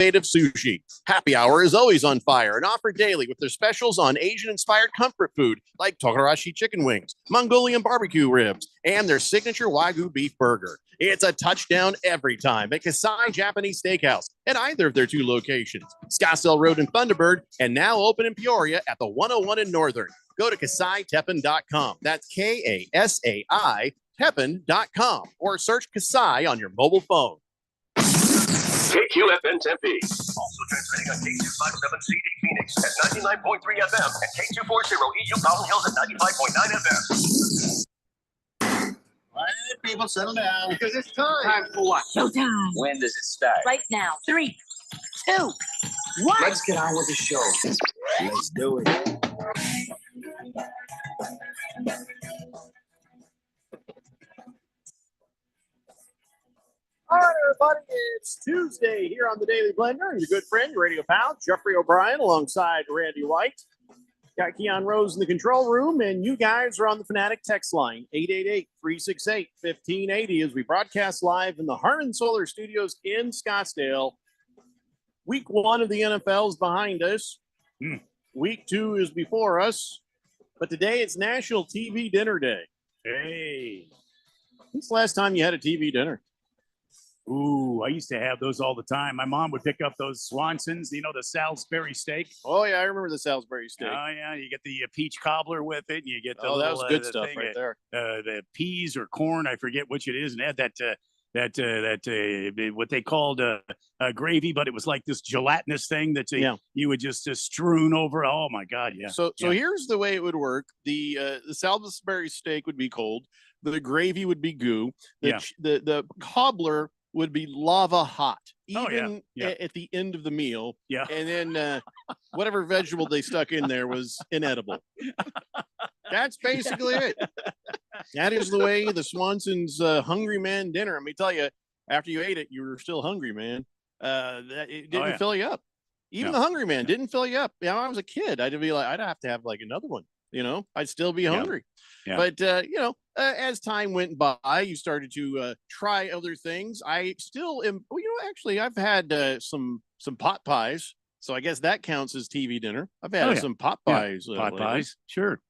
innovative sushi. Happy Hour is always on fire and offered daily with their specials on Asian-inspired comfort food like Togarashi chicken wings, Mongolian barbecue ribs, and their signature Wagyu beef burger. It's a touchdown every time at Kasai Japanese Steakhouse at either of their two locations, Scottsdale Road in Thunderbird, and now open in Peoria at the 101 in Northern. Go to KasaiTeppan.com. That's Kasai Teppan.com, or search Kasai on your mobile phone. KQFN Tempe. Also transmitting on K257CD Phoenix at 99.3 FM and K240 EU Mountain Hills at 95.9 FM. All right, people, settle down. Because it's time. Time for what? Showtime. When does it start? Right now. 3, 2, 1. Let's get on with the show. Let's do it. All right, everybody, it's Tuesday here on the Daily Blender. Your good friend, your radio pal, Jeffrey O'Brien, alongside Randy White. Got Keon Rose in the control room, and you guys are on the Fanatic text line, 888-368-1580, as we broadcast live in the Harman Solar Studios in Scottsdale. Week 1 of the NFL is behind us. Week 2 is before us. But today it's National TV Dinner Day. Hey. When's the last time you had a TV dinner? Ooh, I used to have those all the time. My mom would pick up those Swansons, you know, the Salisbury steak. Oh, yeah, I remember the Salisbury steak. Oh, yeah, you get the peach cobbler with it. And you get the that was good the stuff thing, right there. The peas or corn, I forget which it is, and add what they called gravy, but it was like this gelatinous thing that you would just strewn over. Oh my God, yeah. So here's the way it would work: the Salisbury steak would be cold, the gravy would be goo, the cobbler would be lava hot, even at the end of the meal. Yeah, and then whatever vegetable they stuck in there was inedible. That's basically it. That is the way the Swanson's Hungry Man dinner. Let me tell you, after you ate it, you were still hungry, man. It didn't fill you up. Even the Hungry Man didn't fill you up. Yeah, when I was a kid, I'd be like, I'd have to have like another one. You know, I'd still be hungry. Yeah. But as time went by, you started to try other things. I still am. Well, actually, I've had some pot pies, so I guess that counts as TV dinner. I've had some pot pies. Pot pies, sure.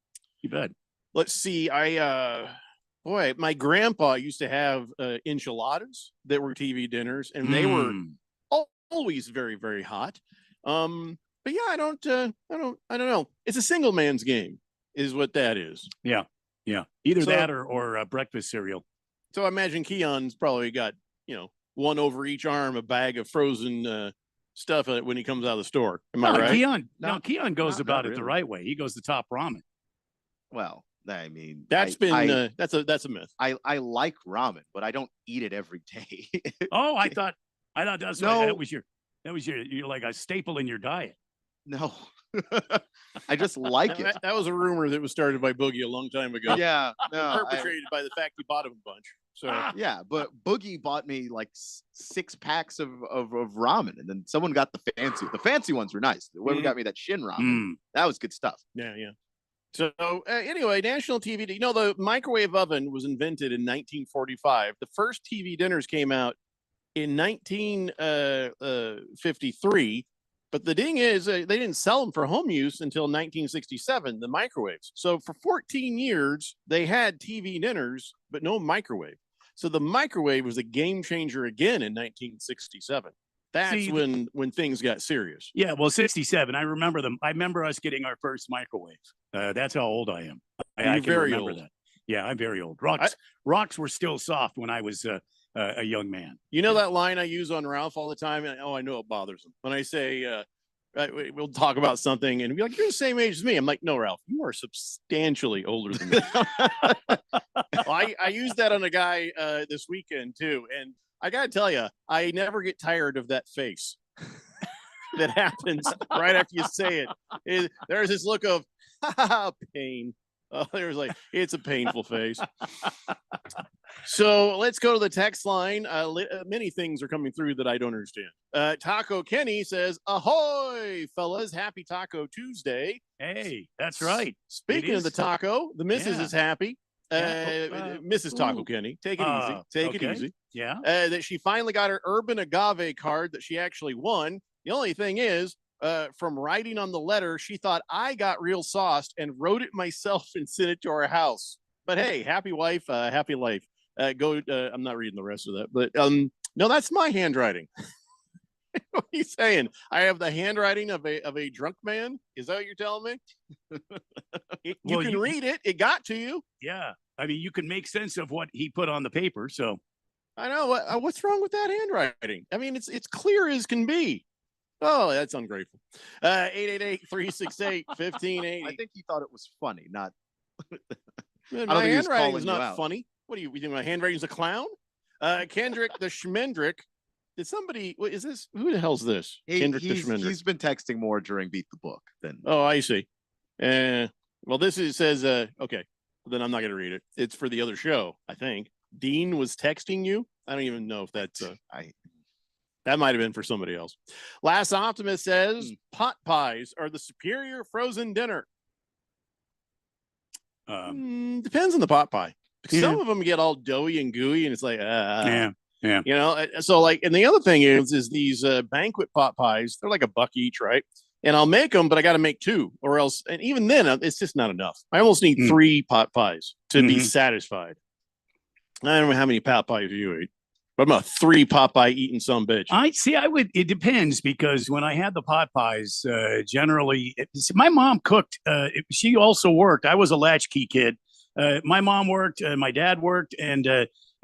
You bet. Let's see. My grandpa used to have enchiladas that were TV dinners, and they were always very, very hot. But yeah, I don't know. It's a single man's game, is what that is. Yeah. Either that or breakfast cereal. So I imagine Keon's probably got one over each arm, a bag of frozen stuff when he comes out of the store. Am I right? Keon goes about it the right way. He goes the top ramen. Well, I mean, that's a myth. I like ramen, but I don't eat it every day. Oh, I thought that's that was your you're like a staple in your diet. No, I just like it. That was a rumor that was started by Boogie a long time ago. Yeah, perpetrated by the fact he bought him a bunch. So yeah, but Boogie bought me like 6 packs of ramen, and then someone got the fancy ones were nice. Whoever got me that Shin ramen, that was good stuff. Yeah. So anyway, national TV. The microwave oven was invented in 1945. The first TV dinners came out in 1953. But the thing is, they didn't sell them for home use until 1967, the microwaves. So for 14 years, they had TV dinners, but no microwave. So the microwave was a game changer again in 1967. That's when things got serious. Yeah, well, 67. I remember them. I remember us getting our first microwave. That's how old I am. I can remember that. Yeah, I'm very old. Rocks were still soft when I was a young man. You know that line I use on Ralph all the time? And, I know it bothers him. When I say, we'll talk about something and be like, you're the same age as me. I'm like, no, Ralph, you are substantially older than me. I used that on a guy this weekend too. And I got to tell you, I never get tired of that face that happens right after you say it. There's this look of pain. Oh, there's it's a painful face. So let's go to the text line. Many things are coming through that I don't understand. Taco Kenny says, ahoy, fellas. Happy Taco Tuesday. Hey, that's right. Speaking of the taco, the missus is happy. Mrs. Taco ooh. Kenny, take it easy. Take it Okay. easy. Yeah. That she finally got her Urban Agave card that she actually won. The only thing is, from writing on the letter, she thought I got real sauced and wrote it myself and sent it to our house. But hey, happy wife, happy life. I'm not reading the rest of that, but no, that's my handwriting. What are you saying? I have the handwriting of a drunk man. Is that what you're telling me? You can read it. It got to you. Yeah. I mean, you can make sense of what he put on the paper. So I know. What's wrong with that handwriting? I mean, it's clear as can be. Oh, that's ungrateful. 888-368-1580. I think he thought it was funny, not. Man, I don't my think he was handwriting calling is you not out. funny. What do you think? My handwriting's a clown? Kendrick the Schmendrick. Did somebody? What is this? Who the hell's this? Kendrick the Schmendrick. He's been texting more during Beat the Book than. Oh, I see. Well, says okay. Then I'm not going to read it. It's for the other show, I think. Dean was texting you. I don't even know if that's that might have been for somebody else. Last Optimist says pot pies are the superior frozen dinner. Depends on the pot pie. Some of them get all doughy and gooey, and it's like, yeah. You know. So like, and the other thing is these banquet pot pies. They're like $1 each, right? And I'll make them, but I got to make 2, or else. And even then, it's just not enough. I almost need 3 pot pies to be satisfied. I don't know how many pot pies you eat, but I'm a 3 pot pie eating some bitch. It depends, because when I had the pot pies, generally, my mom cooked. She also worked. I was a latchkey kid. My mom worked, my dad worked, and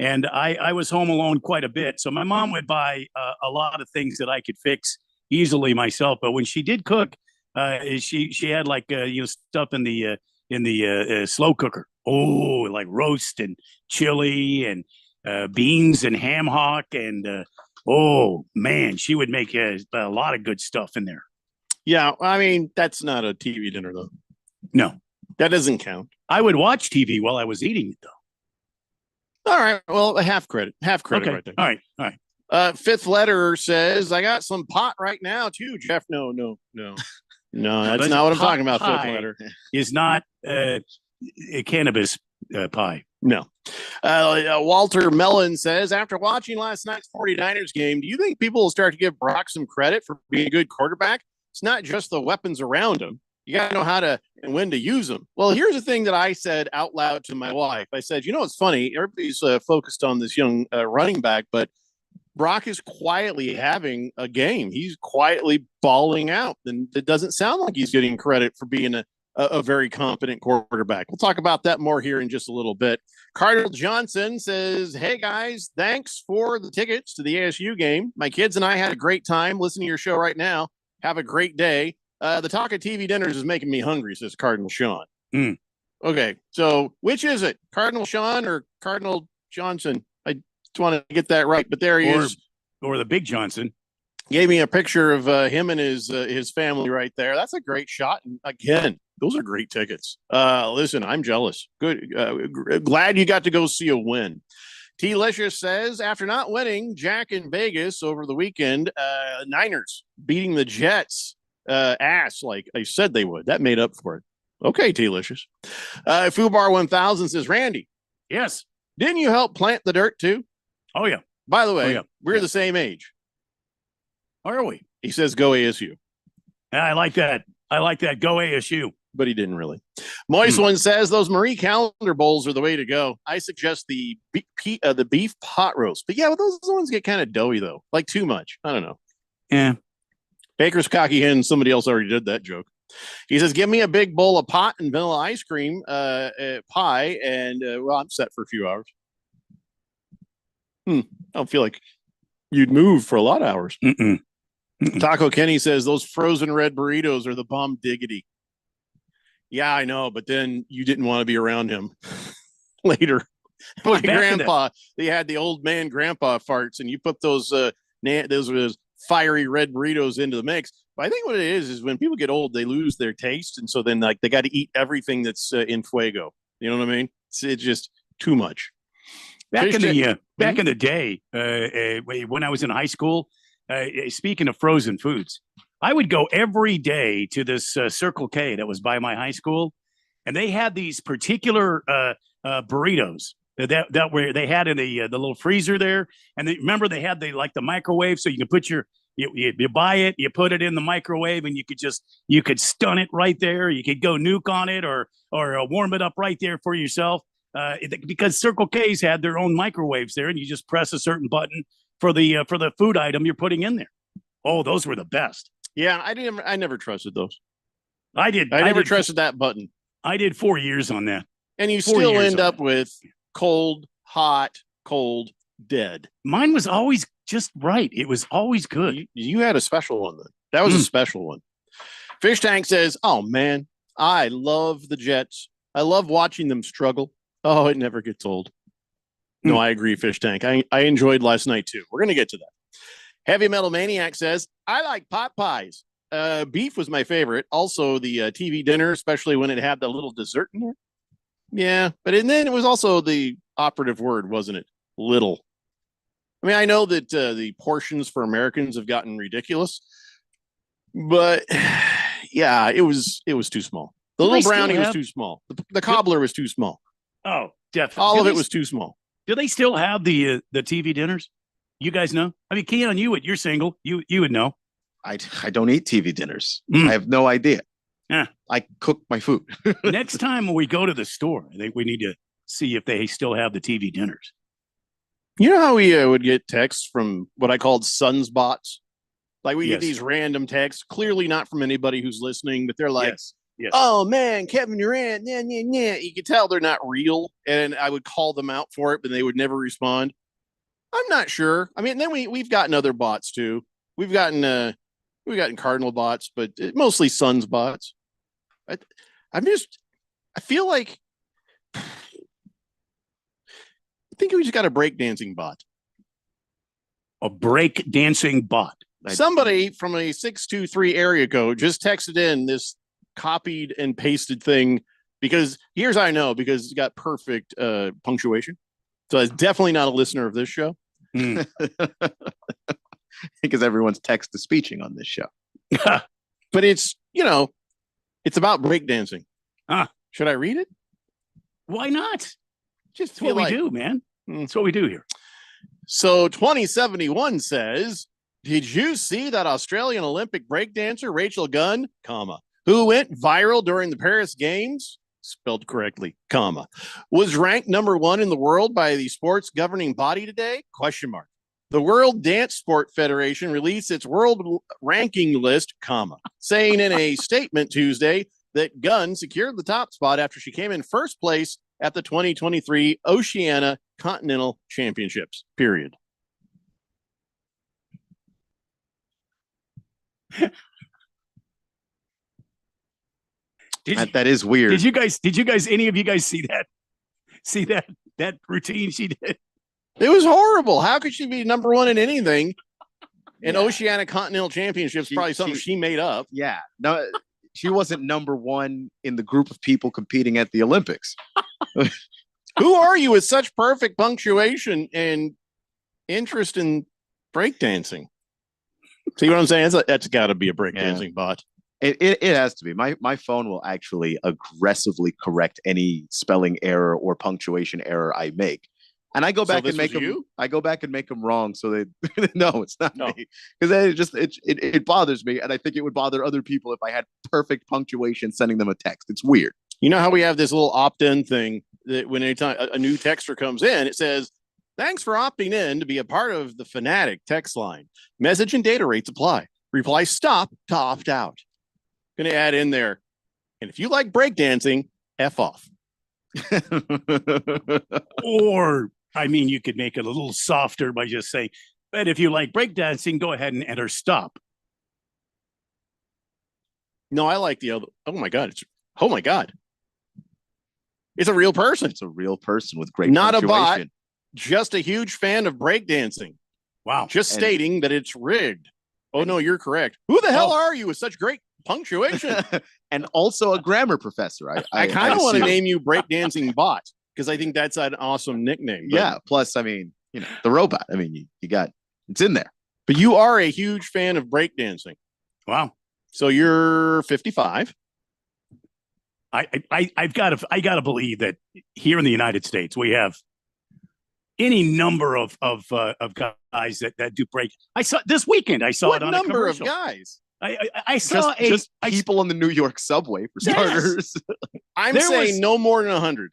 I was home alone quite a bit. So my mom would buy a lot of things that I could fix easily myself. But when she did cook, she had like stuff in the slow cooker. Oh, like roast and chili and beans and ham hock and oh man, she would make a lot of good stuff in there. Yeah, I mean that's not a TV dinner though. No, that doesn't count. I would watch TV while I was eating it though. All right, well, half credit okay. right there. All right. Fifth letter says, I got some pot right now too, Jeff. No, that's not what I'm talking about. Fifth letter is not a cannabis pie. No. Walter Mellon says, after watching last night's 49ers game, do you think people will start to give Brock some credit for being a good quarterback? It's not just the weapons around him. You got to know how to and when to use them. Well, here's the thing that I said out loud to my wife. I said, it's funny. Everybody's focused on this young running back, but Brock is quietly having a game. He's quietly balling out. And it doesn't sound like he's getting credit for being a very competent quarterback. We'll talk about that more here in just a little bit. Cardinal Johnson says, hey guys, thanks for the tickets to the ASU game. My kids and I had a great time listening to your show right now. Have a great day. The talk of TV dinners is making me hungry, says Cardinal Sean. Okay, so which is it? Cardinal Sean or Cardinal Johnson? I just want to get that right, but there he is. Or the Big Johnson. Gave me a picture of him and his family right there. That's a great shot. And again, those are great tickets. Listen, I'm jealous. Good. Glad you got to go see a win. T-Licious says, after not winning Jack in Vegas over the weekend, Niners beating the Jets ass like I said they would. That made up for it. Okay, T-Licious. Fubar 1000 says, Randy. Yes. Didn't you help plant the dirt too? Oh, yeah. By the way, we're the same age. Are we? He says, go ASU. I like that. Go ASU. But he didn't really. Moist One says those Marie Calendar bowls are the way to go. I suggest the beef pot roast. But yeah, those ones get kind of doughy though, like too much. I don't know. Yeah. Baker's Cocky Hen. Somebody else already did that joke. He says, give me a big bowl of pot and vanilla ice cream pie, and well, I'm set for a few hours. I don't feel like you'd move for a lot of hours. Taco Kenny says those frozen red burritos are the bomb diggity. Yeah, I know, but then you didn't want to be around him later. My grandpa, they had the old man grandpa farts, and you put those fiery red burritos into the mix. But I think what it is when people get old, they lose their taste, and so then like they got to eat everything that's in fuego. You know what I mean? It's just too much. Back in the day, when I was in high school, speaking of frozen foods, I would go every day to this Circle K that was by my high school, and they had these particular burritos that were they had in the little freezer there, and remember they had the microwave, so you can put you buy it, you put it in the microwave, and you could stun it right there. You could go nuke on it or warm it up right there for yourself. Because Circle K's had their own microwaves there, and you just press a certain button for the food item you're putting in there. Oh, those were the best. Yeah, I never trusted those. I did. I never trusted that button. I did 4 years on that. And you 4 still years end on up it. with cold, hot, cold, dead. Mine was always just right. It was always good. You had a special one then. That was a special one. Fish Tank says, "Oh man, I love the Jets. I love watching them struggle. Oh, it never gets old." No, I agree, Fish Tank. I enjoyed last night too. We're gonna get to that. Heavy Metal Maniac says, "I like pot pies. Beef was my favorite. Also, the TV dinner, especially when it had the little dessert in there. Yeah, and then it was also the operative word, wasn't it? Little. I mean, I know that the portions for Americans have gotten ridiculous, but yeah, it was too small. The Do they little still brownie was have- too small. The cobbler was too small. Oh, definitely. All of it was too small. Do they still have the TV dinners? You guys know? I mean, Keon, you're single. You would know. I don't eat TV dinners. Mm. I have no idea. Yeah. I cook my food. Next time when we go to the store, I think we need to see if they still have the TV dinners. You know how we would get texts from what I called sons bots? Like we Yes. get these random texts, clearly not from anybody who's listening, but they're like, Yes. "Oh man, Kevin Durant, yeah, yeah, yeah." You could tell they're not real, and I would call them out for it, but they would never respond. I'm not sure. I mean, then we've gotten other bots too. We've gotten Cardinal bots, but mostly Suns bots. I feel like I think we just got a breakdancing bot. A break dancing bot. Somebody from a 623 area code just texted in this copied and pasted thing because here's how I know because it's got perfect punctuation. So it's definitely not a listener of this show. Because everyone's text to speeching on this show. But it's it's about breakdancing. Ah. Should I read it? Why not? Just That's what we do, man. That's what we do here. So 2071 says, "Did you see that Australian Olympic breakdancer Rachel Gunn, who went viral during the Paris Games, spelled correctly, was ranked #1 in the world by the sports governing body today? ? The World Dance Sport Federation released its world ranking list, saying in a statement Tuesday that Gunn secured the top spot after she came in first place at the 2023 Oceania Continental Championships, period." That is weird. Did you guys, any of you guys see that routine she did? It was horrible. How could she be #1 in anything? And Yeah. Oceania Continental Championships, probably something she made up. Yeah. No, she wasn't #1 in the group of people competing at the Olympics. Who are you with such perfect punctuation and interest in breakdancing? See what I'm saying? That's got to be a breakdancing bot. It has to be. My phone will actually aggressively correct any spelling error or punctuation error I make. And I go So back this and make was them. you? I go back and make them wrong, so they no, it's not No. me. Because it bothers me, and I think it would bother other people if I had perfect punctuation sending them a text. It's weird. You know how we have this little opt-in thing that when anytime a new texter comes in, it says, "Thanks for opting in to be a part of the Fanatic text line. Message and data rates apply. Reply stop to opt out." Going to add in there. And if you like breakdancing, F off. Or, I mean, you could make it a little softer by just saying, "But if you like breakdancing, go ahead and enter stop." No, I like the other. Oh my God. It's a real person. It's a real person with great Not a bot. punctuation. Just a huge fan of breakdancing. Wow. Just And- stating that it's rigged. Oh no, you're correct. Who the hell are you with such great punctuation? And also a grammar professor. I kind of want to assume. name you breakdancing bot because I think that's an awesome nickname. But, Yeah. Plus, I mean, the robot. I mean, you got it's in there. but you are a huge fan of breakdancing. Wow. So you're 55. I've got to believe that here in the United States we have any number of guys that do break. I saw this weekend. I saw What it on number a of commercial. guys? I saw Just people on the New York subway for Yes. starters. I'm There saying was- no more than 100.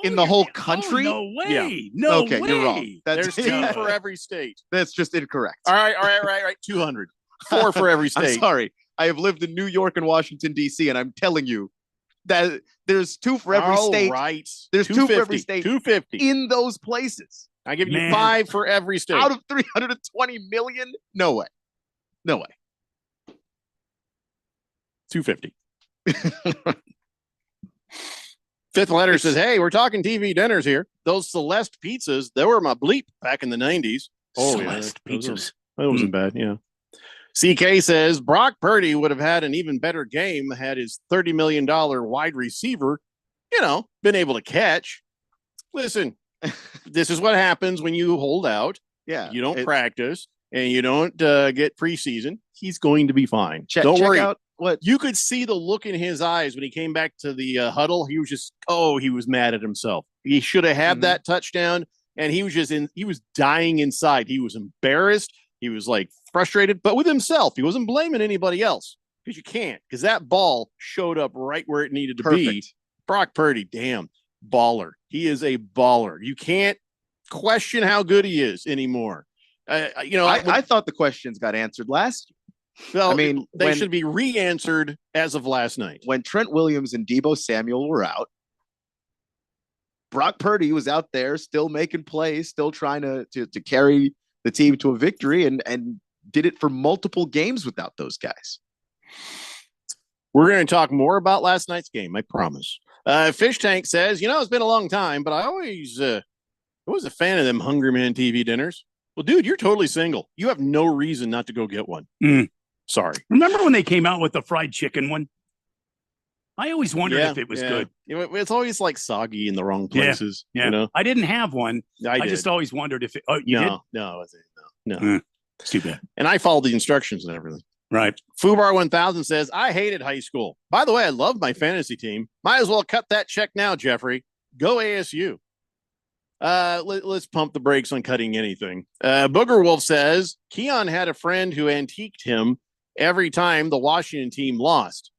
in the whole country? no way. Yeah. No Okay, way. you're wrong. There's two Yeah. for every state. That's just incorrect. All right. 200. 4 for every I'm state. sorry. I have lived in New York and Washington, D.C., and I'm telling you that there's 2 for every All state right. There's 2 for every 250. state. 250. in those places. I give you Man. 5 for every state. Out of 320 million? No way. No way. 250. Fifth letter says, "Hey, we're talking TV dinners here. Those Celeste pizzas, they were my bleep back in the 90s. Celeste yeah, pizzas. That wasn't bad, yeah." CK says Brock Purdy would have had an even better game had his $30 million wide receiver, been able to catch. Listen, this is what happens when you hold out, Yeah. you don't practice, and you don't get preseason. He's going to be fine. Check, Don't check worry. out what You could see the look in his eyes when he came back to the huddle. He was just, he was mad at himself. He should have had Mhm. that touchdown, and he was dying inside. He was embarrassed. He was like frustrated, but with himself. He wasn't blaming anybody else because you can't, because that ball showed up right where it needed to be. perfect. Brock Purdy, damn baller. He is a baller. You can't question how good he is anymore. I thought the questions got answered last year. well, I mean, they when- should be re-answered as of last night. When Trent Williams and Debo Samuel were out, Brock Purdy was out there still making plays, still trying to carry the team to a victory, and did it for multiple games without those guys. We're going to talk more about last night's game, I promise. Fish Tank says, it's been a long time, but I was a fan of them Hungry Man TV dinners. Well, dude, you're totally single. You have no reason not to go get one. Mm. Sorry. Remember when they came out with the fried chicken one? I always wondered if it was good. It's always like soggy in the wrong Yeah, places. Yeah. I didn't have one. I I did. just always wondered if it. Oh, you did? No. Mm. It's too bad. And I followed the instructions and everything. Right. Fubar 1000 says, I hated high school. By the way, I love my fantasy team. Might as well cut that check now, Jeffrey. Go ASU. Let's pump the brakes on cutting anything. Booger Wolf says, Keon had a friend who antiqued him every time the Washington team lost.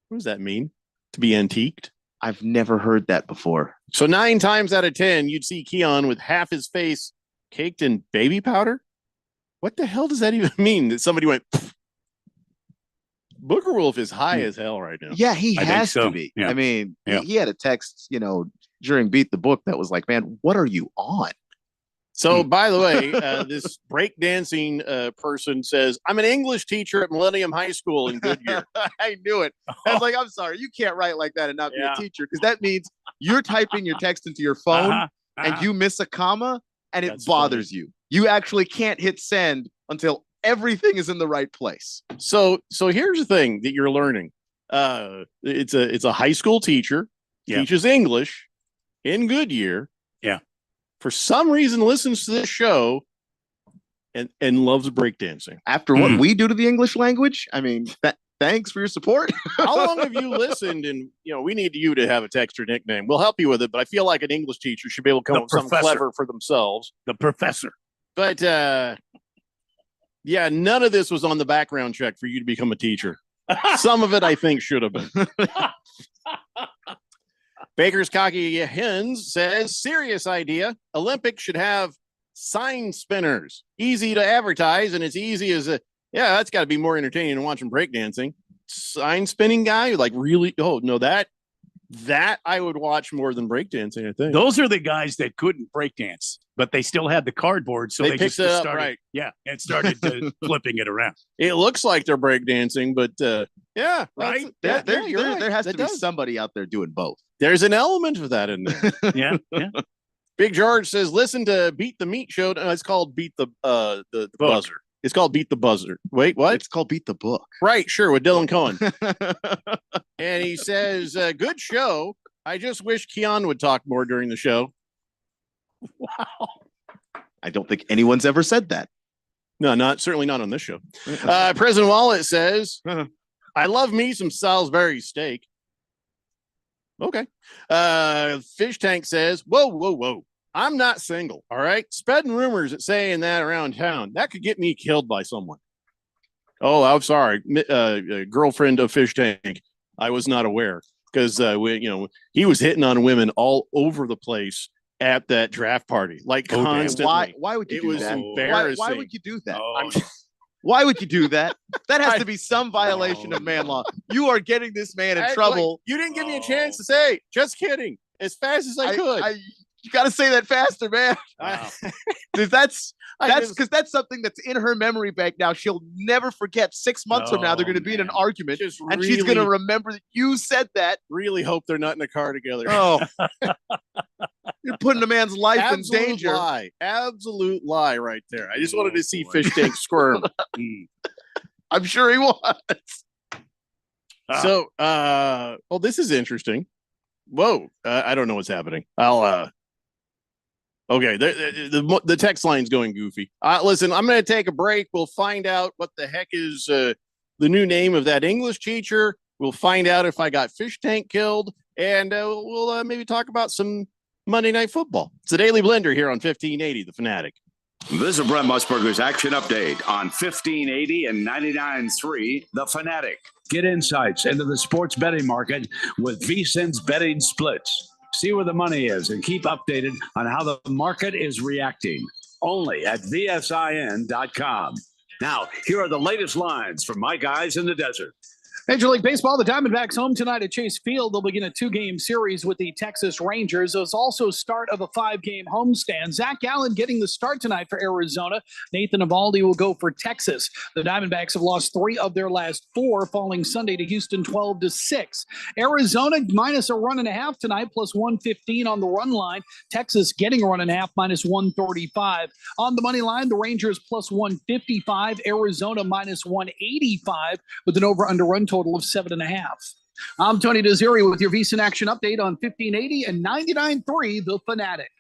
What does that mean? To be antiqued? I've never heard that before. So 9 times out of 10, you'd see Keon with half his face caked in baby powder. What the hell does that even mean? That somebody went, pfft. Booger Wolf is high as hell right now. Yeah, he I think has so. to be. Yeah. I mean, Yeah. he had a text, during Beat the Book that was like, man, what are you on? So, by the way, this breakdancing person says, I'm an English teacher at Millennium High School in Goodyear. I knew it. I was like, I'm sorry, you can't write like that and not be Yeah. a teacher, because that means you're typing your text into your phone Uh-huh, and uh-huh. you miss a comma and it That's bothers you. You actually can't hit send until everything is in the right place. So here's the thing that you're learning. It's a high school teacher, Yeah. teaches English in Goodyear. Yeah. For some reason, listens to this show and loves breakdancing. After what we do to the English language, I mean, thanks for your support. How long have you listened? And we need you to have a text or nickname. We'll help you with it, but I feel like an English teacher should be able to come The up with something professor. clever for themselves. The professor. But yeah, none of this was on the background check for you to become a teacher. Some of it I think should have been. Baker's Cocky Hens says, serious idea. Olympics should have sign spinners. Easy to advertise, and it's easy as that's got to be more entertaining than watching breakdancing. Sign spinning guy, like really? Oh no, that I would watch more than breakdancing. I think Those are the guys that couldn't breakdance, but they still had the cardboard, so They they, picked just it up, started. right. Yeah, and started flipping it around. it looks like they're breakdancing, but yeah, Right? There has to That be does. somebody out there doing both. There's an element of that in there. Yeah, yeah. Big George says, listen to Beat the Meat Show. No, it's called Beat the Buzzer. It's called Beat the Buzzer. Wait, what? It's called Beat the Book. Right, sure, with Dylan Cohen. And he says, good show. I just wish Keon would talk more during the show. Wow. I don't think anyone's ever said that. No, certainly not on this show. President Wallet says, I love me some Salisbury steak. Okay. Fish Tank says, whoa. I'm not single. All right. Spreading rumors that saying that around town, that could get me killed by someone. Oh, I'm sorry. Girlfriend of Fish Tank. I was not aware because he was hitting on women all over the place at that draft party, like constantly. Why would you It do was that? embarrassing. Why would you do that? Oh, Why would you do that? That has to be some violation of man law. You are getting this man in trouble. You didn't give me a chance to say. Just kidding. As fast as I could. You got to say that faster, man. wow. That's because something that's in her memory bank now. She'll never forget. 6 months from now, they're going to be in an argument, and she's going to remember that you said that. Really hope they're not in a car together. Oh, you're putting a man's life Absolute in danger. Absolute lie right there. I just wanted to see Fish Tank squirm. I'm sure he was. So, well, this is interesting. Whoa, I don't know what's happening. Okay, the text line's going goofy. Listen, I'm going to take a break. We'll find out what the heck is the new name of that English teacher. We'll find out if I got Fish Tank killed, and we'll maybe talk about some Monday Night Football. It's the Daily Blender here on 1580, The Fanatic. This is Brent Musburger's action update on 1580 and 99.3 The Fanatic. Get insights into the sports betting market with VSiN's betting splits. See where the money is and keep updated on how the market is reacting. Only at VSIN.com. Now, here are the latest lines from my guys in the desert. Major League Baseball, the Diamondbacks home tonight at Chase Field. They'll begin a 2-game series with the Texas Rangers. It's also start of a 5-game homestand. Zach Gallen getting the start tonight for Arizona. Nathan Eovaldi will go for Texas. The Diamondbacks have lost 3 of their last 4, falling Sunday to Houston 12-6. Arizona minus a run and a half tonight, plus 115 on the run line. Texas getting a run and a half, minus 135. On the money line, the Rangers plus 155. Arizona minus 185 with an over-under run total of 7.5. I'm Tony Desiri with your VSiN Action Update on 1580 and 99.3 The Fanatic.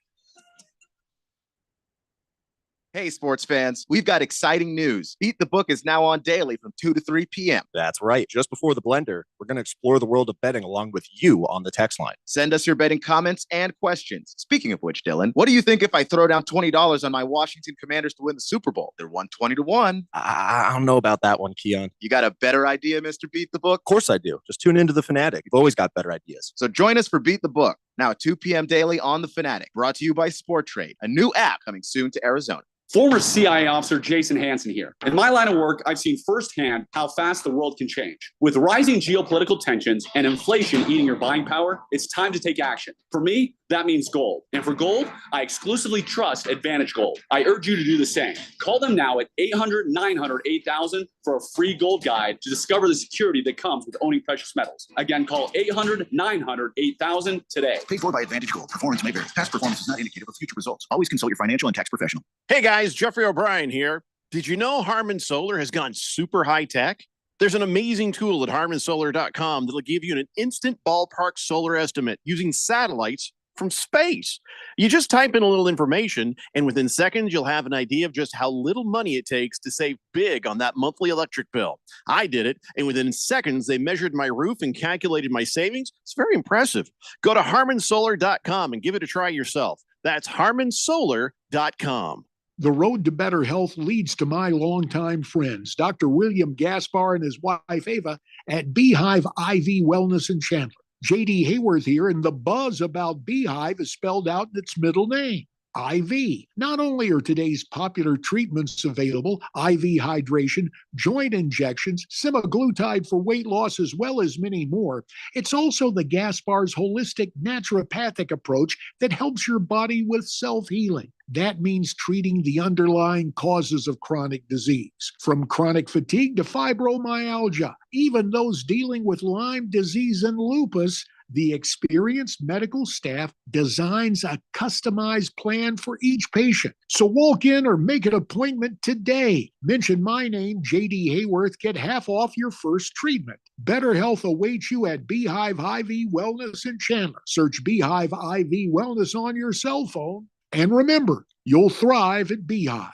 Hey, sports fans, we've got exciting news. Beat the Book is now on daily from 2 to 3 p.m. That's right. Just before the blender, we're going to explore the world of betting along with you on the text line. Send us your betting comments and questions. Speaking of which, Dylan, what do you think if I throw down $20 on my Washington Commanders to win the Super Bowl? They're 120-1. I don't know about that one, Keon. You got a better idea, Mr. Beat the Book? Of course I do. Just tune into The Fanatic. We've always got better ideas. So join us for Beat the Book, now at 2 p.m. daily on The Fanatic. Brought to you by Sport Trade, a new app coming soon to Arizona. Former CIA officer Jason Hansen here. In my line of work, I've seen firsthand how fast the world can change. With rising geopolitical tensions and inflation eating your buying power, it's time to take action. For me, that means gold. And for gold, I exclusively trust Advantage Gold. I urge you to do the same. Call them now at 800-900-8000 for a free gold guide to discover the security that comes with owning precious metals. Again, call 800-900-8000 today. Paid for by Advantage Gold. Performance may vary. Past performance is not indicative of future results. Always consult your financial and tax professional. Hey guys, Jeffrey O'Brien here. Did you know Harman Solar has gone super high tech? There's an amazing tool at harmansolar.com that'll give you an instant ballpark solar estimate using satellites from space. You just type in a little information, and within seconds, you'll have an idea of just how little money it takes to save big on that monthly electric bill. I did it, and within seconds, they measured my roof and calculated my savings. It's very impressive. Go to harmansolar.com and give it a try yourself. That's harmansolar.com. The road to better health leads to my longtime friends, Dr. William Gaspar and his wife Ava at Beehive IV Wellness in Chandler. J.D. Hayworth here, and the buzz about Beehive is spelled out in its middle name, IV. Not only are today's popular treatments available, IV hydration, joint injections, semaglutide for weight loss, as well as many more, it's also the Gaspar's holistic naturopathic approach that helps your body with self-healing. That means treating the underlying causes of chronic disease, from chronic fatigue to fibromyalgia, even those dealing with Lyme disease and lupus. The experienced medical staff designs a customized plan for each patient. So walk in or make an appointment today. Mention my name, J.D. Hayworth. Get half off your first treatment. Better health awaits you at Beehive IV Wellness in Chandler. Search Beehive IV Wellness on your cell phone. And remember, you'll thrive at Beehive.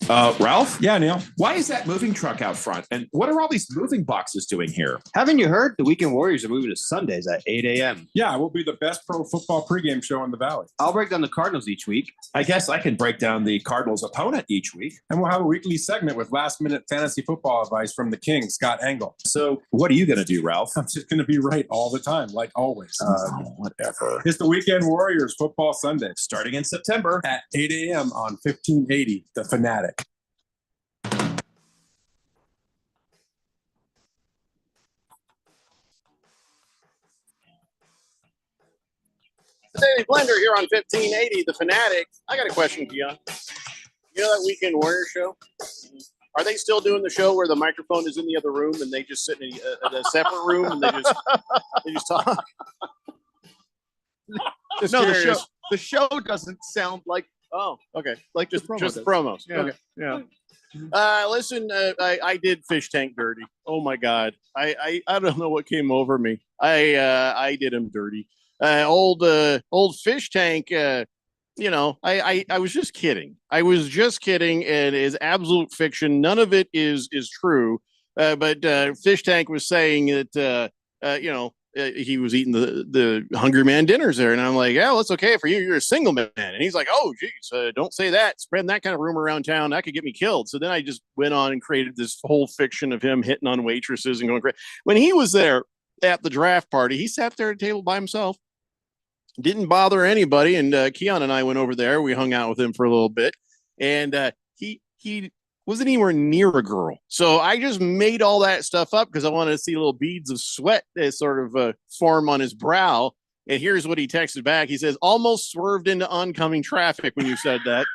Ralph? Yeah, Neil. Why is that moving truck out front? And what are all these moving boxes doing here? Haven't you heard? The Weekend Warriors are moving to Sundays at 8 a.m. Yeah, we'll be the best pro football pregame show in the Valley. I'll break down the Cardinals each week. I guess I can break down the Cardinals' opponent each week. And we'll have a weekly segment with last-minute fantasy football advice from the king, Scott Engel. So what are you going to do, Ralph? I'm just going to be right all the time, like always. Whatever. It's the Weekend Warriors Football Sunday Starting in September. at 8 a.m. on 1580, The Fanatic. The Daily Blender here on 1580, The Fanatic. I got a question, Keon. You know that Weekend Warrior show? Are they still doing the show where the microphone is in the other room and they just sit in a separate room and they just talk? Just No, curious. the show doesn't sound like. Oh, okay. Like just promo just does. promos. Yeah. Okay. Listen, I did fish tank dirty. Oh my God. I don't know what came over me. I did him dirty. Old fish tank. You know, I was just kidding. I was just kidding. And it is absolute fiction. None of it is true. But fish tank was saying that you know, he was eating the Hungry Man dinners there. And I'm like, yeah, well, it's okay for you. You're a single man. And he's like, oh, geez, don't say that. Spreading that kind of rumor around town, that could get me killed. So then I just went on and created this whole fiction of him hitting on waitresses and going crazy. When he was there at the draft party, he sat there at a table by himself, didn't bother anybody. And Keon and I went over there. We hung out with him for a little bit. And he wasn't anywhere near a girl. So I just made all that stuff up because I wanted to see little beads of sweat sort of form on his brow. And here's what he texted back. He says, almost swerved into oncoming traffic when you said that.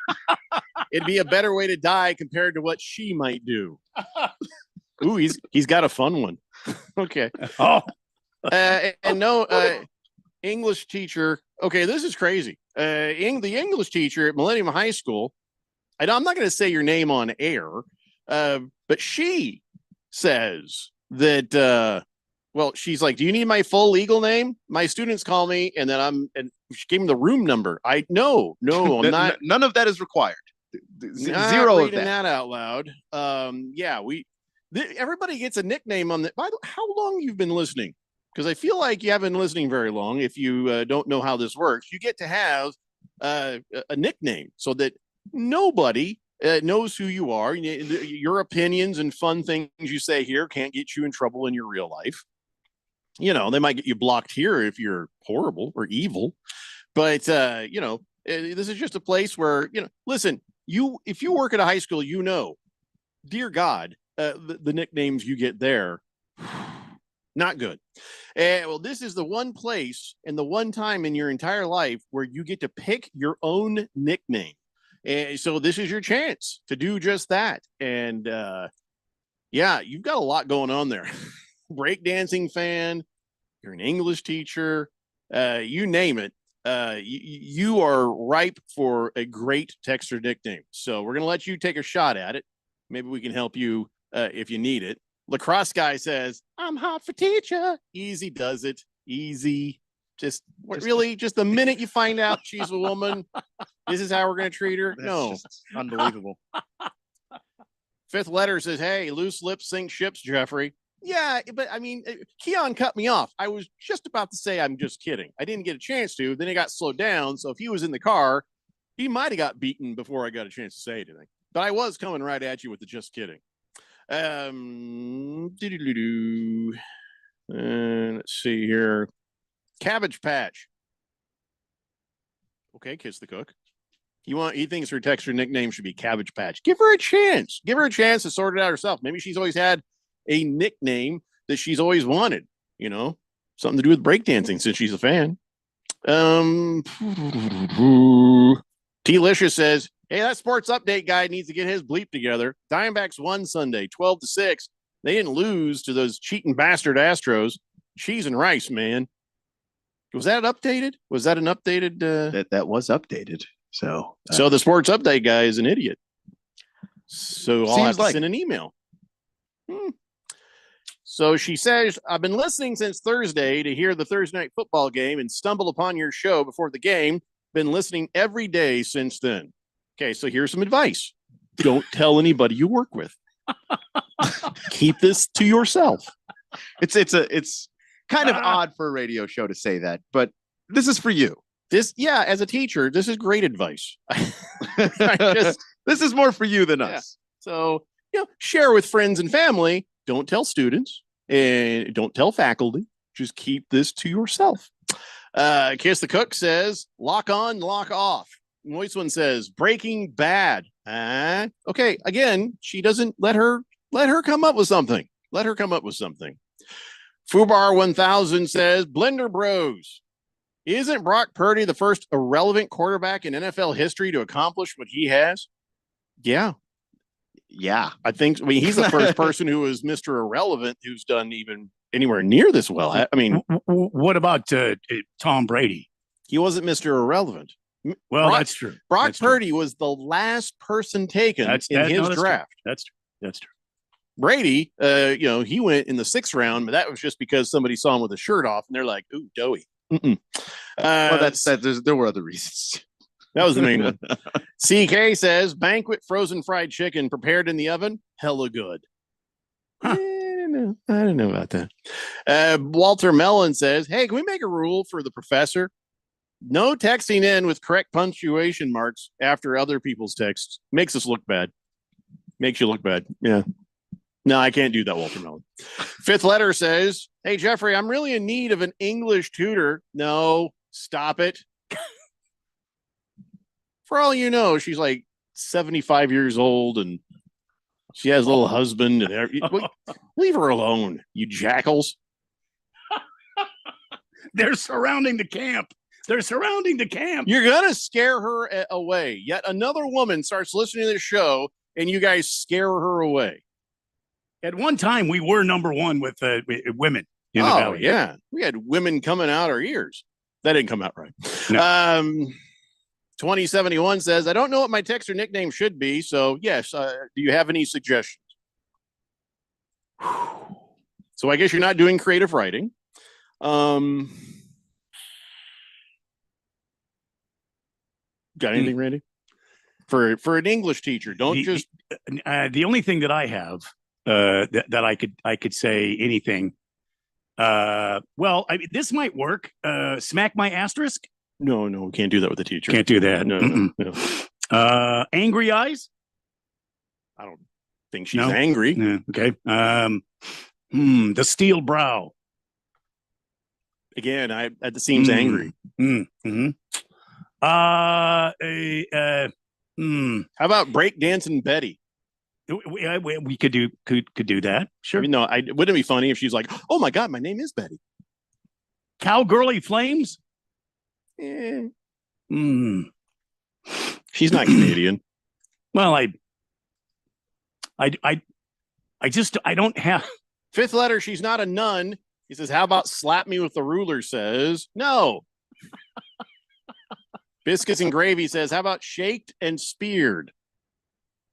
It'd be a better way to die compared to what she might do. Ooh, he's got a fun one. Okay. Oh. And no, English teacher. Okay, this is crazy. The English teacher at Millennium High School, I'm not going to say your name on air, but she says that, well, she's like, do you need my full legal name? My students call me, and then and she gave me the room number. No, I'm not. None of that is required. Zero of that out loud. Yeah, everybody gets a nickname on that. By the way, how long you've been listening? Because I feel like you haven't been listening very long. If you don't know how this works, you get to have a nickname so that nobody knows who you are. Your opinions and fun things you say here can't get you in trouble in your real life. You know, they might get you blocked here if you're horrible or evil. But, you know, this is just a place where, you know, listen, if you work at a high school, you know, dear God, the nicknames you get there, not good. Well, this is the one place and the one time in your entire life where you get to pick your own nickname. And so this is your chance to do just that. And yeah, you've got a lot going on there. Breakdancing fan, you're an English teacher, you name it. You are ripe for a great Texter nickname. So we're going to let you take a shot at it. Maybe we can help you if you need it. Lacrosse guy says, I'm hot for teacher. Easy does it. Easy. Just the minute you find out she's a woman, this is how we're going to treat her. No, unbelievable. Fifth letter says, hey, loose lips sink ships, Jeffrey. Yeah, but I mean, Keon cut me off. I was just about to say I'm just kidding. I didn't get a chance to. Then he got slowed down. So if he was in the car, he might have got beaten before I got a chance to say anything. But I was coming right at you with the just kidding. Let's see here. Cabbage Patch. Okay, Kiss the Cook. He thinks her Texter nickname should be Cabbage Patch. Give her a chance. Give her a chance to sort it out herself. Maybe she's always had a nickname that she's always wanted, you know, something to do with breakdancing since she's a fan. T-Licious says, hey, that sports update guy needs to get his bleep together. Diamondbacks won Sunday, 12-6. They didn't lose to those cheating bastard Astros. Cheese and rice, man. Was that updated? Was that an updated? That was updated. So the sports update guy is an idiot. So I'll have to send an email. So she says, I've been listening since Thursday to hear the Thursday night football game and stumbled upon your show before the game. Been listening every day since then. Okay, so here's some advice. Don't tell anybody you work with. Keep this to yourself. It's kind of odd for a radio show to say that, but this is for you. As a teacher, this is great advice. This is more for you than us. So, share with friends and family. Don't tell students and don't tell faculty. Just keep this to yourself. Kiss the Cook says, lock on, lock off. Moist One says, Breaking Bad. Okay, again, she doesn't let her come up with something. Let her come up with something. Fubar 1000 says, Blender Bros. Isn't Brock Purdy the first irrelevant quarterback in NFL history to accomplish what he has? Yeah. I think. I mean, he's the first person who is Mr. Irrelevant who's done even anywhere near this well. I mean, what about Tom Brady? He wasn't Mr. Irrelevant. Well, that's true. Brock Purdy was the last person taken in his draft. True. That's true. Brady, he went in the 6th round, but that was just because somebody saw him with a shirt off, and they're like, "Ooh, doughy." Well, there were other reasons. That was the main one. CK says, banquet frozen fried chicken prepared in the oven, hella good. No, I don't know about that. Walter Mellon says, hey, can we make a rule for the professor? No texting in with correct punctuation marks after other people's texts. Makes us look bad. Makes you look bad. Yeah. No, I can't do that, Walter Mellon. Fifth letter says, hey, Jeffrey, I'm really in need of an English tutor. No, stop it. For all you know, she's like 75 years old and she has a little husband. And leave her alone, you jackals. They're surrounding the camp. You're going to scare her away. Yet another woman starts listening to this show and you guys scare her away. At one time, we were number one with women in the Valley. Yeah. We had women coming out our ears. That didn't come out right. No. 2071 says, I don't know what my text or nickname should be. So, yes, do you have any suggestions? So, I guess you're not doing creative writing. Got anything, Randy? For an English teacher, the only thing that I have that I could say anything. Well, this might work. Smack my asterisk. No, we can't do that with the teacher. Can't do that. No. Angry eyes. I don't think she's angry. Yeah, okay. The steel brow. Again, that seems angry. How about breakdancing Betty? We could do that. Sure. I mean, no, wouldn't it be funny if she's like, "Oh my God, my name is Betty." Cowgirly flames. She's not Canadian. Well, I don't have. Fifth letter. She's not a nun. He says, "How about slap me with the ruler?" Says no. Biscuits and gravy says, "How about shaked and speared?"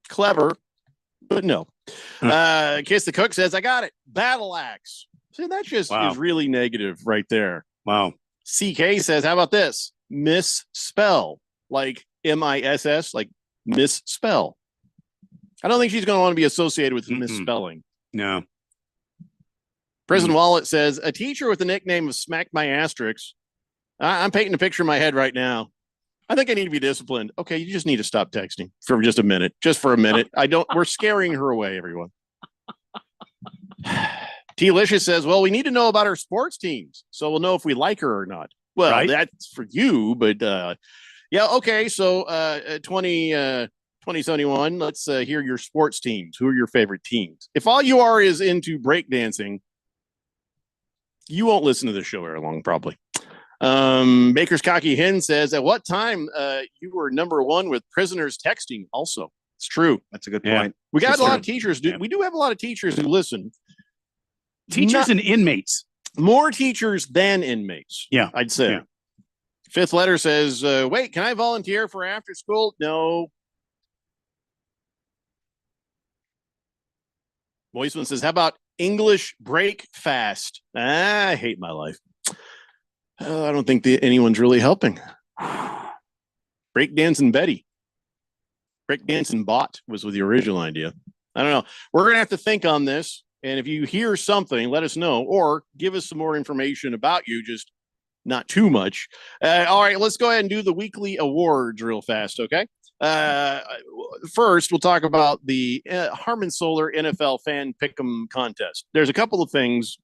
Clever, but no. Kiss the Cook says, "I got it. Battle axe." So that just is really negative right there. Wow. CK says, "How about this? Misspell, like MISS, like misspell." I don't think she's going to want to be associated with misspelling. No. Prison Wallet says, "A teacher with the nickname of Smack My Asterisks." I'm painting a picture in my head right now. I think I need to be disciplined. Okay, you just need to stop texting for just a minute. Just for a minute. We're scaring her away, everyone. T-Licious says, well, we need to know about her sports teams, so we'll know if we like her or not. Well, that's for you, but yeah, okay. So 2071, let's hear your sports teams. Who are your favorite teams? If all you are is into breakdancing, you won't listen to this show very long, probably. Baker's Cocky Hen says, at what time you were number one with prisoners texting? Also, it's true. That's a good point. We got a lot of teachers. We do have a lot of teachers who listen. Teachers and inmates. More teachers than inmates. Yeah, I'd say. Yeah. Fifth letter says, wait, can I volunteer for after school? No. Moisman says, how about English break fast? I hate my life. I don't think anyone's really helping. Breakdancing Betty. Breakdancing bot was with the original idea. I don't know. We're going to have to think on this. And if you hear something, let us know or give us some more information about you. Just not too much. All right, let's go ahead and do the weekly awards real fast. Okay. First, we'll talk about the Harmon Solar NFL Fan Pick'em contest. There's a couple of things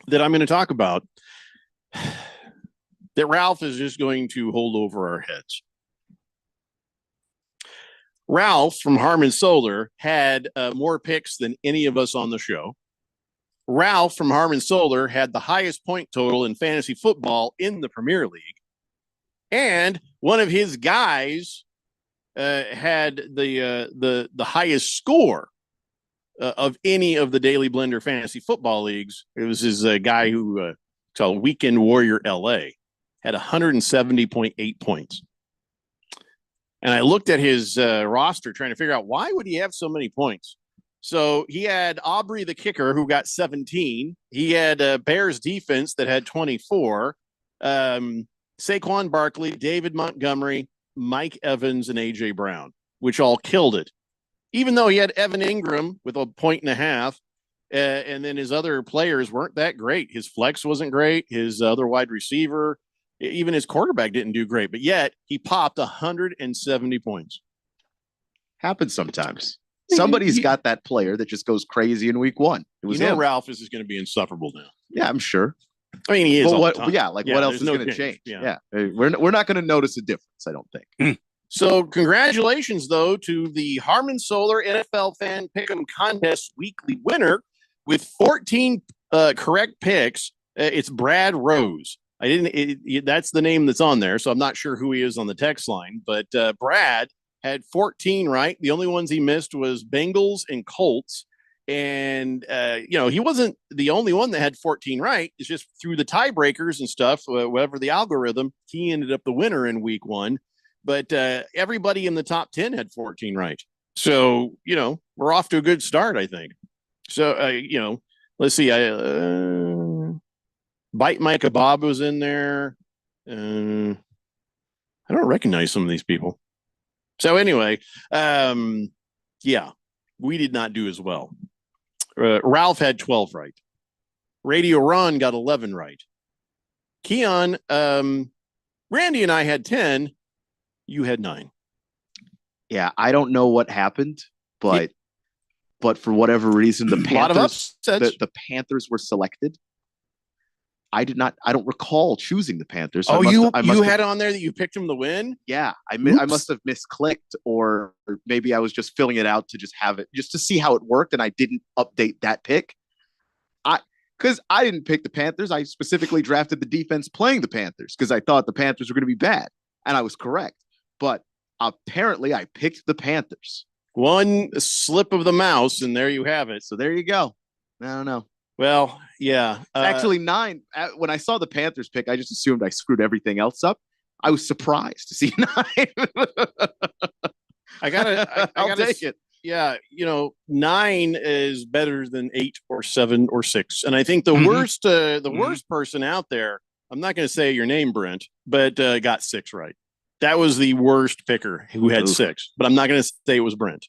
that I'm going to talk about that Ralph is just going to hold over our heads. Ralph from Harmon Solar had more picks than any of us on the show. Ralph from Harmon Solar had the highest point total in fantasy football in the Premier League. And one of his guys had the highest score of any of the Daily Blender fantasy football leagues. It was his guy who called Weekend Warrior LA, had 170.8 points. And I looked at his roster trying to figure out why would he have so many points. So he had Aubrey the kicker who got 17. He had Bears defense that had 24. Saquon Barkley, David Montgomery, Mike Evans, and A.J. Brown, which all killed it. Even though he had Evan Ingram with 1.5 points, and then his other players weren't that great. His flex wasn't great. His other wide receiver, even his quarterback didn't do great. But yet he popped 170 points. Happens sometimes. Somebody's got that player that just goes crazy in week one. It was him. Ralph is going to be insufferable now. Yeah, I'm sure. I mean, he is. But what else is going to change? Yeah. We're not going to notice a difference, I don't think. So congratulations, though, to the Harmon Solar NFL Fan Pick'em Contest weekly winner with 14 correct picks. It's Brad Rose. That's the name that's on there, so I'm not sure who he is on the text line, but Brad had 14 right. The only ones he missed was Bengals and Colts. And, he wasn't the only one that had 14 right. It's just through the tiebreakers and stuff, whatever the algorithm, he ended up the winner in week one. But everybody in the top 10 had 14 right. So, we're off to a good start, I think. So, let's see. Bite Micah Bob was in there. I don't recognize some of these people. So anyway, we did not do as well. Ralph had 12 right. Radio Ron got 11 right. Keon, Randy and I had 10. You had 9. Yeah, I don't know what happened, but for whatever reason, the Panthers were selected. I don't recall choosing the Panthers. So you had on there that you picked them to win? Yeah, I must have misclicked, or maybe I was just filling it out to just have it, just to see how it worked, and I didn't update that pick. Because I didn't pick the Panthers. I specifically drafted the defense playing the Panthers because I thought the Panthers were going to be bad, and I was correct. But apparently, I picked the Panthers. One slip of the mouse, and there you have it. So there you go. I don't know. Well, yeah. Actually, 9. When I saw the Panthers pick, I just assumed I screwed everything else up. I was surprised to see 9. I'll take it. Yeah, 9 is better than 8 or 7 or 6. And I think the worst person out there, I'm not going to say your name, Brent, but got 6 right. That was the worst picker who had 6, but I'm not going to say it was Brent.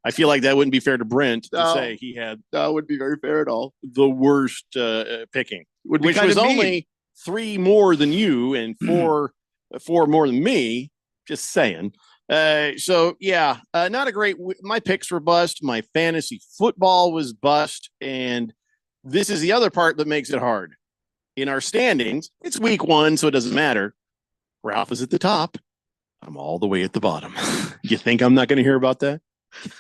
I feel like that wouldn't be fair to Brent to say he had. That wouldn't be very fair at all. The worst picking, which was only 3 more than you and 4 more than me. Just saying. Not a great. My picks were bust. My fantasy football was bust, and this is the other part that makes it hard. In our standings, it's week 1, so it doesn't matter. Ralph is at the top. I'm all the way at the bottom. You think I'm not going to hear about that?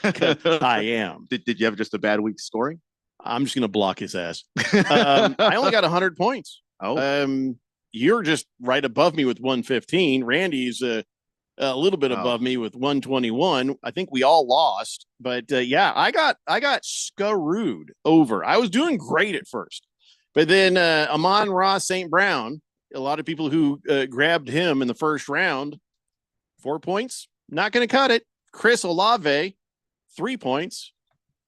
I am. Did you have just a bad week scoring? I'm just going to block his ass. I only got 100 points. Oh, you're just right above me with 115. Randy's a little bit above me with 121. I think we all lost, but I got screwed over. I was doing great at first, but then Amon-Ra St. Brown, a lot of people who grabbed him in the first round, 4 points, not going to cut it. Chris Olave, 3 points.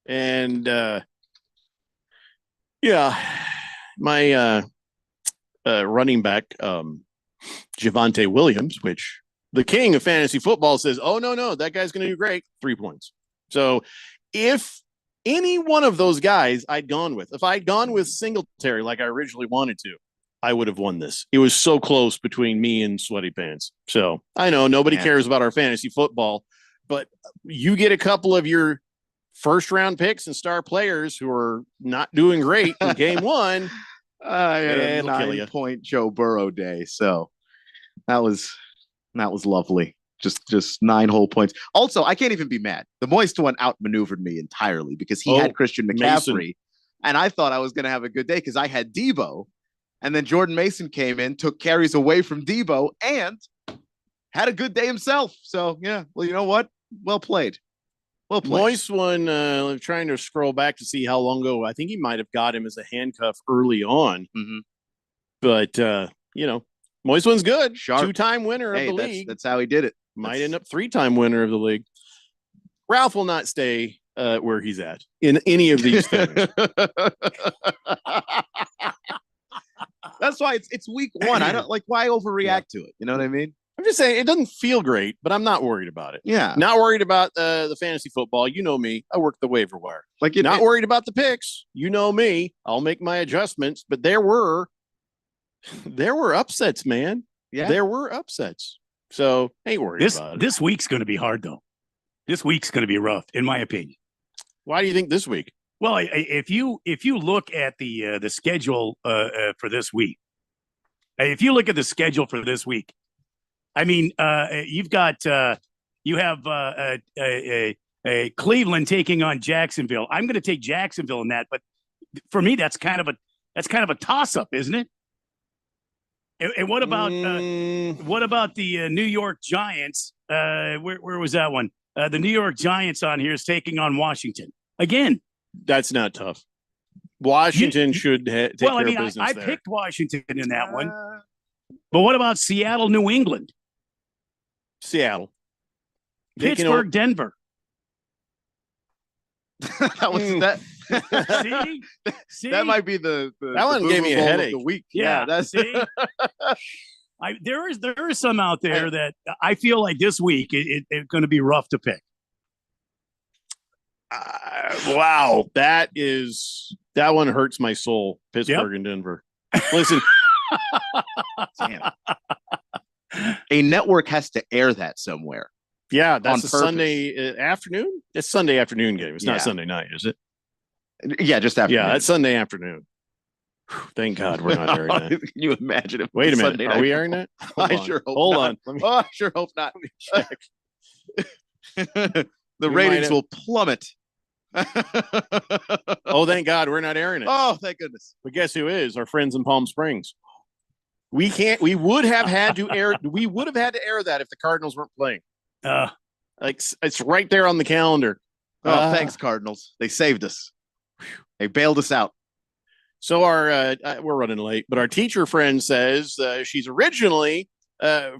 And my running back, Javonte Williams, which The king of fantasy football says, oh, no, that guy's going to do great. 3 points. So if any one of those guys I'd gone with, if I'd gone with Singletary like I originally wanted to, I would have won this. It was so close between me and Sweaty Pants. So I know nobody cares about our fantasy football, but you get a couple of your first round picks and star players who are not doing great in game one. I had a it'll kill you. 9-point Joe Burrow day. So that was lovely. Just 9 whole points. Also, I can't even be mad. The Moist one outmaneuvered me entirely because he had Christian McCaffrey. Mason. And I thought I was going to have a good day because I had Debo. And then Jordan Mason came in, took carries away from Debo, and had a good day himself. So, yeah, well, you know what? Well played. Well played. Moist one, I'm trying to scroll back to see how long ago. I think he might have got him as a handcuff early on. Mm-hmm. But, Moist one's good. Sharp. 2-time winner of the league. That's how he did it. Might end up 3-time winner of the league. Ralph will not stay where he's at in any of these things. That's why it's week 1. I don't why overreact to it. You know what I mean? I'm just saying it doesn't feel great, but I'm not worried about it. Yeah. Not worried about the fantasy football. You know me. I work the waiver wire. Not worried about the picks. You know me. I'll make my adjustments, but there were upsets, man. Yeah. There were upsets. So ain't worried about it. This week's going to be hard, though. This week's going to be rough, in my opinion. Why do you think this week? Well, if you look at the schedule for this week, if you look at the schedule for this week, I mean, you have Cleveland taking on Jacksonville. I'm going to take Jacksonville in that, but for me, that's kind of a toss up, isn't it? And what about the New York Giants? Where was that one? The New York Giants on here is taking on Washington again. That's not tough. Washington should take care of business I there. picked Washington in that one. But what about Seattle, New England? Seattle. Pittsburgh, Denver. That was that. See? That might be the that one gave me a headache. Of the week. Yeah, that's see? There is some out there that I feel like this week it's going to be rough to pick. Wow, that one hurts my soul. Pittsburgh and Denver. Listen, damn. A network has to air that somewhere. Yeah, that's a Sunday afternoon. It's Sunday afternoon game. It's not Sunday night, is it? Yeah, just afternoon. Yeah, it's Sunday afternoon. Thank God we're not airing that. Can you imagine it? Wait a minute. Are we airing that? I sure hope Hold not. on. I sure hope not. The ratings will plummet. Oh, thank God we're not airing it. Oh, thank goodness. But guess who is? Our friends in Palm Springs. We would have had to air that if the Cardinals weren't playing. It's right there on the calendar. Oh, thanks, Cardinals. They saved us. They bailed us out. So we're running late, but our teacher friend says she's originally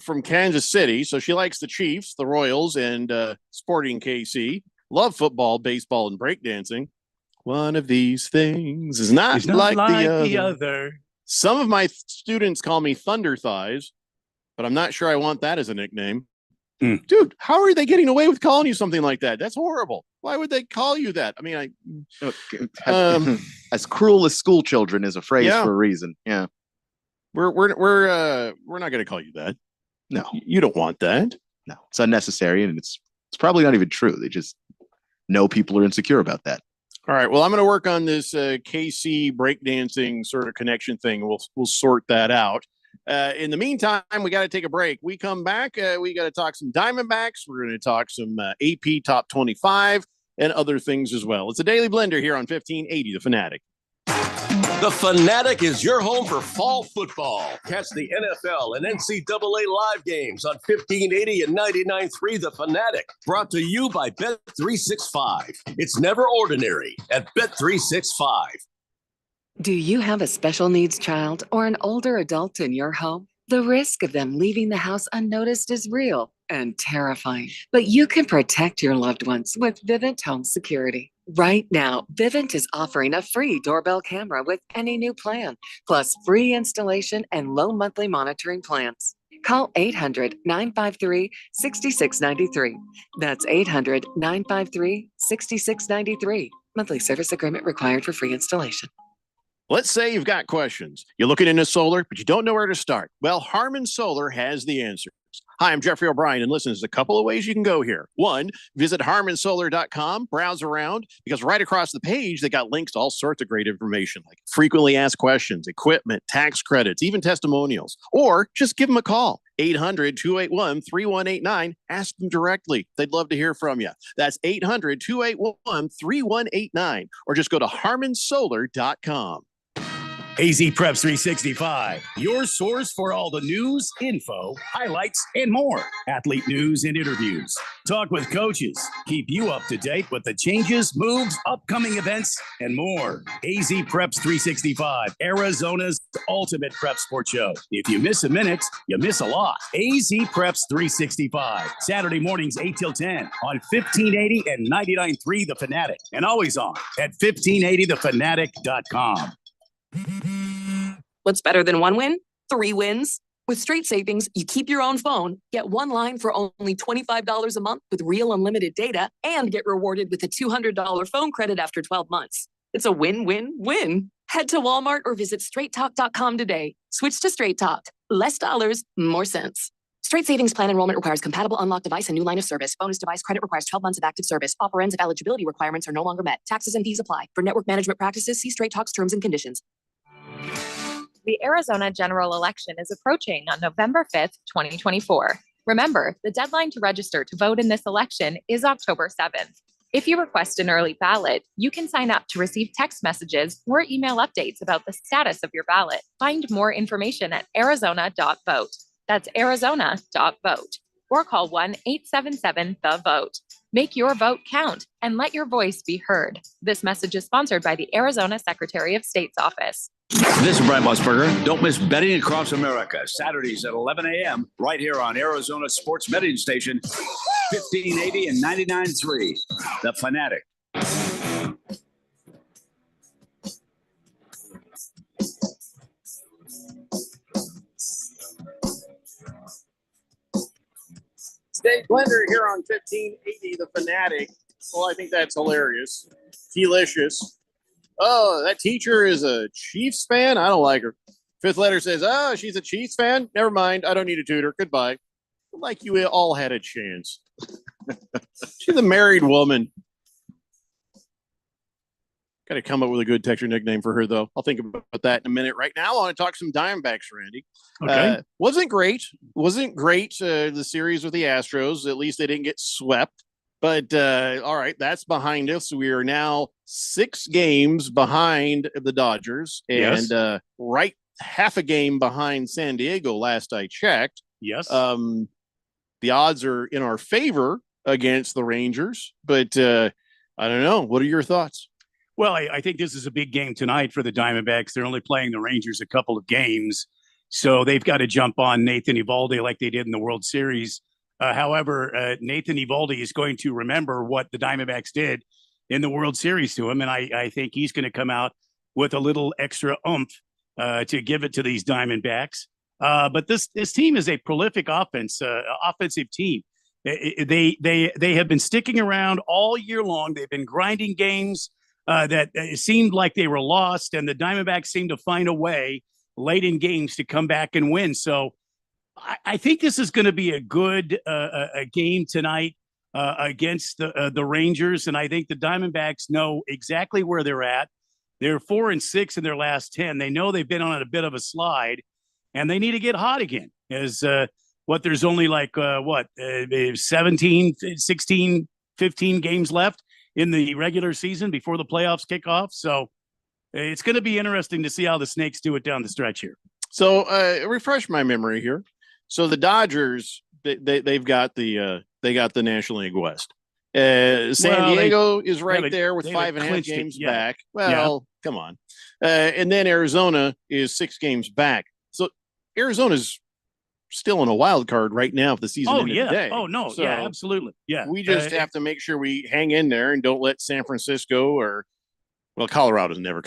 from Kansas City, so she likes the Chiefs, the Royals, and Sporting KC. Love football, baseball, and breakdancing. One of these things is not like the other. Some of my students call me Thunder Thighs, but I'm not sure I want that as a nickname. Dude, how are they getting away with calling you something like that? That's horrible. Why would they call you that? I mean, as cruel as school children is a phrase for a reason. Yeah. We're not going to call you that. No. You don't want that. No. It's unnecessary, and it's probably not even true. They just know people are insecure about that. All right. Well, I'm going to work on this KC breakdancing sort of connection thing. We'll sort that out. In the meantime, we got to take a break. We come back. We got to talk some Diamondbacks. We're going to talk some AP Top 25 and other things as well. It's a Daily Blender here on 1580 The Fanatic. The Fanatic is your home for fall football. Catch the NFL and NCAA live games on 1580 and 99.3 The Fanatic. Brought to you by Bet365. It's never ordinary at Bet365. Do you have a special needs child or an older adult in your home? The risk of them leaving the house unnoticed is real and terrifying, but you can protect your loved ones with Vivint Home Security. Right now, Vivint is offering a free doorbell camera with any new plan, plus free installation and low monthly monitoring plans. Call 800-953-6693. That's 800-953-6693. Monthly service agreement required for free installation. Let's say you've got questions. You're looking into solar, but you don't know where to start. Well, Harmon Solar has the answers. Hi, I'm Jeffrey O'Brien, and listen, there's a couple of ways you can go here. One, visit harmonsolar.com, browse around, because right across the page, they got links to all sorts of great information, like frequently asked questions, equipment, tax credits, even testimonials. Or just give them a call, 800-281-3189. Ask them directly. They'd love to hear from you. That's 800-281-3189. Or just go to harmonsolar.com. AZ Preps 365, your source for all the news, info, highlights, and more. Athlete news and interviews. Talk with coaches. Keep you up to date with the changes, moves, upcoming events, and more. AZ Preps 365, Arizona's ultimate prep sports show. If you miss a minute, you miss a lot. AZ Preps 365, Saturday mornings 8 till 10 on 1580 and 99.3 The Fanatic, and always on at 1580thefanatic.com. What's better than one win? 3 wins. With Straight Savings, you keep your own phone, get one line for only $25 a month with real unlimited data, and get rewarded with a $200 phone credit after 12 months. It's a win-win-win. Head to Walmart or visit straighttalk.com today. Switch to Straight Talk. Less dollars, more sense. Straight Savings Plan enrollment requires compatible unlocked device and new line of service. Bonus device credit requires 12 months of active service. Offer ends if eligibility requirements are no longer met. Taxes and fees apply. For network management practices, see Straight Talk's terms and conditions. The Arizona general election is approaching on November 5th, 2024. Remember, the deadline to register to vote in this election is October 7th. If you request an early ballot, you can sign up to receive text messages or email updates about the status of your ballot. Find more information at arizona.vote. That's arizona.vote. Or call 1-877-THE-VOTE. Make your vote count and let your voice be heard. This message is sponsored by the Arizona Secretary of State's office. This is Brett Musburger. Don't miss Betting Across America, Saturdays at 11 a.m. right here on Arizona Sports Betting Station, 1580 and 99.3, The Fanatic. Steak Blender here on 1580 The Fanatic. Well, I think that's hilarious. Delicious. Oh, that teacher is a Chiefs fan? I don't like her. Fifth letter says, oh, she's a Chiefs fan? Never mind. I don't need a tutor. Goodbye. Like you all had a chance. She's a married woman. Got to come up with a good Texture nickname for her, though. I'll think about that in a minute. Right now, I want to talk some Diamondbacks, Randy. Okay. Wasn't great. The series with the Astros. At least they didn't get swept. But all right, that's behind us. We are now 6 games behind the Dodgers and Yes. Right half a game behind San Diego last I checked. Yes. The odds are in our favor against the Rangers, but I don't know. What are your thoughts? Well, I think this is a big game tonight for the Diamondbacks. They're only playing the Rangers a couple of games, so they've got to jump on Nathan Eovaldi like they did in the World Series. However, Nathan Eovaldi is going to remember what the Diamondbacks did in the World Series to him, and I think he's going to come out with a little extra oomph to give it to these Diamondbacks. But this team is a prolific offensive team. They have been sticking around all year long. They've been grinding games that it seemed like they were lost, and the Diamondbacks seemed to find a way late in games to come back and win. So I think this is going to be a good a game tonight against the Rangers, and I think the Diamondbacks know exactly where they're at. They're 4-6 in their last 10. They know they've been on a bit of a slide, and they need to get hot again. There's only 17, 16, 15 games left in the regular season before the playoffs kick off. So it's going to be interesting to see how the Snakes do it down the stretch here. So refresh my memory here. So the Dodgers, they've got the National League West. San Diego is right there with 5.5 games back. Well, come on. And then Arizona is 6 games back. So Arizona's still in a wild card right now if the season ended today. Oh, no. So yeah, absolutely. Yeah. We just have to make sure we hang in there and don't let San Francisco Colorado's never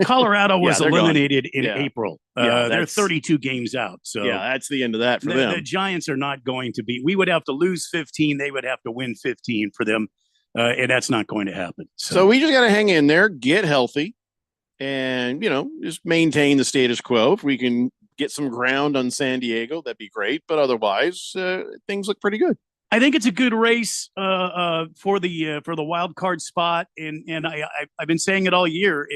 Colorado was they're gone. eliminated in Yeah. April. Yeah, They're that's- 32 games out. So Yeah, that's the end of that for the them. Giants are not going to be. We would have to lose 15. They would have to win 15 for them, and that's not going to happen. So we just got to hang in there, get healthy, and just maintain the status quo. If we can get some ground on San Diego, that'd be great. But otherwise, things look pretty good. I think it's a good race for the wild card spot, and I've been saying it all year.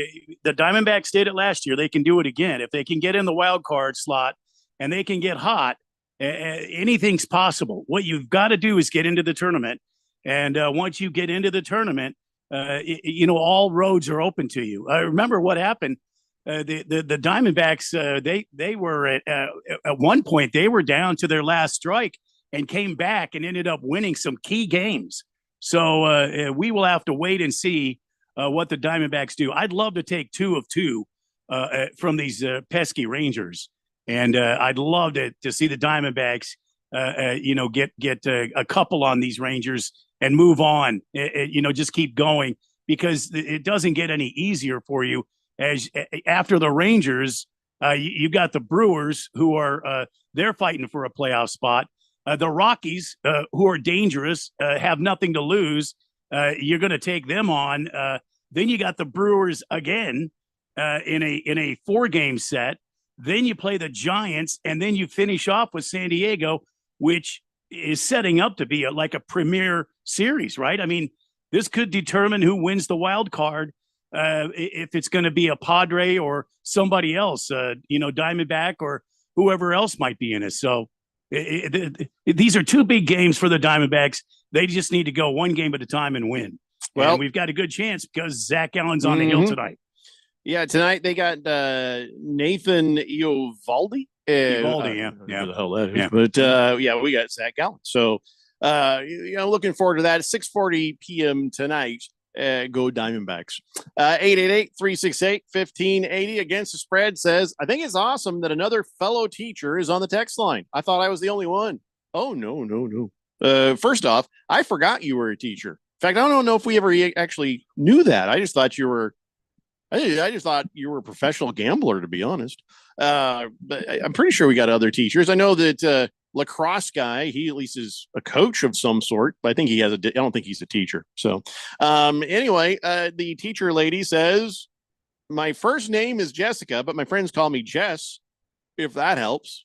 The Diamondbacks did it last year. They can do it again if they can get in the wild card slot and they can get hot. Anything's possible. What you've got to do is get into the tournament, and once you get into the tournament, all roads are open to you. I remember what happened. The Diamondbacks they were at one point they were down to their last strike and came back and ended up winning some key games. So we will have to wait and see what the Diamondbacks do. I'd love to take 2 of 2 from these pesky Rangers, and I'd love to see the Diamondbacks, get a couple on these Rangers and move on. Just keep going, because it doesn't get any easier for you. As after the Rangers, you got the Brewers, who are they're fighting for a playoff spot. The Rockies, who are dangerous, have nothing to lose. You're going to take them on. Then you got the Brewers again in a 4-game set. Then you play the Giants, and then you finish off with San Diego, which is setting up to be like a premier series, right? I mean, this could determine who wins the wild card. If it's going to be a Padre or somebody else, Diamondback or whoever else might be in it. So these are 2 big games for the Diamondbacks. They just need to go 1 game at a time and win. Well, and we've got a good chance because Zach Allen's on the hill tonight. Yeah, tonight they got Nathan Eovaldi. Yeah. Who the hell that is. Yeah. But we got Zach Allen. So looking forward to that. 6:40 p.m. tonight. Go Diamondbacks. 888-368-1580 against the spread says, I think it's awesome that another fellow teacher is on the text line. I thought I was the only one. Oh, no. First off, I forgot you were a teacher. In fact, I don't know if we ever actually knew that. I just thought you were a professional gambler, to be honest. But I'm pretty sure we got other teachers. I know that lacrosse guy, he at least is a coach of some sort, but I think I don't think he's a teacher. So anyway, the teacher lady says, my first name is Jessica, but my friends call me Jess, if that helps.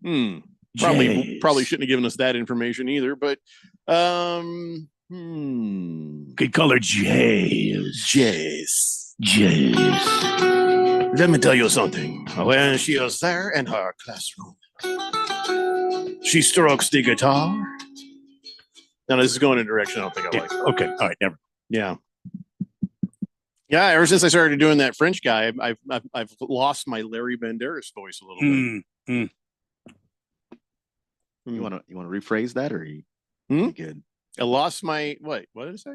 Probably shouldn't have given us that information either, but could call her Jace. Let me tell you something. When she is there in her classroom, she strokes the guitar. Now, this is going in a direction I don't think I like. Okay. All right. Never. Yeah. Yeah. Ever since I started doing that French guy, I've lost my Larry Banderas voice a little bit. You want to rephrase that, or you good? I lost my what did I say?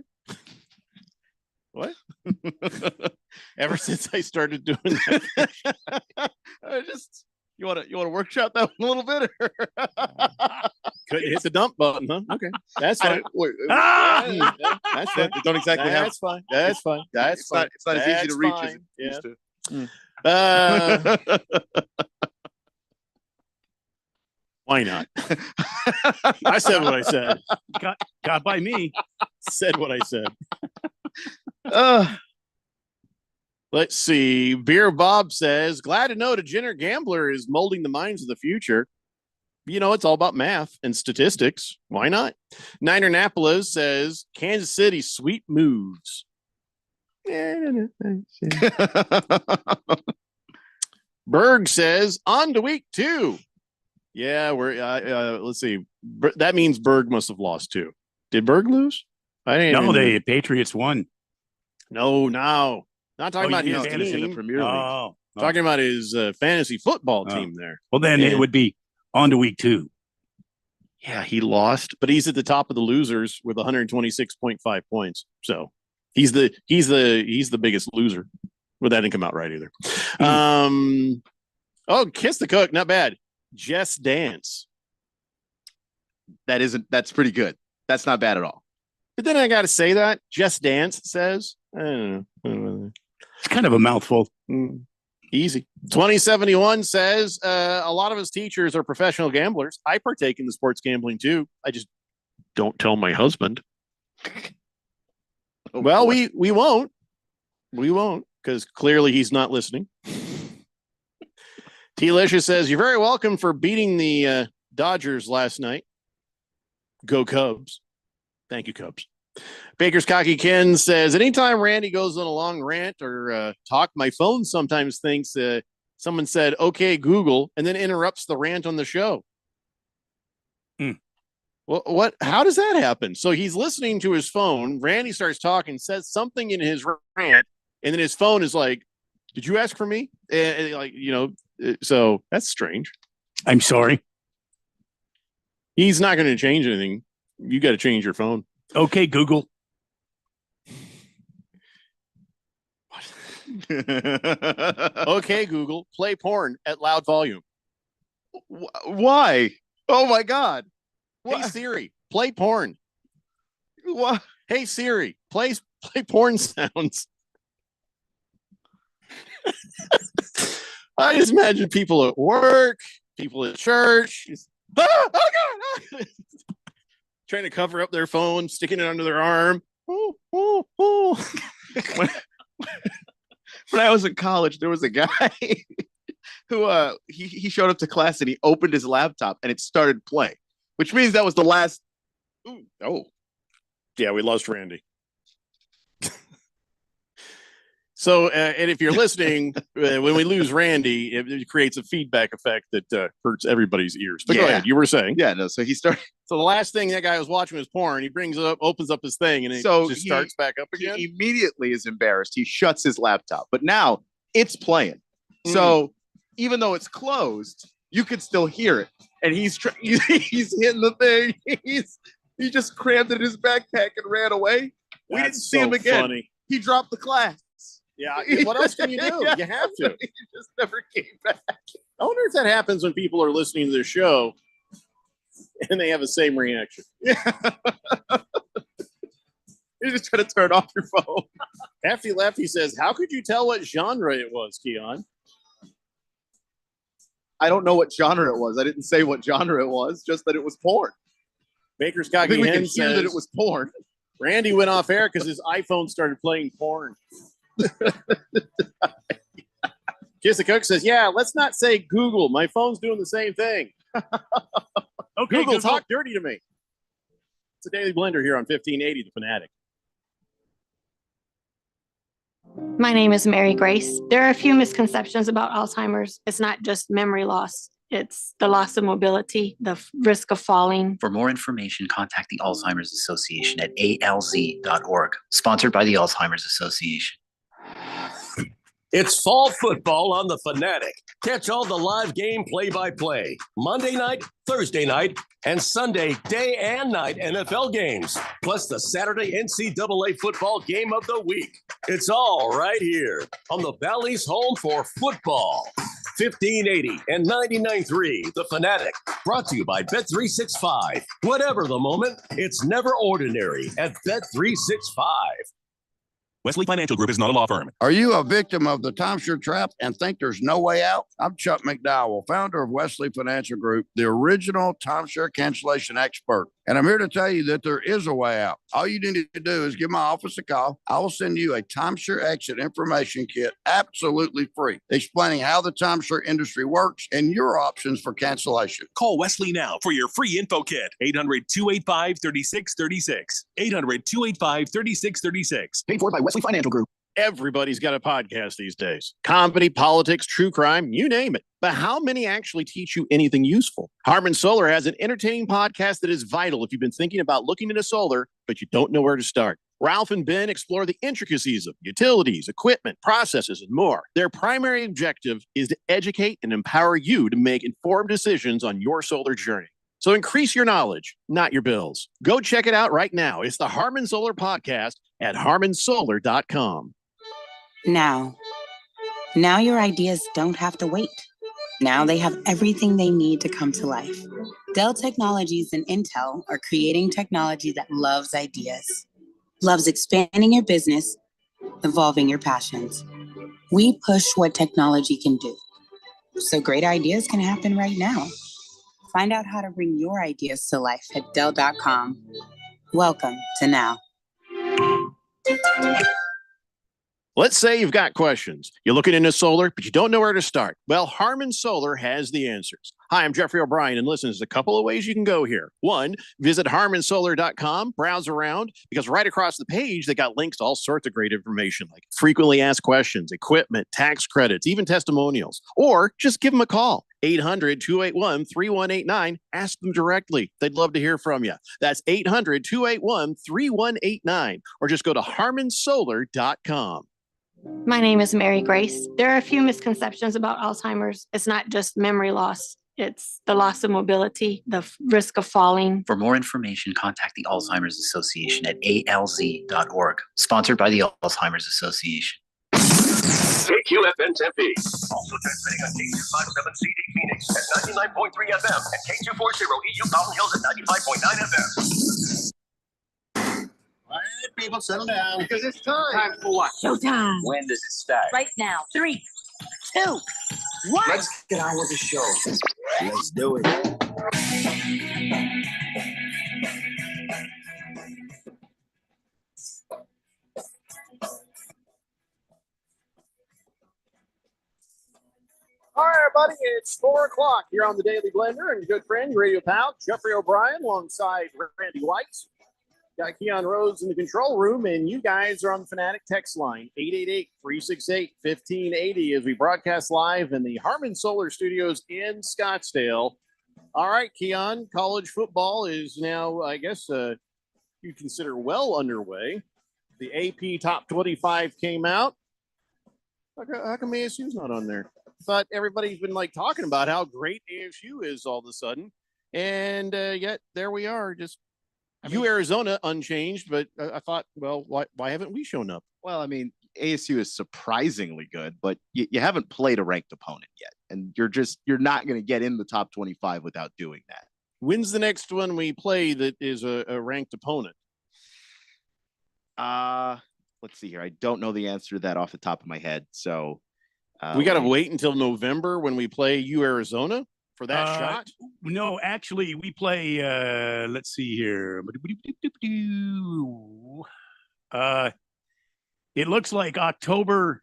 What? Ever since I started doing that, you want to workshop that one a little bit, or couldn't hit the dump button, huh? Okay, that's fine. That's fine. Don't exactly have. That's fine. That's fine. That's fine. It's not as easy to reach as it used to. Why not? I said what I said. Got by me. Said what I said. Let's see. Beer Bob says, glad to know degenerate gambler is molding the minds of the future. It's all about math and statistics. Why not? Niner Napolis says, Kansas City sweet moves. Berg says, on to week 2. Yeah, we're let's see. That means Berg must have lost 2. Did Berg lose? I didn't. No, the Patriots won. No, not talking about his team. team. In the Premier League. Talking about his fantasy football team there. Well, then it would be on to week 2. Yeah, he lost, but he's at the top of the losers with 126.5 points. So he's the biggest loser. Well, that didn't come out right either. Kiss the Cook, not bad. Just Dance. That's pretty good. That's not bad at all. But then I got to say that Just Dance says, I don't know. It's kind of a mouthful. Easy. 2071 says a lot of his teachers are professional gamblers. I partake in the sports gambling too. I just don't tell my husband. Well, we won't. We won't, because clearly he's not listening. T-Licious says, you're very welcome for beating the Dodgers last night. Go Cubs. Thank you, Cubs. Baker's Cocky Ken says, anytime Randy goes on a long rant or talk, my phone sometimes thinks someone said, okay, Google, and then interrupts the rant on the show. Well, how does that happen? So he's listening to his phone. Randy starts talking, says something in his rant, and then his phone is like, did you ask for me? And so that's strange. I'm sorry. He's not going to change anything. You got to change your phone. Okay, Google. Okay, Google, play porn at loud volume. Why? Oh my God. Hey Siri, play porn. What? Hey Siri, play porn sounds. I just imagine people at work, people at church, oh God, trying to cover up their phone, sticking it under their arm. When I was in college, there was a guy who he showed up to class and he opened his laptop and it started playing, which means that was the last. Oh, yeah, we lost Randy. So, and if you're listening, when we lose Randy, it creates a feedback effect that hurts everybody's ears. But go ahead, you were saying. Yeah, no. So he started. So the last thing that guy was watching was porn. He brings it up, opens up his thing, and it just starts back up again. He immediately is embarrassed. He shuts his laptop, but now it's playing. So even though it's closed, you could still hear it. And he's hitting the thing. He just crammed it in his backpack and ran away. We didn't see him again. Funny. He dropped the class. Yeah. What else can you do? You have to. He just never came back. I wonder if that happens when people are listening to the show and they have the same reaction. Yeah. You're just trying to turn off your phone. Hefty Lefty says, how could you tell what genre it was, Keon? I don't know what genre it was. I didn't say what genre it was, just that it was porn. Baker's I Cocky think we Hen can hear says that it was porn. Randy went off air because his iPhone started playing porn. Kiss the Cook says, yeah, let's not say Google. My phone's doing the same thing. Okay, Google, talk dirty to me. It's a Daily Blender here on 1580, The Fanatic. My name is Mary Grace. There are a few misconceptions about Alzheimer's. It's not just memory loss. It's the loss of mobility, the risk of falling. For more information, contact the Alzheimer's Association at alz.org, sponsored by the Alzheimer's Association. It's fall football on The Fanatic. Catch all the live game play-by-play, Monday night, Thursday night, and Sunday day and night NFL games, plus the Saturday NCAA football game of the week. It's all right here on the Valley's home for football. 1580 and 99.3 The Fanatic, brought to you by Bet365. Whatever the moment, it's never ordinary at Bet365. Wesley Financial Group is not a law firm. Are you a victim of the timeshare trap and think there's no way out? I'm Chuck McDowell, founder of Wesley Financial Group, the original timeshare cancellation expert. And I'm here to tell you that there is a way out. All you need to do is give my office a call. I will send you a timeshare exit information kit absolutely free, explaining how the timeshare industry works and your options for cancellation. Call Wesley now for your free info kit. 800-285-3636. 800-285-3636. Paid for by Wesley Financial Group. Everybody's got a podcast these days. Comedy, politics, true crime, you name it. But how many actually teach you anything useful? Harman Solar has an entertaining podcast that is vital if you've been thinking about looking into solar, but you don't know where to start. Ralph and Ben explore the intricacies of utilities, equipment, processes, and more. Their primary objective is to educate and empower you to make informed decisions on your solar journey. So increase your knowledge, not your bills. Go check it out right now. It's the Harman Solar Podcast at harmansolar.com. Now your ideas don't have to wait. Now they have everything they need to come to life. Dell Technologies and Intel are creating technology that loves ideas, loves expanding your business, evolving your passions. We push what technology can do. So great ideas can happen right now. Find out how to bring your ideas to life at Dell.com. Welcome to Now. Let's say you've got questions. You're looking into solar, but you don't know where to start. Well, Harmon Solar has the answers. Hi, I'm Jeffrey O'Brien, and listen, there's a couple of ways you can go here. One, visit harmonsolar.com, browse around, because right across the page, they got links to all sorts of great information, like frequently asked questions, equipment, tax credits, even testimonials. Or just give them a call, 800-281-3189. Ask them directly. They'd love to hear from you. That's 800-281-3189. Or just go to harmonsolar.com. My name is Mary Grace. There are a few misconceptions about Alzheimer's. It's not just memory loss. It's the loss of mobility, the risk of falling. For more information, contact the Alzheimer's Association at alz.org. Sponsored by the Alzheimer's Association. KQFN Tempe. Also transmitting on K257CD Phoenix at 99.3 FM and K240 EU Mountain Hills at 95.9 FM. All right, people, settle down. Because it's time. Time for what? Showtime. When does it start? Right now. 3, 2, 1. Let's get on with the show. Let's do it. All right, everybody, it's 4 o'clock here on the Daily Blender, and good friend, radio pal, Jeffrey O'Brien, alongside Randy White. Got Keon Rose in the control room, and you guys are on the Fanatic text line, 888-368-1580, as we broadcast live in the Harmon Solar Studios in Scottsdale. All right, Keon, college football is now, I guess, you consider well underway. The AP Top 25 came out. How come ASU's not on there? I thought everybody's been like talking about how great ASU is all of a sudden, and yet there we are, just Arizona unchanged. But I thought, well, why haven't we shown up? Well, I mean, ASU is surprisingly good, but you haven't played a ranked opponent yet, and you're not going to get in the top 25 without doing that. When's the next one we play that is a ranked opponent? Let's see here. I don't know the answer to that off the top of my head, so we got to wait until November when we play Arizona for that shot. No, actually, we play. Let's see here. It looks like October.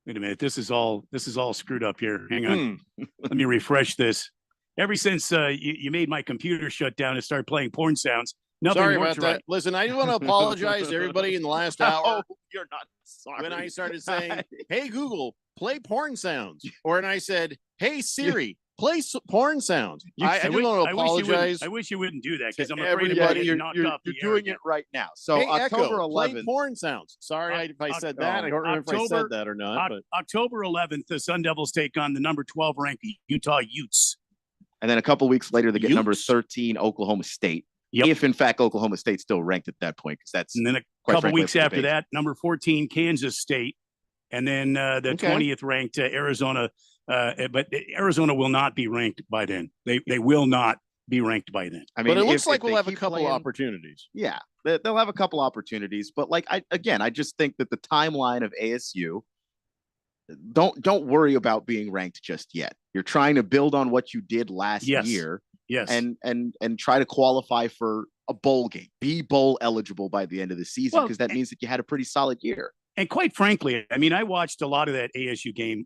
Wait a minute. This is all screwed up here. Hang on. Let me refresh this. Ever since you made my computer shut down and start playing porn sounds, nothing sorry works about right. that. Listen, I just want to apologize to everybody in the last hour. No, you're not sorry. When I started saying, "Hey Google, play porn sounds," or and I said, "Hey Siri, play porn sounds." I do want to apologize. I wish you wouldn't do that, because I'm afraid everybody. you're knocked off the You're doing air. it right now. So Hey, October Echo, 11th. play porn sounds. Sorry if I said that. I don't remember if I said that or not. But October 11th, the Sun Devils take on the number 12 ranked Utah Utes. And then a couple weeks later, they get Utes. number 13 Oklahoma State. Yep. If in fact Oklahoma State's still ranked at that point, because that's And then a quite couple frankly weeks up for after debate. that, number 14 Kansas State, and then the Okay. 20th ranked Arizona. But Arizona will not be ranked by then. They will not be ranked by then. I mean, but it looks if like we'll they have a keep couple playing- opportunities. Yeah, they'll have a couple opportunities, but like I just think that the timeline of ASU, don't worry about being ranked just yet. You're trying to build on what you did last Yes. year, Yes. and try to qualify for a bowl game, be bowl eligible by the end of the season, Well, because that means that you had a pretty solid year. And quite frankly, I mean, I watched a lot of that ASU game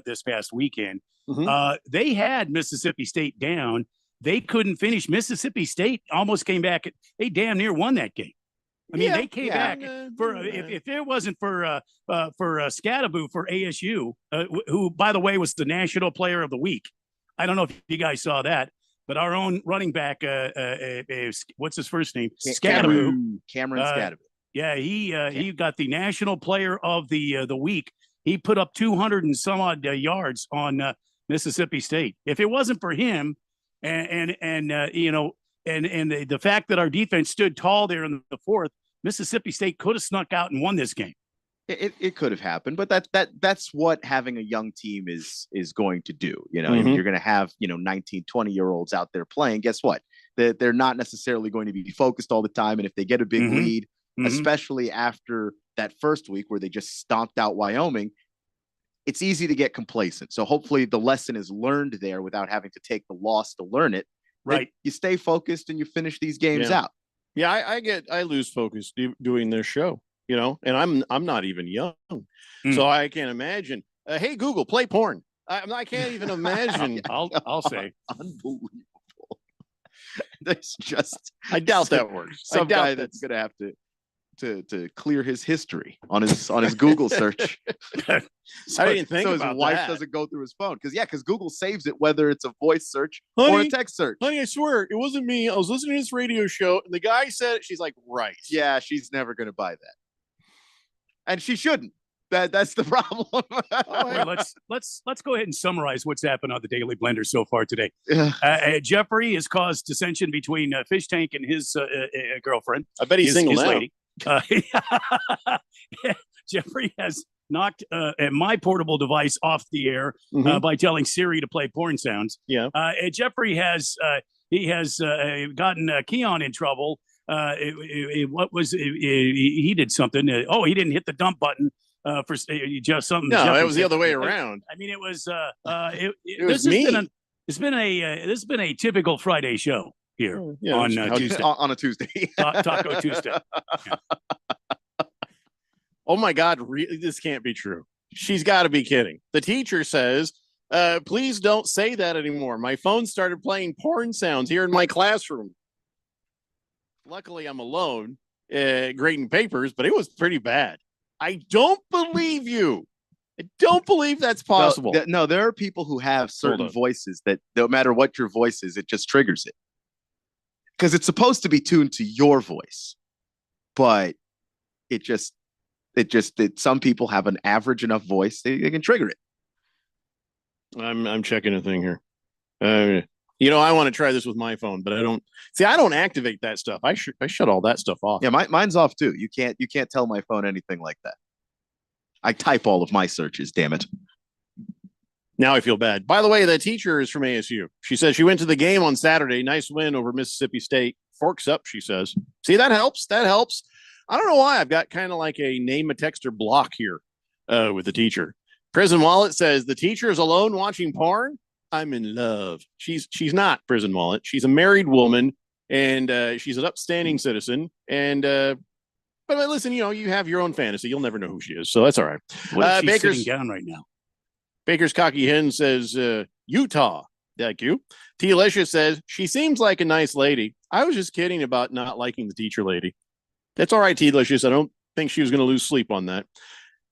this past weekend. They had Mississippi State down. They couldn't finish. Mississippi State almost came back. They damn near won that game. I mean, they came back for if it wasn't for Scadaboo for ASU, who by the way was the National Player of the Week. I don't know if you guys saw that, but our own running back, what's his first name? Scadaboo. Cameron Scadaboo. Yeah, he got the National Player of the Week. He put up 200 and some odd yards on Mississippi State. If it wasn't for him, and the fact that our defense stood tall there in the fourth, Mississippi State could have snuck out and won this game. It could have happened, but that's what having a young team is going to do. You know, Mhm. you're going to have 19, 20-year-olds out there playing. Guess what? They're not necessarily going to be focused all the time, and if they get a big Mhm. lead, Mhm. especially after that first week where they just stomped out Wyoming, it's easy to get complacent. So hopefully the lesson is learned there without having to take the loss to learn it. Right. You stay focused and you finish these games out. Yeah, I lose focus doing this show, and I'm not even young, so I can't imagine. Hey Google, play porn. I can't even imagine. I'll say unbelievable. That's just I doubt that works. Some guy that's gonna have to clear his history on his Google search. I didn't think so his about wife that. doesn't go through his phone because Google saves it whether it's a voice search or a text search. Honey, I swear it wasn't me. I was listening to this radio show and the guy said it. She's like, right. Yeah, she's never gonna buy that, and she shouldn't. That's the problem. Hey, let's go ahead and summarize what's happened on the Daily Blender so far today. Yeah. Jeffrey has caused dissension between Fish Tank and his girlfriend. I bet he's single his now. lady. Jeffrey has knocked my portable device off the air by telling Siri to play porn sounds. Yeah. Jeffrey has gotten Keon in trouble. What was he did something? He didn't hit the dump button. For just something. No, Jeffrey it was the said. other way around. I mean, it was. It was me. This has been a typical Friday show here on Tuesday. On a Tuesday. Taco Tuesday. Oh my God! This can't be true. She's got to be kidding. The teacher says, "Please don't say that anymore. My phone started playing porn sounds here in my classroom." Luckily, I'm alone grading papers, but it was pretty bad. I don't believe you. I don't believe that's possible. No, there are people who have certain voices that no matter what your voice is, it just triggers it. Because it's supposed to be tuned to your voice. But some people have an average enough voice, they can trigger it. I'm checking a thing here. I want to try this with my phone, but I don't activate that stuff. I shut all that stuff off. Yeah, mine's off too. You can't tell my phone anything like that. I type all of my searches, damn it. Now I feel bad. By the way, the teacher is from ASU. She says she went to the game on Saturday. Nice win over Mississippi State. Forks up, she says. See, that helps. That helps. I don't know why. I've got kind of like a name a texter block here with the teacher. Prison Wallet says the teacher is alone watching porn. I'm in love. She's not Prison Wallet. She's a married woman, and she's an upstanding citizen. And but listen, you have your own fantasy. You'll never know who she is, so that's all right. What is she Baker's sitting down right now? Baker's Cocky Hen says Utah. Thank you. T. Alicia says she seems like a nice lady. I was just kidding about not liking the teacher lady. That's all right, T. Delicious. I don't think she was going to lose sleep on that.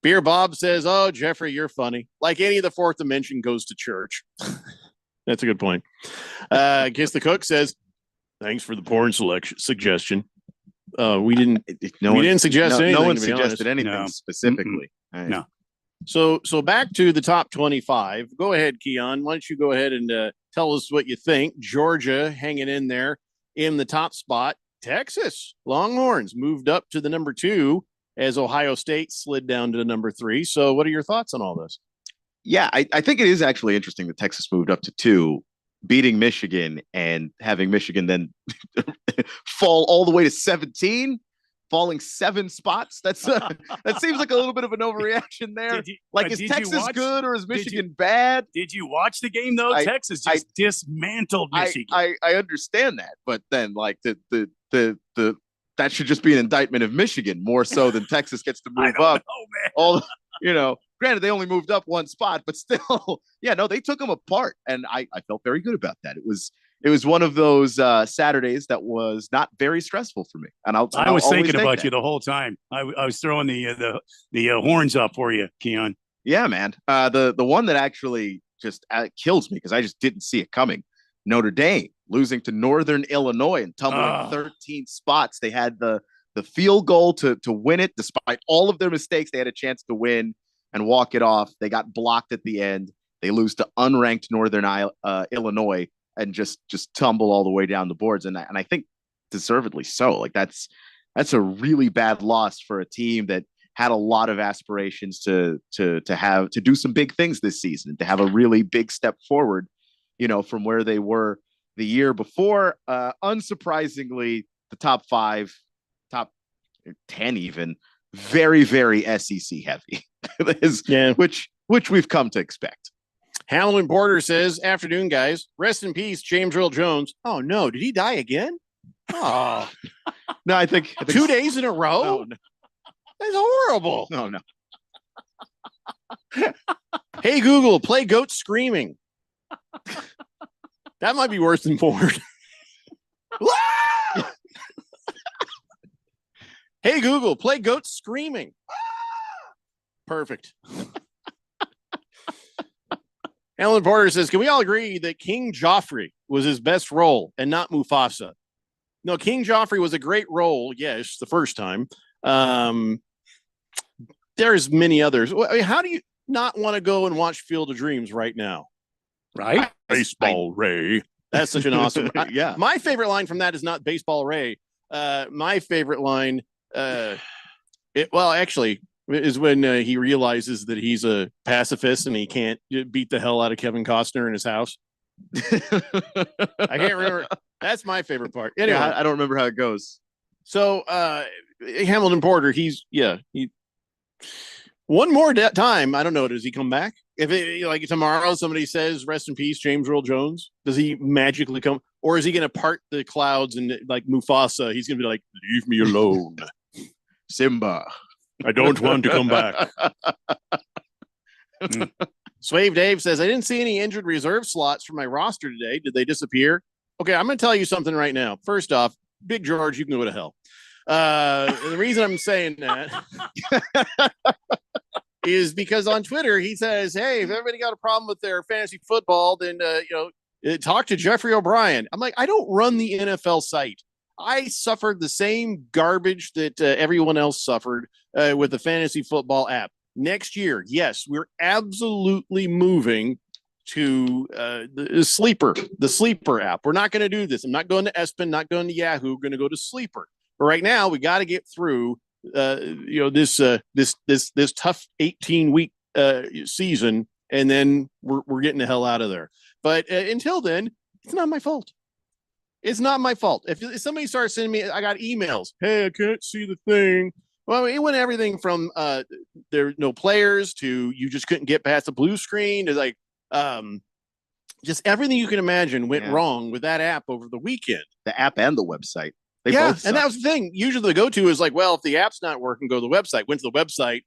Beer Bob says, "Oh, Jeffrey, you're funny. Like any of the fourth dimension goes to church." That's a good point. Kiss the Cook says, "Thanks for the porn suggestion." We didn't suggest anything. No one to be suggested honest. anything specifically. No. So back to the top 25. Go ahead, Keon. Why don't you go ahead and tell us what you think? Georgia hanging in there in the top spot. Texas Longhorns moved up to the number 2 as Ohio State slid down to the number 3. So what are your thoughts on all this? Yeah, I think it is actually interesting that Texas moved up to 2, beating Michigan and having Michigan then fall all the way to 17, falling 7 spots. That seems like a little bit of an overreaction there. Is Texas good or is Michigan bad? Did you watch the game though? Texas just dismantled Michigan. I understand that, but then the that should just be an indictment of Michigan more so than Texas gets to move up. Granted, they only moved up 1 spot, but still, they took them apart, and I felt very good about that. It was one of those Saturdays that was not very stressful for me, and I was thinking about you the whole time. I was throwing the horns up for you, Keon. Yeah, man. The one that actually just kills me because I just didn't see it coming. Notre Dame losing to Northern Illinois and tumbling 13 spots. They had the field goal to win it, despite all of their mistakes. They had a chance to win and walk it off. They got blocked at the end. They lose to unranked Northern Illinois and just tumble all the way down the boards. And I think deservedly so. Like that's a really bad loss for a team that had a lot of aspirations to do some big things this season, to have a really big step forward, from where they were the year before. Unsurprisingly, the top 5, top 10 even, very, very SEC heavy, which we've come to expect. Hamilton Porter says, afternoon, guys. Rest in peace, James Earl Jones. Oh, no. Did he die again? Oh. No, I think 2 days in a row? Oh, no. That's horrible. Oh, no. Hey, Google, play goat screaming. That might be worse than Ford. Hey, Google, play goat screaming. Perfect. Alan Porter says, can we all agree that King Joffrey was his best role and not Mufasa? No, King Joffrey was a great role. Yes, the first time. There's many others. I mean, how do you not want to go and watch Field of Dreams right now? Right? Baseball Ray. That's such an awesome. Yeah. My favorite line from that is not Baseball Ray. My favorite line, actually, is when he realizes that he's a pacifist and he can't beat the hell out of Kevin Costner in his house. I can't remember. That's my favorite part. Anyway, I don't remember how it goes. So Hamilton Porter, he one more time. I don't know. Does he come back? If it, like tomorrow somebody says rest in peace James Earl Jones, does he magically come, or is he going to part the clouds and like Mufasa? He's going to be like, leave me alone, Simba. I don't want to come back. Swave Dave says, I didn't see any injured reserve slots for my roster today. Did they disappear? Okay, I'm going to tell you something right now. First off, Big George, you can go to hell. The reason I'm saying that is because on Twitter, he says, hey, if everybody got a problem with their fantasy football, then, talk to Jeffrey O'Brien. I'm like, I don't run the NFL site. I suffered the same garbage that everyone else suffered with the fantasy football app. Next year, yes, we're absolutely moving to the Sleeper app. We're not going to do this. I'm not going to ESPN, not going to Yahoo. We're going to go to Sleeper. But right now, we got to get through this tough 18-week season, and then we're getting the hell out of there. But until then, it's not my fault. It's not my fault. If somebody starts sending me, I got emails. Hey, I can't see the thing. Well, it went everything from there no players to you just couldn't get past the blue screen to like just everything you can imagine went wrong with that app over the weekend. The app and the website. They both suck. And that was the thing. Usually the go-to is like, well, if the app's not working, go to the website. Went to the website,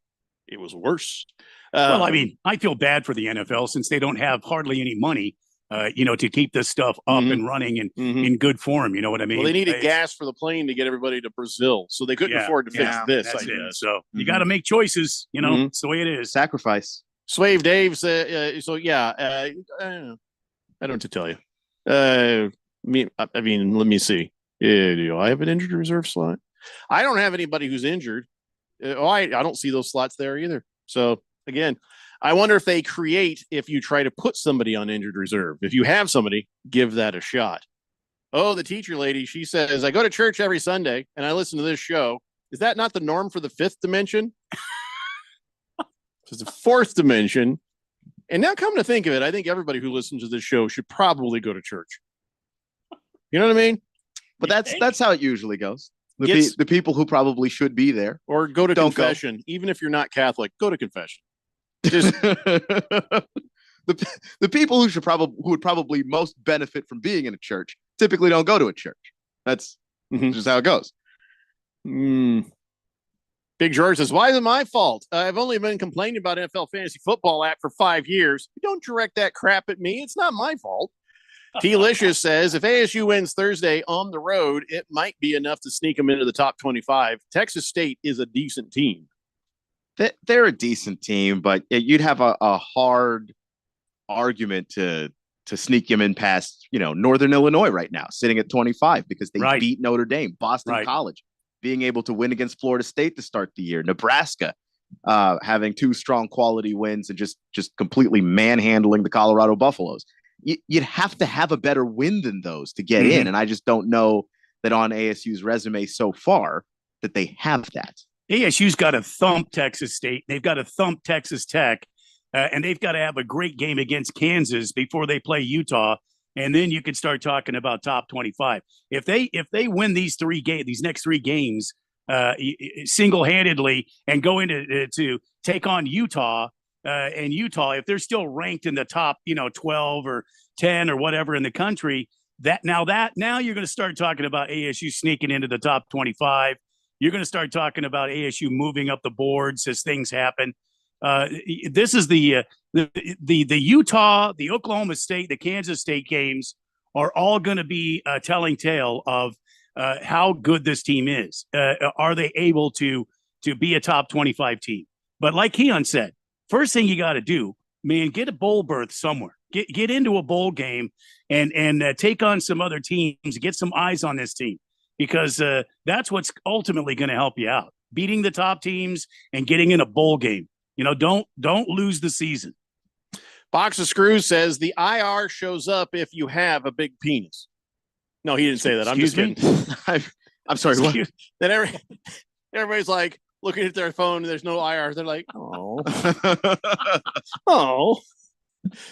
it was worse. Well, I mean, I feel bad for the NFL since they don't have hardly any money, to keep this stuff up and running and in good form. You know what I mean? Well, they needed gas for the plane to get everybody to Brazil, so they couldn't afford to fix this. I guess. So you got to make choices. It's the way it is. Sacrifice. Swave Dave said, I don't know what to tell you. I mean, let me see. Do I have an injured reserve slot? I don't have anybody who's injured. I don't see those slots there either. So again, I wonder if they create, if you try to put somebody on injured reserve. If you have somebody, give that a shot. Oh, the teacher lady, she says, I go to church every Sunday and I listen to this show. Is that not the norm for the fifth dimension? It's the fourth dimension. And now come to think of it, I think everybody who listens to this show should probably go to church. You know what I mean? But that's how it usually goes. The people who probably should be there. Or go to confession. Even if you're not Catholic, go to confession. Just the people who would probably most benefit from being in a church typically don't go to a church. That's just how it goes. Big George says, why is it my fault? I've only been complaining about NFL fantasy football app for 5 years. Don't direct that crap at me. It's not my fault. T-Licious says, if ASU wins Thursday on the road, it might be enough to sneak them into the top 25. Texas State is a decent team. They're a decent team, but you'd have a hard argument to sneak them in past, Northern Illinois right now, sitting at 25 because they beat Notre Dame, Boston College, being able to win against Florida State to start the year, Nebraska, having 2 strong quality wins and just completely manhandling the Colorado Buffaloes. You'd have to have a better win than those to get in. And I just don't know that on ASU's resume so far that they have that. ASU's got to thump Texas State. They've got to thump Texas Tech. And they've got to have a great game against Kansas before they play Utah. And then you could start talking about top 25. If they win these next 3 games, single-handedly and go into to take on Utah. And Utah, if they're still ranked in the top, 12 or 10 or whatever in the country, now you're going to start talking about ASU sneaking into the top 25. You're going to start talking about ASU moving up the boards as things happen. This is the Utah, the Oklahoma State, the Kansas State games are all going to be a telling tale of how good this team is. Are they able to be a top 25 team? But like Keon said, first thing you got to do, man, get a bowl berth somewhere. Get into a bowl game and take on some other teams. Get some eyes on this team because that's what's ultimately going to help you out. Beating the top teams and getting in a bowl game. Don't lose the season. Box of Screws says the IR shows up if you have a big penis. No, he didn't say that. I'm just kidding. I'm sorry. What? Then everybody's like looking at their phone and there's no IR. They're like, oh. Oh.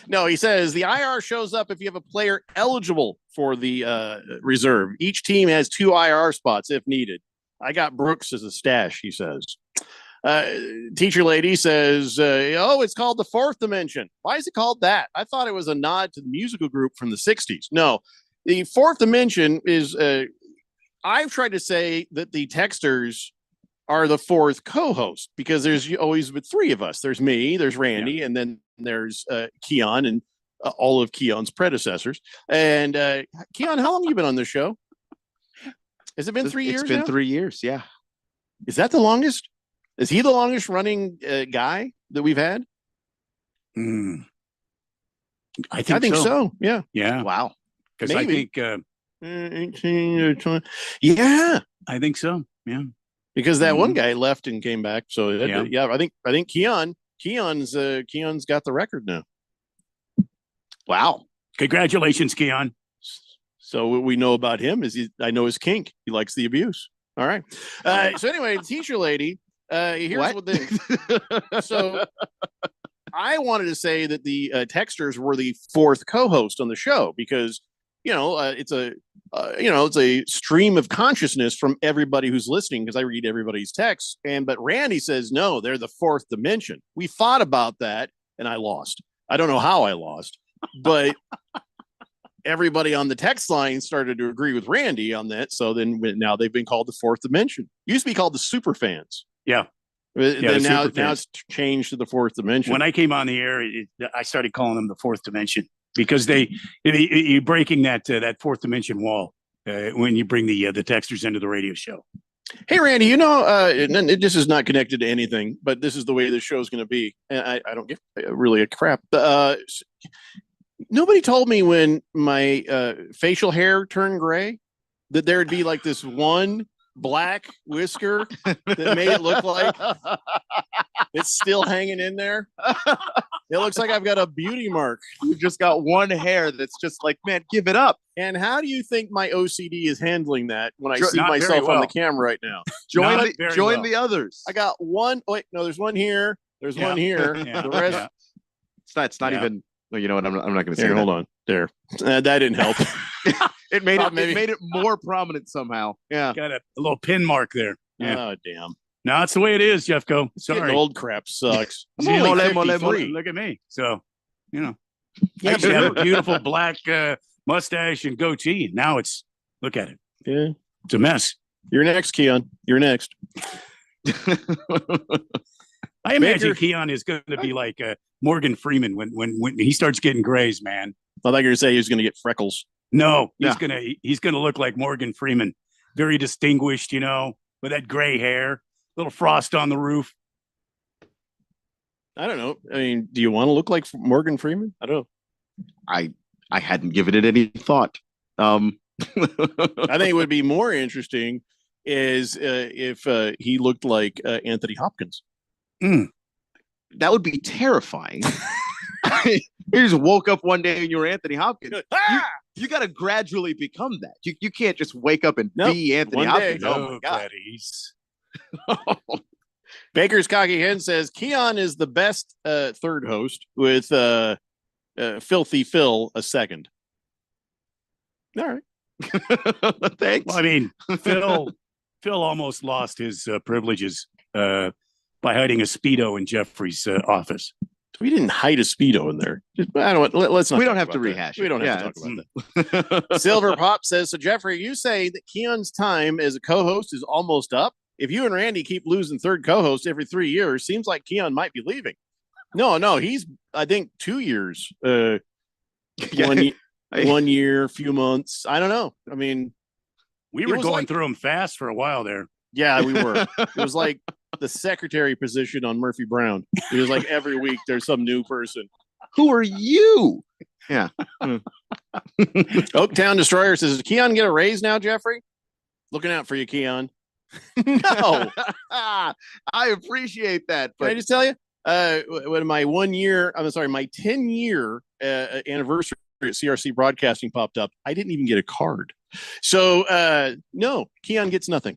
No, he says the IR shows up if you have a player eligible for the reserve. Each team has 2 IR spots if needed. I got Brooks as a stash, he says. Teacher lady says, it's called the Fourth Dimension. Why is it called that? I thought it was a nod to the musical group from the 60s. No, the Fourth Dimension is, I've tried to say that the texters are the fourth co-host because there's always been 3 of us. There's me, there's Randy, and then there's Keon and all of Keon's predecessors. And Keon, how long have you been on this show? Has it been 3 years? It's been now? 3 years. Yeah. Is that the longest? Is he the longest running guy that we've had? I think so. Yeah. Yeah. Wow. Because I think 18 or 20. Yeah. I think so. Yeah. Because that one guy left and came back. So Yeah. I think Keon's got the record now. Wow. Congratulations, Keon. So what we know about him is I know his kink. He likes the abuse. All right. So anyway, the teacher lady, here's what so I wanted to say that the texters were the fourth co-host on the show because it's a stream of consciousness from everybody who's listening because I read everybody's texts. But Randy says no, they're the fourth dimension. We thought about that and I lost. I don't know how I lost, but everybody on the text line started to agree with Randy on that. So then now they've been called the fourth dimension. Used to be called the super fans. Yeah. Then now it's changed to the fourth dimension. When I came on the air, I started calling them the fourth dimension because you're breaking that fourth dimension wall when you bring the texters into the radio show. Hey, Randy, this is not connected to anything, but this is the way the show is going to be. And I don't give really a crap. Nobody told me when my facial hair turned gray that there would be like this one black whisker that made it look like it's still hanging in there. It looks like I've got a beauty mark. You've just got one hair that's just like, man, give it up. And how do you think my OCD is handling that when I see myself on the camera right now? Join the others. I got one. Wait, no, there's one here. There's one here. The rest. It's not even. Well, you know what? I'm not going to say. Here, hold on. There. That didn't help. It made it more prominent somehow. Yeah. Got a little pin mark there. Yeah. Oh, damn. No, it's the way it is, Jeffco. Sorry. Old crap sucks. Look at me. So, I used to have a beautiful black mustache and goatee. Now look at it. Yeah. It's a mess. You're next, Keon. You're next. I imagine Keon is going to be like Morgan Freeman when he starts getting grays, man. I thought you were going to say he was going to get freckles. No, he's gonna look like Morgan Freeman, very distinguished, with that gray hair, little frost on the roof. I don't know. I mean, do you want to look like Morgan Freeman? I don't know. I hadn't given it any thought. I think it would be more interesting is if he looked like Anthony Hopkins. That would be terrifying. You just woke up one day and you were Anthony Hopkins. You got to gradually become that. You can't just wake up and be Anthony Hopkins. Oh my God. Baker's Cocky Hen says Keon is the best third host with Filthy Phil a second. All right. Thanks. Well, I mean, Phil Phil almost lost his privileges by hiding a Speedo in Jeffrey's office. We didn't hide a Speedo in there. I don't. Let's not. We don't talk have to about that. rehash it. We don't have Yeah, to talk about that. Silver Pop says, so Jeffrey, you say that Keon's time as a co-host is almost up. If you and Randy keep losing third co-host every 3 years, seems like Keon might be leaving. No, he's I think 2 years. Yeah. 1 year, few months. I don't know. I mean, We it were was going like- through them fast for a while there. Yeah, we were. It was like the secretary position on Murphy Brown. It was like every week there's some new person. Who are you? Yeah. Oaktown Destroyer says, "Does Keon get a raise now, Jeffrey?" Looking out for you, Keon. No. I appreciate that, Can I but just tell you? When my 1 year, I'm sorry, my 10-year anniversary at CRC Broadcasting popped up, I didn't even get a card. So, no, Keon gets nothing.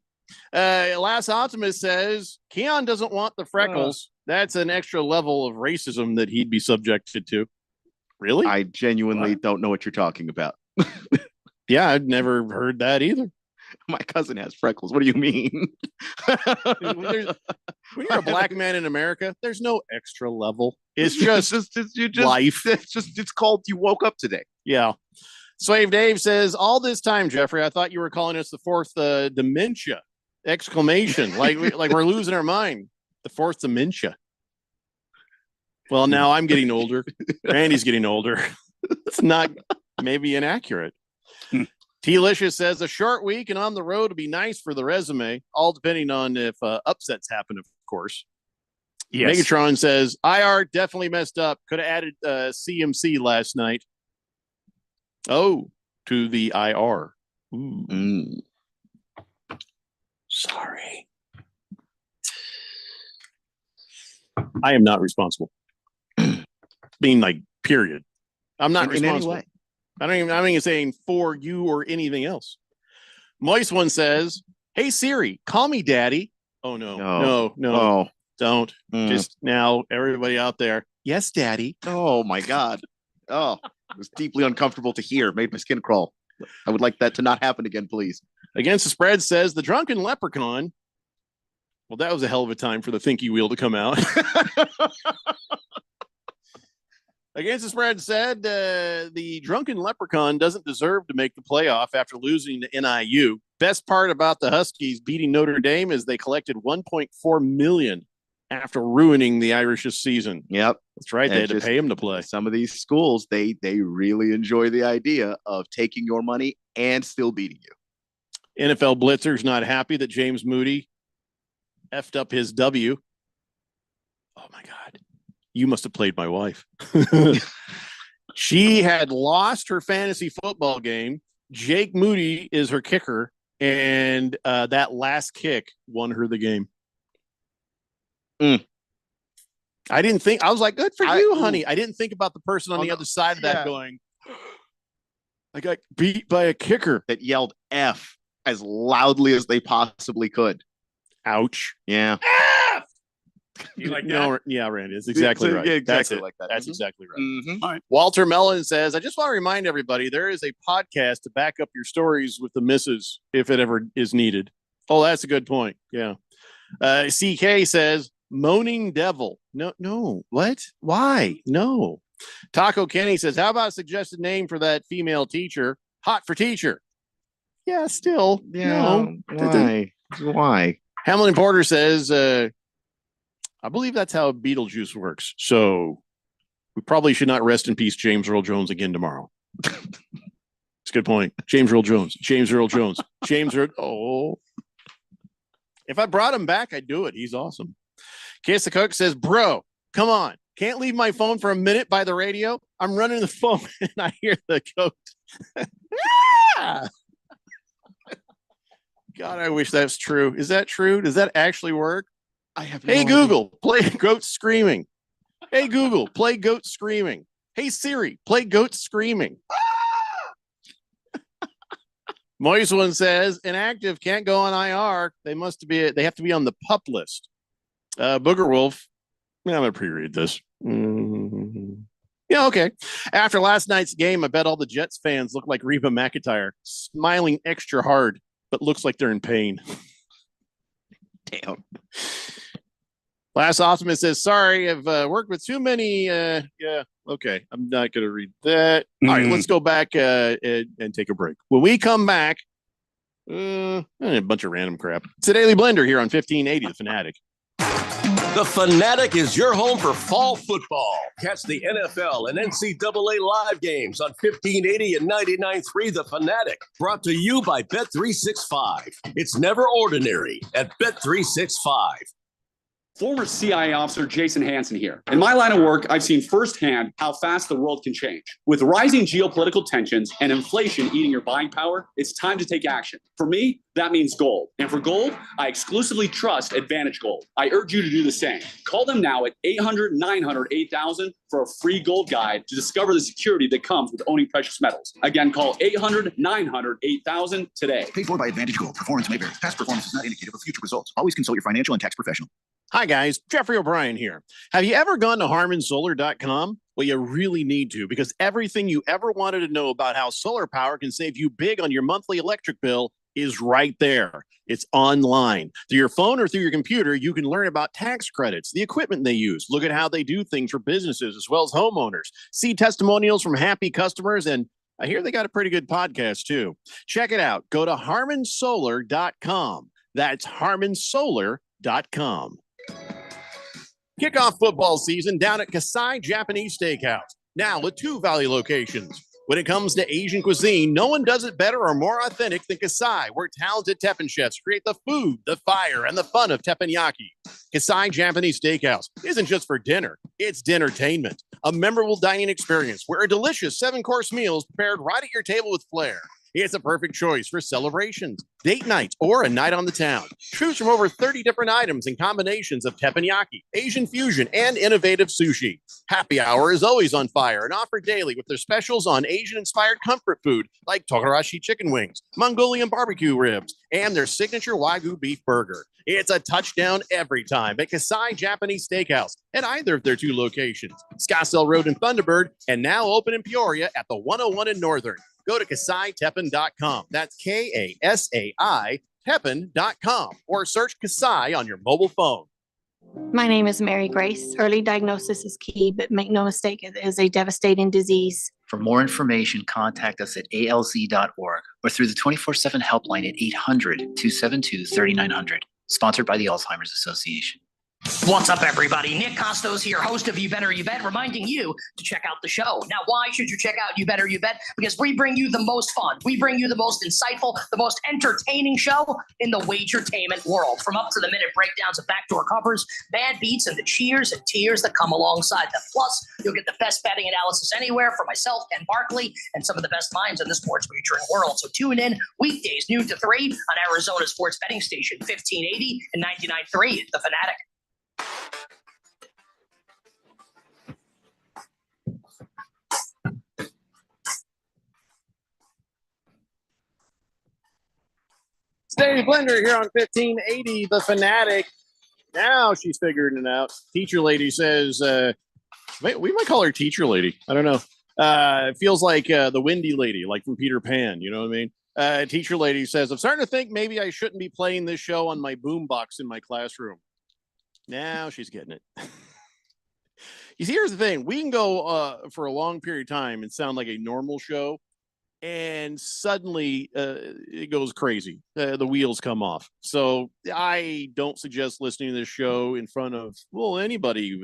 Last Optimist says, Keon doesn't want the freckles. That's an extra level of racism that he'd be subjected to. Really? I genuinely don't know what you're talking about. Yeah, I'd never heard that either. My cousin has freckles. What do you mean? When you're a black man in America, there's no extra level. It's just life. It's called you woke up today. Yeah. Slave Dave says, all this time, Jeffrey, I thought you were calling us the fourth dementia! Exclamation. Like we're losing our mind. The fourth dementia. Well, now I'm getting older. Randy's getting older. It's not maybe inaccurate. T-Licious says, a short week and on the road would be nice for the resume, all depending on if upsets happen, of course. Yes. Megatron says, IR definitely messed up. Could have added CMC last night. Oh, to the IR. Ooh. Sorry. I am not responsible. Being like, period. I'm not In any responsible. way. I'm not even saying for you or anything else. Moist One says, hey Siri, call me daddy. Oh no. Oh. Don't. Mm. Just now, everybody out there. Yes, daddy. Oh my God. Oh, it was deeply uncomfortable to hear. Made my skin crawl. I would like that to not happen again, please. Against the Spread says the drunken leprechaun. Well, that was a hell of a time for the Thinky Wheel to come out. Against the Spread said the drunken leprechaun doesn't deserve to make the playoff after losing to NIU. Best part about the Huskies beating Notre Dame is they collected $1.4 million after ruining the Irish's season. Yep. That's right. They And had to just pay him to play. Some of these schools, they really enjoy the idea of taking your money and still beating you. NFL Blitzer's not happy that James Moody effed up his W. Oh my God. You must have played my wife. She had lost her fantasy football game. Jake Moody is her kicker. And that last kick won her the game. I didn't think, I was like, good for you, honey. I didn't think about the person on the other side of that going, I got beat by a kicker that yelled F as loudly as they possibly could. Ouch. Yeah. F! You like that? No, yeah, Randy. It's exactly right. Yeah, exactly That's it. like that. That's Mhm. exactly right. Mhm. All right. Walter Mellon says, I just want to remind everybody there is a podcast to back up your stories with the misses if it ever is needed. Oh, that's a good point. Yeah. CK says, Moaning Devil. No. What? Why? No. Taco Kenny says, how about a suggested name for that female teacher? Hot for teacher. Yeah, still. Yeah. No. Why? Hamilton Porter says, I believe that's how Beetlejuice works. So we probably should not rest in peace James Earl Jones again tomorrow. It's a good point. James Earl Jones. Oh. If I brought him back, I'd do it. He's awesome. Case the Cook says, bro, come on. Can't leave my phone for a minute by the radio. I'm running the phone and I hear the goat. God, I wish that's true. Is that true? Does that actually work? I have Hey, Google, play goat screaming. Hey, Google, play goat screaming. Hey, Siri, play goat screaming. Moist One says, inactive, can't go on IR. They have to be on the pup list. Booger Wolf, I'm going to pre-read this. Yeah, okay. After last night's game, I bet all the Jets fans look like Reba McEntire, smiling extra hard, but looks like they're in pain. Damn. Class Optimist says, sorry, I've worked with too many. Yeah, okay. I'm not going to read that. All right, let's go back and take a break. When we come back, a bunch of random crap. It's a Daily Blender here on 1580, The Fanatic. The Fanatic is your home for fall football. Catch the NFL and NCAA live games on 1580 and 99.3 The Fanatic. Brought to you by Bet365. It's never ordinary at Bet365. Former CIA officer Jason Hansen here. In my line of work, I've seen firsthand how fast the world can change. With rising geopolitical tensions and inflation eating your buying power, it's time to take action. For me, that means gold. And for gold, I exclusively trust Advantage Gold. I urge you to do the same. Call them now at 800-900-8000 for a free gold guide to discover the security that comes with owning precious metals. Again, call 800-900-8000 today. Paid for by Advantage Gold. Performance may vary. Past performance is not indicative of future results. Always consult your financial and tax professional. Hi, guys. Jeffrey O'Brien here. Have you ever gone to HarmonSolar.com? Well, you really need to, because everything you ever wanted to know about how solar power can save you big on your monthly electric bill is right there. It's online. Through your phone or through your computer, you can learn about tax credits, the equipment they use, look at how they do things for businesses as well as homeowners, see testimonials from happy customers, and I hear they got a pretty good podcast too. Check it out. Go to HarmonSolar.com. That's HarmonSolar.com. Kickoff football season down at Kasai Japanese Steakhouse, now with 2 Valley locations. When it comes to Asian cuisine, no one does it better or more authentic than Kasai, where talented teppanyaki chefs create the food, the fire, and the fun of teppanyaki. Kasai Japanese Steakhouse isn't just for dinner, it's dinnertainment, a memorable dining experience where a delicious 7-course meal is prepared right at your table with flair. It's a perfect choice for celebrations, date nights, or a night on the town. Choose from over 30 different items and combinations of teppanyaki, Asian fusion, and innovative sushi. Happy Hour is always on fire and offered daily with their specials on Asian-inspired comfort food like Togarashi chicken wings, Mongolian barbecue ribs, and their signature Wagyu beef burger. It's a touchdown every time at Kasai Japanese Steakhouse at either of their 2 locations, Scottsdale Road in Thunderbird, and now open in Peoria at the 101 in Northern. Go to KasaiTeppen.com. That's Kasai Teppen.com, or search Kasai on your mobile phone. My name is Mary Grace. Early diagnosis is key, but make no mistake, it is a devastating disease. For more information, contact us at alz.org or through the 24/7 helpline at 800-272-3900. Sponsored by the Alzheimer's Association. What's up, everybody? Nick Costos here, host of You Better You Bet, reminding you to check out the show. Now, why should you check out You Better You Bet? Because we bring you the most fun. We bring you the most insightful, the most entertaining show in the wagertainment world. From up-to-the-minute breakdowns of backdoor covers, bad beats, and the cheers and tears that come alongside them. Plus, you'll get the best betting analysis anywhere from myself, Ken Barkley, and some of the best minds in the sports wagering world. So tune in weekdays, noon to 3 on Arizona sports betting station, 1580 and 99.3, The Fanatic. Daily Blender here on 1580, The Fanatic. Now she's figuring it out. Teacher lady says, we might call her teacher lady. I don't know. It feels like the windy lady, like from Peter Pan. You know what I mean? Teacher lady says, I'm starting to think maybe I shouldn't be playing this show on my boombox in my classroom. Now she's getting it. You see, here's the thing. We can go for a long period of time and sound like a normal show, and suddenly it goes crazy. The wheels come off. So I don't suggest listening to this show in front of, well, anybody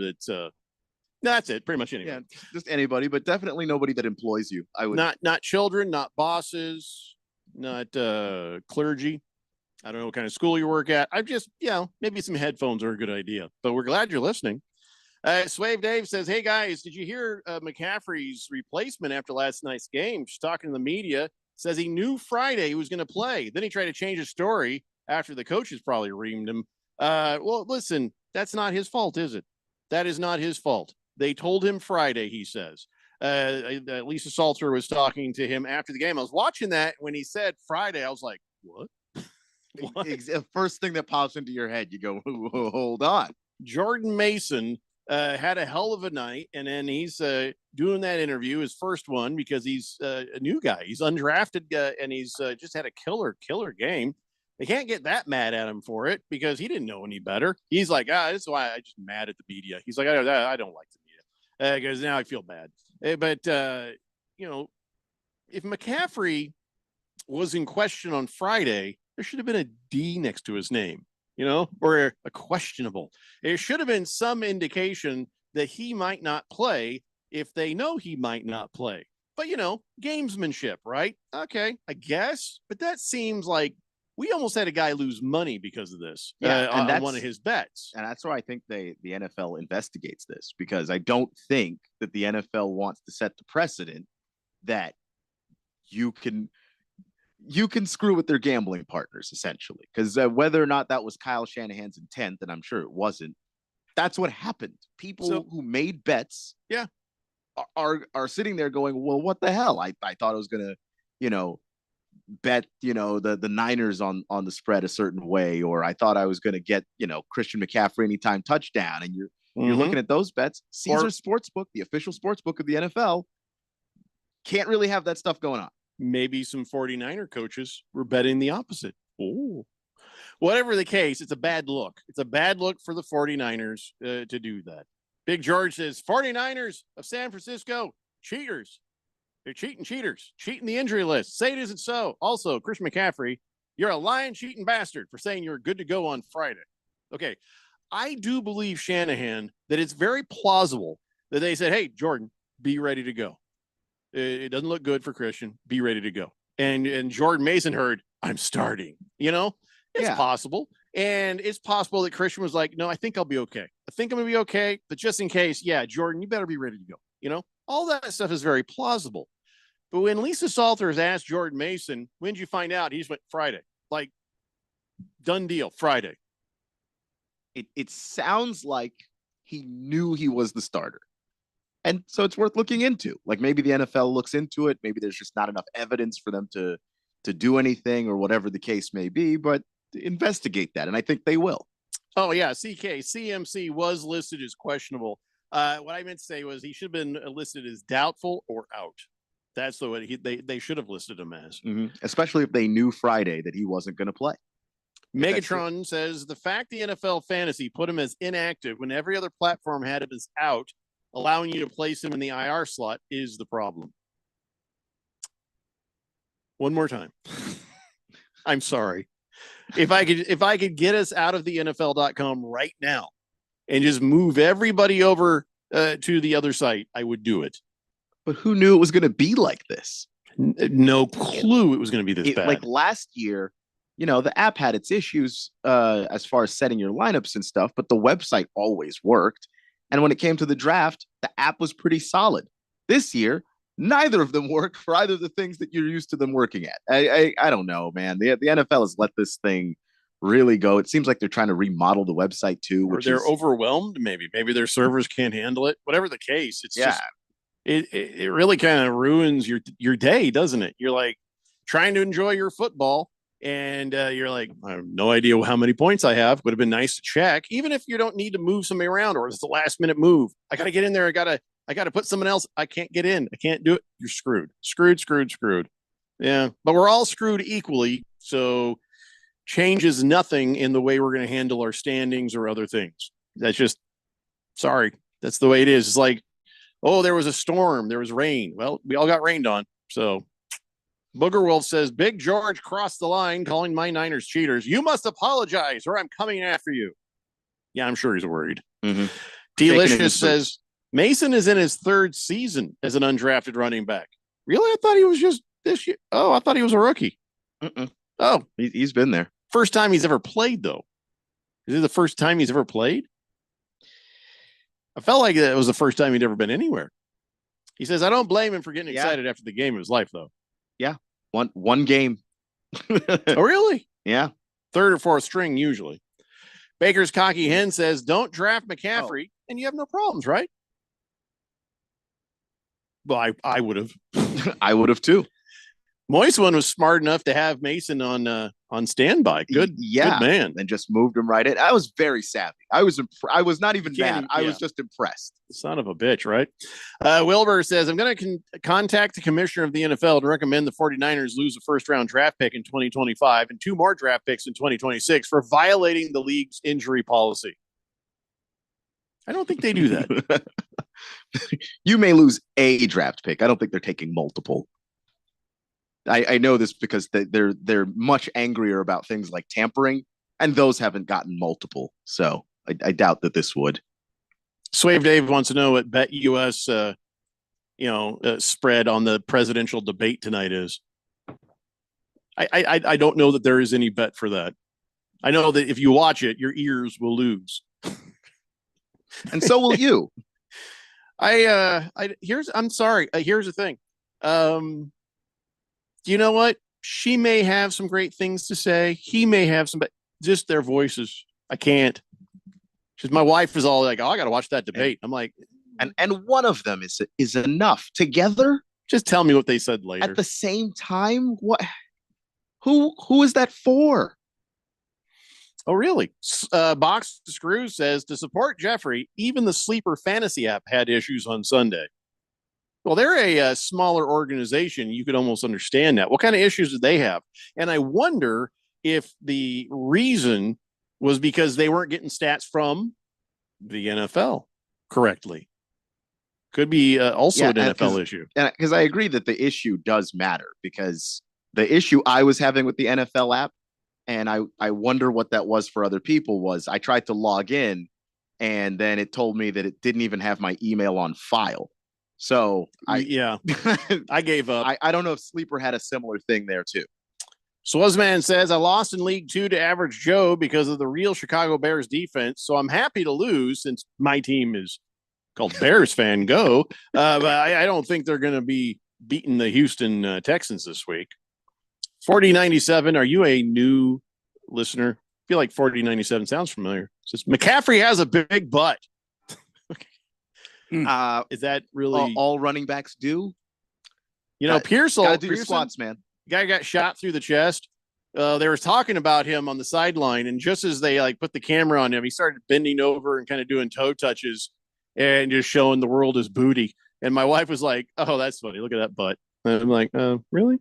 that's it, pretty much anybody. Yeah, just anybody, but definitely nobody that employs you. I would not children, not bosses, not clergy. I don't know what kind of school you work at. I'm just, maybe some headphones are a good idea, but we're glad you're listening. Swave Dave says, hey guys, did you hear McCaffrey's replacement after last night's game? She's talking to the media, says he knew Friday he was going to play. Then he tried to change his story after the coaches probably reamed him. Well, listen, that's not his fault, is it? That is not his fault. They told him Friday, he says. Lisa Salter was talking to him after the game. I was watching that when he said Friday. I was like, what? First thing that pops into your head, you go, hold on. Jordan Mason had a hell of a night, and then he's doing that interview, his first one, because he's a new guy. He's undrafted, and he's just had a killer game. They can't get that mad at him for it because he didn't know any better. He's like, that's why I just mad at the media. He's like, I don't like the media because now I feel bad. But if McCaffrey was in question on Friday, there should have been a D next to his name, or a questionable. There should have been some indication that he might not play if they know he might not play. But, gamesmanship, right? Okay, I guess. But that seems like we almost had a guy lose money because of this on one of his bets. And that's why I think the NFL investigates this, because I don't think that the NFL wants to set the precedent that you can screw with their gambling partners, essentially. Because whether or not that was Kyle Shanahan's intent, and I'm sure it wasn't, that's what happened. People who made bets are sitting there going, well, what the hell? I thought I was going to, bet the Niners on the spread a certain way, or I thought I was going to get Christian McCaffrey anytime touchdown, and you're looking at those bets. Caesar Sportsbook, the official sportsbook of the NFL, can't really have that stuff going on. Maybe some 49er coaches were betting the opposite. Oh, whatever the case, it's a bad look. It's a bad look for the 49ers to do that. Big George says 49ers of San Francisco, cheaters. They're cheaters, cheating the injury list. Say it isn't so. Also, Christian McCaffrey, you're a lying, cheating bastard for saying you're good to go on Friday. Okay, I do believe Shanahan that it's very plausible that they said, hey, Jordan, be ready to go. It doesn't look good for Christian. Be ready to go. And Jordan Mason heard, I'm starting. It's possible. And it's possible that Christian was like, no, I think I'll be okay. I think I'm going to be okay. But just in case, Jordan, you better be ready to go. All that stuff is very plausible. But when Lisa Salters asked Jordan Mason, when did you find out? He just went Friday. Like, done deal, Friday. It sounds like he knew he was the starter. And so it's worth looking into. Like, maybe the NFL looks into it. Maybe there's just not enough evidence for them to do anything, or whatever the case may be. But investigate that, and I think they will. Oh, yeah. CMC was listed as questionable. What I meant to say was he should have been listed as doubtful or out. That's the way they should have listed him as. Mm-hmm. Especially if they knew Friday that he wasn't going to play. Megatron says the fact the NFL Fantasy put him as inactive when every other platform had him as out, allowing you to place him in the IR slot, is the problem. One more time. I'm sorry. If I could get us out of the NFL.com right now and just move everybody over to the other site, I would do it. But who knew it was going to be like this? No clue it was going to be this bad. Like last year, the app had its issues as far as setting your lineups and stuff, but the website always worked. And when it came to the draft, the app was pretty solid. This year, neither of them work for either of the things that you're used to them working at. I don't know, man. The NFL has let this thing really go. It seems like they're trying to remodel the website too. Or they're overwhelmed. Maybe their servers can't handle it. Whatever the case, it's just it really kind of ruins your day, doesn't it? You're like trying to enjoy your football, and you're like, I have no idea how many points I have. Would have been nice to check, even if you don't need to move somebody around, or it's the last minute move. I got to get in there. I got to put someone else. I can't get in. I can't do it. You're screwed. Yeah, but we're all screwed equally. So changes nothing in the way we're going to handle our standings or other things. That's just, sorry. That's the way it is. It's like, oh, there was a storm. There was rain. Well, we all got rained on. So Booger Wolf says, Big George crossed the line calling my Niners cheaters. You must apologize or I'm coming after you. Yeah, I'm sure he's worried. Mm-hmm. Delicious says, Mason is in his third season as an undrafted running back. Really? I thought he was just this year. Oh, I thought he was a rookie. Oh, he's been there. First time he's ever played, though. Is it the first time he's ever played? I felt like it was the first time he'd ever been anywhere. He says, I don't blame him for getting excited after the game of his life, though. Yeah. One game. Oh, really? Yeah. Third or fourth string, usually. Baker's Cocky Hen says, don't draft McCaffrey, and you have no problems, right? Well, I would have. I would have too. Moist One was smart enough to have Mason on on standby. Good, yeah, good man. And just moved him right in. I was very savvy. I was not even mad. I was just impressed. Son of a bitch, right? Wilbur says, I'm going to contact the commissioner of the NFL to recommend the 49ers lose a first-round draft pick in 2025 and 2 more draft picks in 2026 for violating the league's injury policy. I don't think they do that. You may lose a draft pick. I don't think they're taking multiple. I know this because they're much angrier about things like tampering, and those haven't gotten multiple. So I doubt that this would. Swave Dave wants to know what BetUS spread on the presidential debate tonight is. I don't know that there is any bet for that. I know that if you watch it, your ears will lose. And so will you. I'm sorry. Here's the thing. You know what? She may have some great things to say. He may have some, but just their voices. I can't. Because my wife is all like, "Oh, I got to watch that debate." I'm like, and one of them is enough. Together, just tell me what they said later. At the same time, what? Who is that for? Oh, really? Box Screw says to support Jeffrey, even the Sleeper Fantasy app had issues on Sunday. Well, they're a smaller organization. You could almost understand that. What kind of issues did they have? And I wonder if the reason was because they weren't getting stats from the NFL correctly. Could be also an NFL issue. Because I agree that the issue does matter, because the issue I was having with the NFL app, and I wonder what that was for other people, was I tried to log in and then it told me that it didn't even have my email on file. So I gave up. I don't know if Sleeper had a similar thing there too. Swazman says, I lost in League 2 to Average Joe because of the real Chicago Bears defense. So I'm happy to lose since my team is called Bears Fan Go. But I don't think they're going to be beating the Houston Texans this week. 4097, are you a new listener? I feel like 4097 sounds familiar. It says McCaffrey has a big butt. Is that really all running backs do? You know, Pearsall, gotta do your squats, man. Guy got shot through the chest. They were talking about him on the sideline, and just as they like put the camera on him, he started bending over and kind of doing toe touches and just showing the world his booty. And my wife was like, "Oh, that's funny. Look at that butt." And I'm like, "Really?"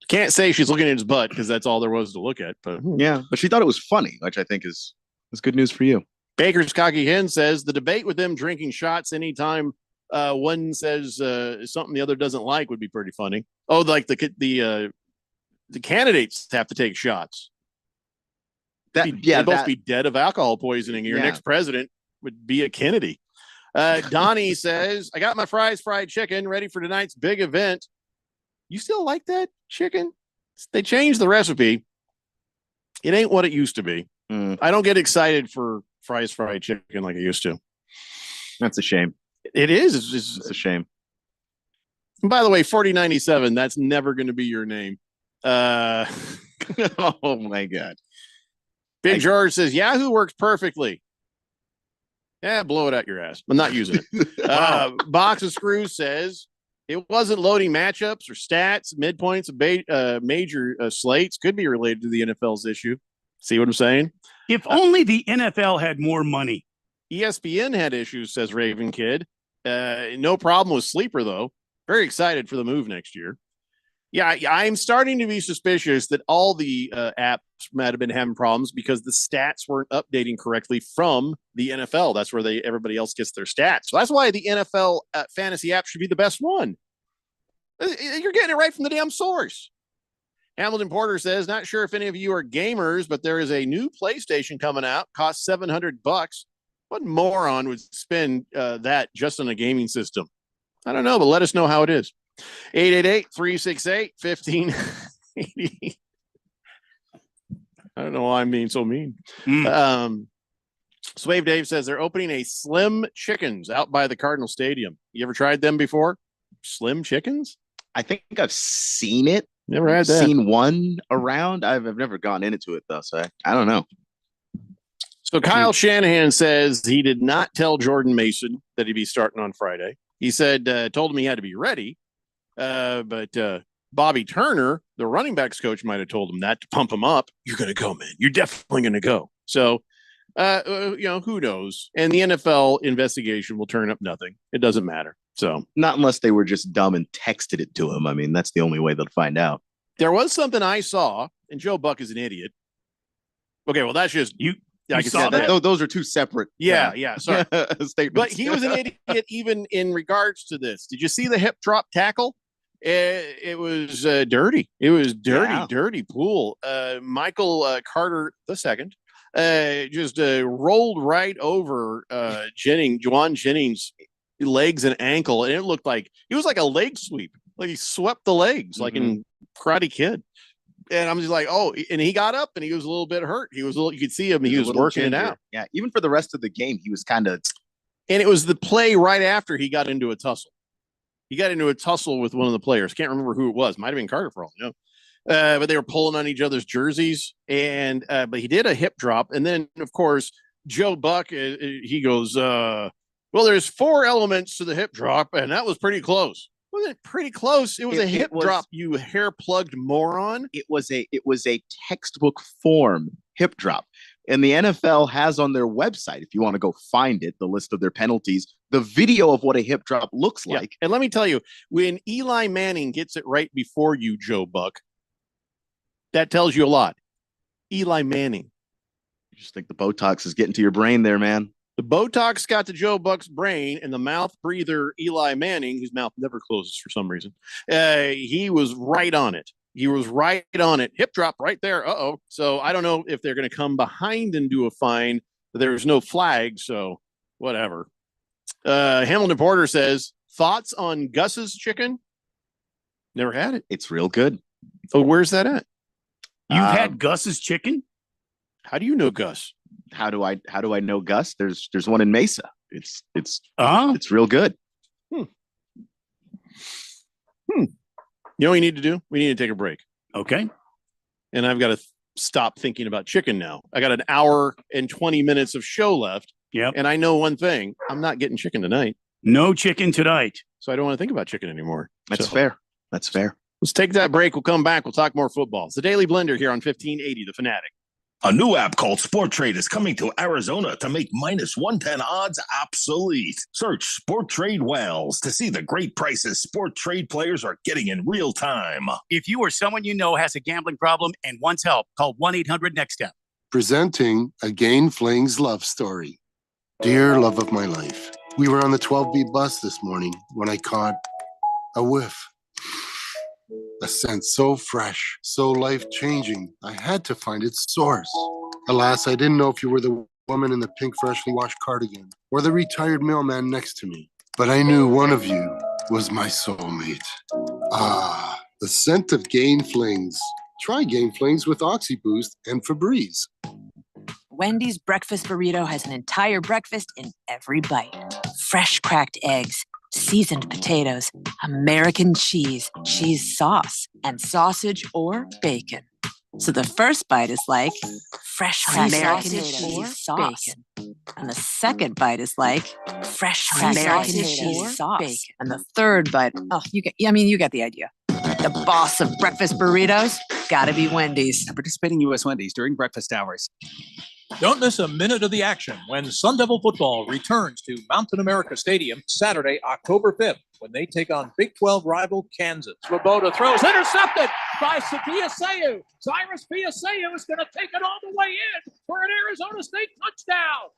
Can't say she's looking at his butt because that's all there was to look at. But yeah, but she thought it was funny, which I think is good news for you. Baker's Cocky Hen says the debate with them drinking shots anytime one says something the other doesn't like would be pretty funny. Oh, like the candidates have to take shots. They'd both be dead of alcohol poisoning. Your next president would be a Kennedy. Donnie says, I got my fried chicken ready for tonight's big event. You still like that chicken? They changed the recipe. It ain't what it used to be. I don't get excited for fried chicken like I used to. That's a shame. It is. It's a shame. And by the way, 4097, that's never going to be your name. Oh my God. Big George says Yahoo works perfectly. Yeah, blow it out your ass. I'm not using it. Box of Screws says it wasn't loading matchups or stats, midpoints of major slates. Could be related to the NFL's issue. See what I'm saying? If only the NFL had more money. ESPN had issues, says Raven Kid. No problem with Sleeper, though. Very excited for the move next year. Yeah, I'm starting to be suspicious that all the apps might have been having problems because the stats weren't updating correctly from the NFL. That's where everybody else gets their stats. So that's why the NFL fantasy app should be the best one. You're getting it right from the damn source. Hamilton Porter says, not sure if any of you are gamers, but there is a new PlayStation coming out. Costs $700. What moron would spend that just on a gaming system? I don't know, but let us know how it is. 888-368-1580. I don't know why I'm being so mean. Swave Dave says they're opening a Slim Chickens out by the Cardinal Stadium. You ever tried them before? Slim Chickens? I think I've seen it. Never had that. Seen one around. I've never gone into it though, so I don't know. So Kyle Shanahan says he did not tell Jordan Mason that he'd be starting on Friday. He said, told him he had to be ready. But Bobby Turner, the running backs coach, might have told him that to pump him up. You're going to go, man. You're definitely going to go. So, who knows? And the NFL investigation will turn up nothing. It doesn't matter. So, not unless they were just dumb and texted it to him. I mean, that's the only way they'll find out. There was something I saw, and Joe Buck is an idiot. Okay, well, that's just you. I saw that. Those are two separate. Yeah. Sorry. Statements. But he was an idiot even in regards to this. Did you see the hip drop tackle? It was dirty. It was dirty pool. Michael Carter II just rolled right over Juwan Jennings' legs and ankle, and it looked like it was like a leg sweep. Like he swept the legs, like in Karate Kid. And I'm just like, oh, and he got up and he was a little bit hurt. He was you could see him. He was working it out. Yeah. Even for the rest of the game, he was kind of. And it was the play right after he got into a tussle. He got into a tussle with one of the players. Can't remember who it was. Might have been Carter for all I know. But they were pulling on each other's jerseys. And but he did a hip drop. And then, of course, Joe Buck, he goes, well, there's 4 elements to the hip drop. And that was pretty close. Wasn't it pretty close? It was a hip drop, you hair-plugged moron. It was a textbook form hip drop. And the NFL has on their website, if you want to go find it, the list of their penalties, the video of what a hip drop looks like. And let me tell you, when Eli Manning gets it right before you, Joe Buck, that tells you a lot. Eli Manning. I just think the Botox is getting to your brain there, man. The Botox got to Joe Buck's brain, and the mouth breather Eli Manning, whose mouth never closes for some reason, he was right on it. He was right on it. Hip drop right there. Uh-oh. So I don't know if they're going to come behind and do a fine. There's no flag, so whatever. Hamilton Porter says, thoughts on Gus's chicken? Never had it. It's real good. Oh, where's that at? You've had Gus's chicken? How do you know Gus? How do I know Gus? There's one in Mesa. It's real good. You know what we need to do? We need to take a break. Okay. And I've got to stop thinking about chicken now. I got an hour and 20 minutes of show left. Yep. And I know one thing. I'm not getting chicken tonight. No chicken tonight. So I don't want to think about chicken anymore. That's fair. That's fair. Let's take that break. We'll come back. We'll talk more football. It's the Daily Blender here on 1580 The Fanatic. A new app called Sport Trade is coming to Arizona to make minus 110 odds obsolete. Search Sport Trade Wells to see the great prices Sport Trade players are getting in real time. If you or someone you know has a gambling problem and wants help, call 1-800-NEXT-STEP. Presenting a Gain Flings love story. Dear love of my life, we were on the 12B bus this morning when I caught a whiff. A scent so fresh, so life-changing, I had to find its source. Alas, I didn't know if you were the woman in the pink freshly washed cardigan or the retired mailman next to me. But I knew one of you was my soulmate. Ah, the scent of Gain Flings. Try Gain Flings with OxyBoost and Febreze. Wendy's breakfast burrito has an entire breakfast in every bite. Fresh cracked eggs, seasoned potatoes, American cheese, cheese sauce, and sausage or bacon. So the first bite is like fresh American cheese sauce. Bacon. And the second bite is like fresh American cheese sauce. Bacon. And the third bite, you get the idea. The boss of breakfast burritos, gotta be Wendy's. Participating U.S. Wendy's during breakfast hours. Don't miss a minute of the action when Sun Devil football returns to Mountain America Stadium Saturday, October 5th, when they take on Big 12 rival Kansas. Swoboda throws, intercepted by Piaseu. Cyrus Piaseu is going to take it all the way in for an Arizona State touchdown.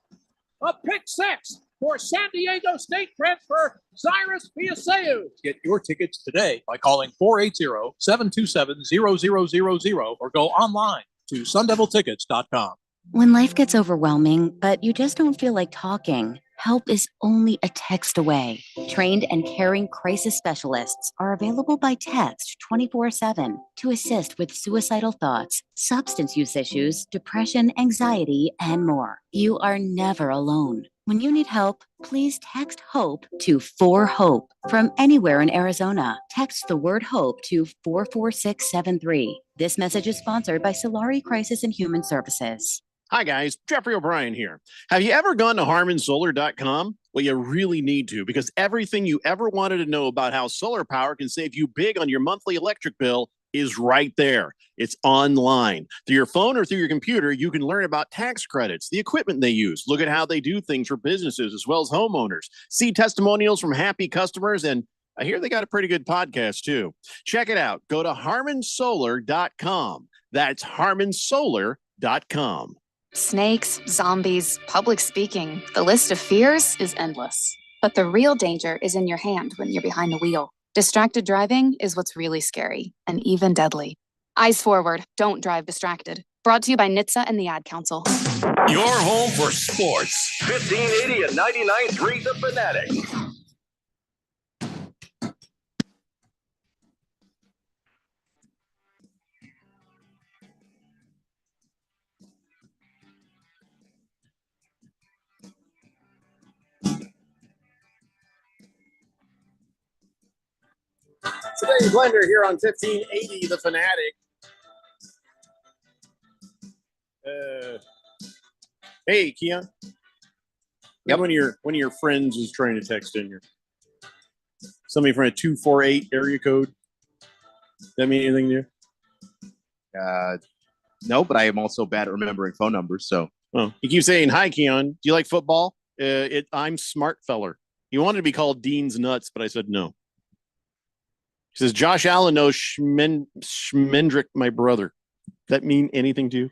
A pick six for San Diego State transfer Cyrus Piaseu. Get your tickets today by calling 480-727-0000 or go online to sundeviltickets.com. When life gets overwhelming, but you just don't feel like talking, help is only a text away. Trained and caring crisis specialists are available by text 24/7 to assist with suicidal thoughts, substance use issues, depression, anxiety, and more. You are never alone. When you need help, please text HOPE to 4HOPE from anywhere in Arizona. Text the word HOPE to 44673. This message is sponsored by Solari Crisis and Human Services. Hi, guys. Jeffrey O'Brien here. Have you ever gone to HarmonSolar.com? Well, you really need to, because everything you ever wanted to know about how solar power can save you big on your monthly electric bill is right there. It's online. Through your phone or through your computer, you can learn about tax credits, the equipment they use, look at how they do things for businesses as well as homeowners, see testimonials from happy customers, and I hear they got a pretty good podcast too. Check it out. Go to harmonsolar.com. That's harmonsolar.com. Snakes, zombies, public speaking. The list of fears is endless. But the real danger is in your hand when you're behind the wheel. Distracted driving is what's really scary and even deadly. Eyes forward. Don't drive distracted. Brought to you by NHTSA and the Ad Council. Your home for sports. 1580 and 99.3 The Fanatic. Today's Blender here on 1580 The Fanatic. Hey, Keon. Yep. One of your friends is trying to text in here. Somebody from a 248 area code. Does that mean anything to you? No, but I am also bad at remembering phone numbers. So, you keep saying, "Hi, Keon. Do you like football?" I'm Smart Feller. He wanted to be called Dean's Nuts, but I said no. He says, Josh Allen knows Schmendrick, my brother. Does that mean anything to you?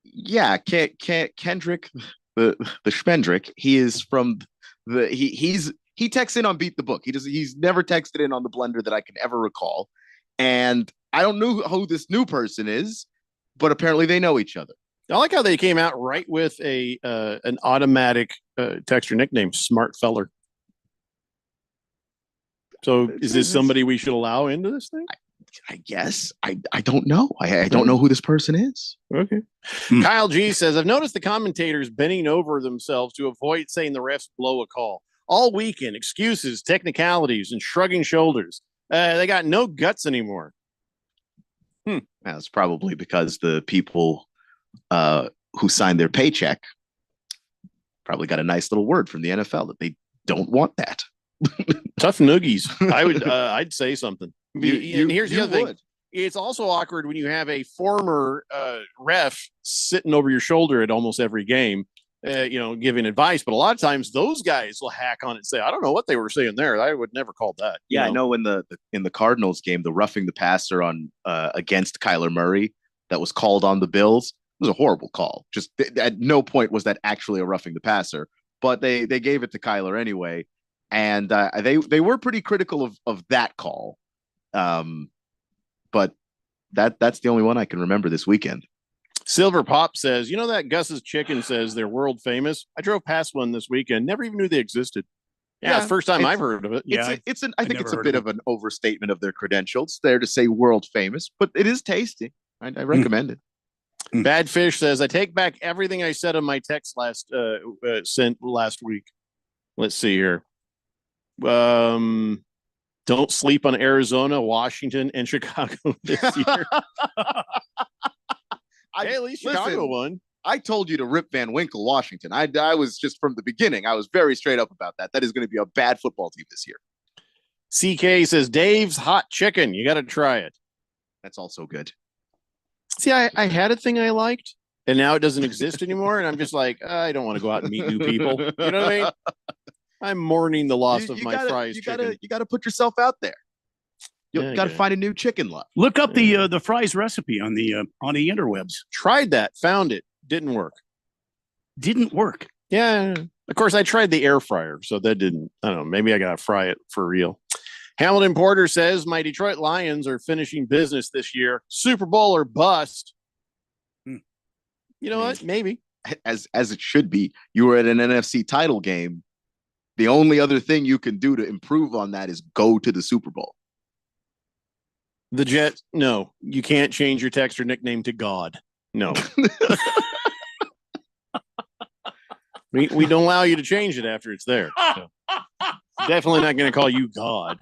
Yeah, Kendrick, the Schmendrick, he is from he texts in on Beat the Book. He's never texted in on the Blender that I can ever recall. And I don't know who this new person is, but apparently they know each other. I like how they came out right with an automatic texture nickname, Smart Feller. So is this somebody we should allow into this thing? I guess. I don't know. I don't know who this person is. Okay. Kyle G says, I've noticed the commentators bending over themselves to avoid saying the refs blow a call. All weekend, excuses, technicalities, and shrugging shoulders. They got no guts anymore. That's probably because the people who signed their paycheck probably got a nice little word from the NFL that they don't want that. Tough noogies. I'd say something. Here's the other thing. would. It's also awkward when you have a former ref sitting over your shoulder at almost every game, giving advice. But a lot of times those guys will hack on it and say, I don't know what they were saying there. I would never call that. I know in the Cardinals game, the roughing the passer on against Kyler Murray that was called on the Bills, it was a horrible call. Just at no point was that actually a roughing the passer, but they gave it to Kyler anyway. And they were pretty critical of that call. But that's the only one I can remember this weekend. Silver Pop says, that Gus's Chicken says they're world famous. I drove past one this weekend. Never even knew they existed. Yeah, it's the first time I've heard of it. I think it's a bit of an overstatement of their credentials there to say world famous, but it is tasty. I recommend it. Bad Fish says, I take back everything I said on my text sent last week. Let's see here. Don't sleep on Arizona, Washington, and Chicago this year. Hey, at least Chicago won. I told you to rip Van Winkle, Washington. I was just from the beginning. I was very straight up about that. That is going to be a bad football team this year. CK says, Dave's Hot Chicken. You got to try it. That's also good. See, I had a thing I liked, and now it doesn't exist anymore. And I'm just like, I don't want to go out and meet new people. You know what I mean? I'm mourning the loss of my fries chicken. You got to put yourself out there. You got to find a new chicken love. Look up the fries recipe on the interwebs. Tried that, found it, didn't work. Didn't work. Yeah, of course I tried the air fryer, so that didn't. I don't know. Maybe I got to fry it for real. Hamilton Porter says my Detroit Lions are finishing business this year. Super Bowl or bust. You know what? Maybe as it should be. You were at an NFC title game. The only other thing you can do to improve on that is go to the Super Bowl. The Jets, no, you can't change your texter nickname to God. No. we don't allow you to change it after it's there. So. Definitely not going to call you God.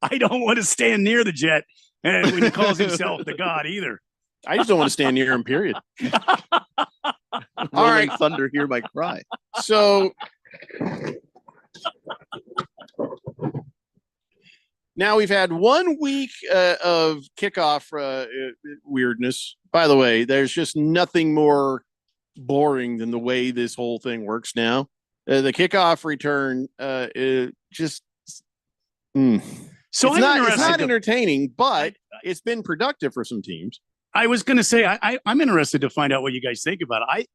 I don't want to stand near the Jet when he calls himself the God either. I just don't want to stand near him, period. All right, thunder, hear my cry. So Now we've had 1 week of kickoff weirdness. By the way, there's just nothing more boring than the way this whole thing works now. The kickoff return is just So it's not entertaining, but it's been productive for some teams. I was going to say I'm interested to find out what you guys think about it.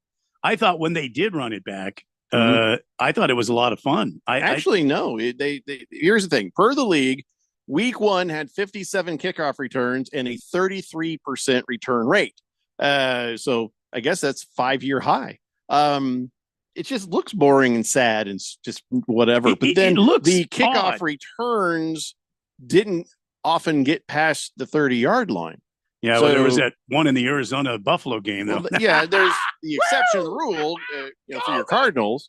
I thought when they did run it back, I thought it was a lot of fun. No. Here's the thing: per the league, week 1 had 57 kickoff returns and a 33% return rate. So I guess that's 5-year high. It just looks boring and sad and just whatever. But then the kickoff returns didn't often get past the 30-yard line. Yeah, well, there was that one in the Arizona Buffalo game, though. Yeah, there's the exception of the rule, for your Cardinals.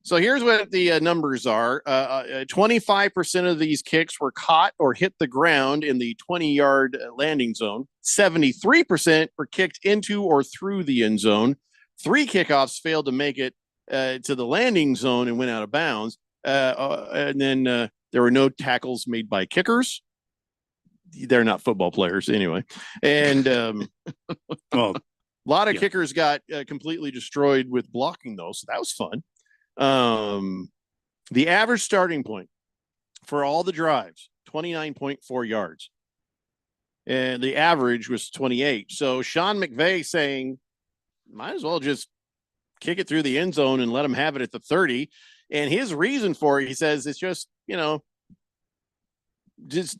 So here's what the numbers are. 25% of these kicks were caught or hit the ground in the 20-yard landing zone. 73% were kicked into or through the end zone. 3 kickoffs failed to make it to the landing zone and went out of bounds. And then there were no tackles made by kickers. They're not football players anyway. And well, a lot of kickers got completely destroyed with blocking those. So that was fun. The average starting point for all the drives, 29.4 yards. And the average was 28. So Sean McVay saying, might as well just kick it through the end zone and let them have it at the 30. And his reason for it, he says, it's just, just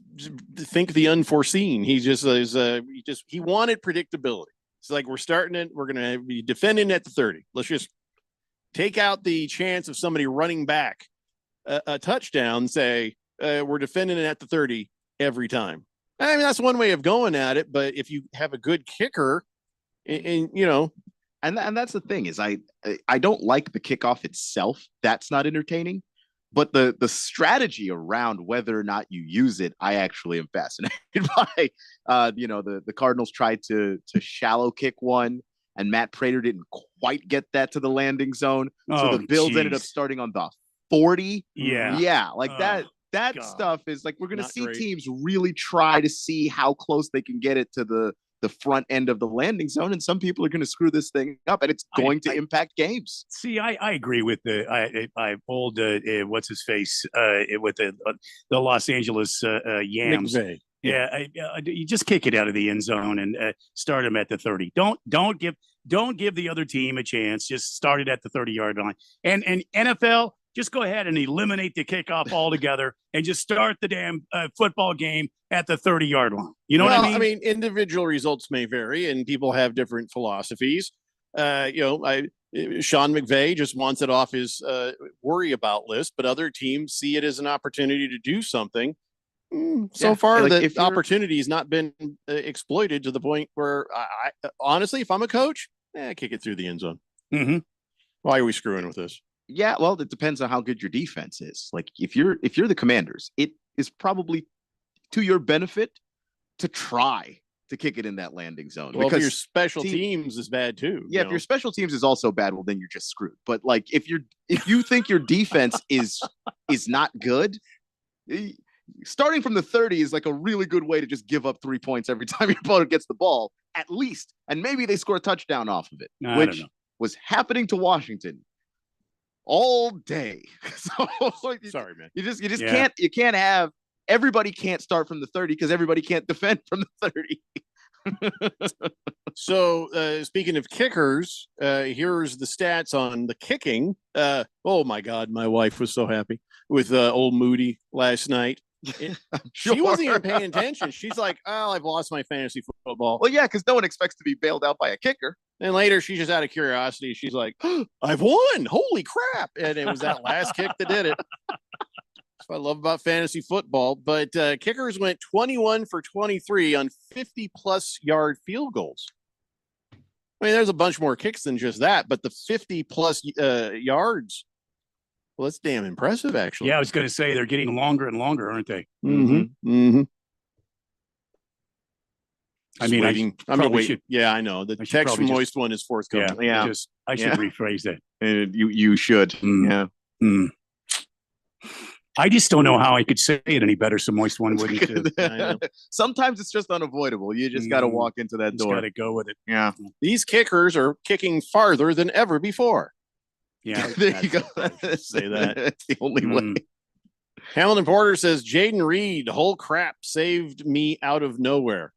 think the unforeseen. He wanted predictability. It's like, we're going to be defending at the 30. Let's just take out the chance of somebody running back a touchdown, say we're defending it at the 30 every time. I mean, that's one way of going at it. But if you have a good kicker and that's the thing is I don't like the kickoff itself. That's not entertaining. But the strategy around whether or not you use it, I actually am fascinated by. The Cardinals tried to shallow kick one, and Matt Prater didn't quite get that to the landing zone. So the Bills ended up starting on the 40. Yeah, like that stuff is like, we're going to see teams really try to see how close they can get it to the front end of the landing zone, and some people are going to screw this thing up, and it's going to impact games. See, I agree with what's his face with the Los Angeles Yams. Yeah, you just kick it out of the end zone and start him at the 30. Don't give the other team a chance. Just start it at the 30-yard line. And NFL, just go ahead and eliminate the kickoff altogether and just start the damn football game at the 30-yard line. You know what I mean? I mean, individual results may vary and people have different philosophies. Sean McVay just wants it off his worry about list, but other teams see it as an opportunity to do something. So far, the opportunity has not been exploited to the point where I honestly, if I'm a coach, kick it through the end zone. Mm-hmm. Why are we screwing with this? Yeah, well, it depends on how good your defense is. Like if you're the Commanders, it is probably to your benefit to try to kick it in that landing zone. Well, because if your special teams is bad too. Yeah, if your special teams is also bad, well, then you're just screwed. But like if you think your defense is not good, starting from the 30 is like a really good way to just give up 3 points every time your opponent gets the ball, at least, and maybe they score a touchdown off of it, which was happening to Washington all day. So sorry, man. You can't have everybody can't start from the 30 because everybody can't defend from the 30. So speaking of kickers, here's the stats on the kicking. Oh my God, my wife was so happy with old Moody last night. She wasn't even paying attention. She's like, "Oh, I've lost my fantasy football." Well, yeah, because no one expects to be bailed out by a kicker. And later, she's just out of curiosity. She's like, oh, "I've won! Holy crap!" And it was that last kick that did it. That's what I love about fantasy football. But kickers went 21 for 23 on 50-plus yard field goals. I mean, there's a bunch more kicks than just that, but the 50-plus yards. Well, that's damn impressive, actually. Yeah, I was going to say they're getting longer and longer, aren't they? Mm-hmm. Mm-hmm. I mean, waiting. I'm probably waiting. should- Yeah, I know. The I should text from probably Moist One is forthcoming. Yeah. I should rephrase that. And you should. Yeah. I just don't know how I could say it any better. So Moist One wouldn't. Sometimes it's just unavoidable. You just got to walk into that door. Got to go with it. Yeah. These kickers are kicking farther than ever before. Yeah. There you go. Say that. That's the only way. Hamilton Porter says Jaden Reed, whole crap, saved me out of nowhere.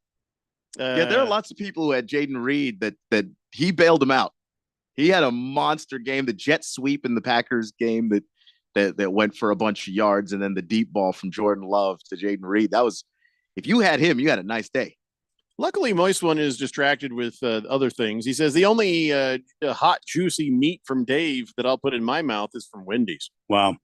Yeah, there are lots of people who had Jaden Reed that he bailed him out. He had a monster game, the jet sweep in the Packers game that went for a bunch of yards, and then the deep ball from Jordan Love to Jaden Reed. That was, if you had him, you had a nice day. Luckily, Moist One is distracted with other things. He says the only hot, juicy meat from Dave that I'll put in my mouth is from Wendy's. Wow.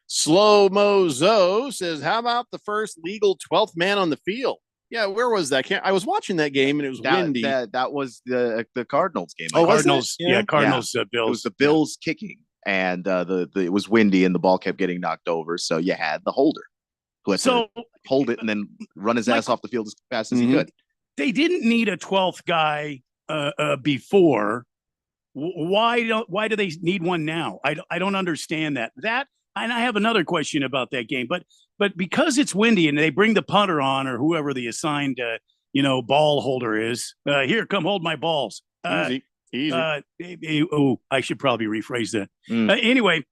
Slow Mo Zo says, how about the first legal 12th man on the field? Yeah, where was that? I was watching that game and it was windy. That was the Cardinals game. Oh, Cardinals. Yeah, Cardinals. It Bills. was the Bills kicking, and it was windy, and the ball kept getting knocked over. So you had the holder who had to hold it and then run his ass off the field as fast as he could. They didn't need a 12th guy before. Why do they need one now? I don't understand that. And I have another question about that game, but because it's windy and they bring the punter on or whoever the assigned ball holder is, here, come hold my balls. Easy. I should probably rephrase that. Anyway,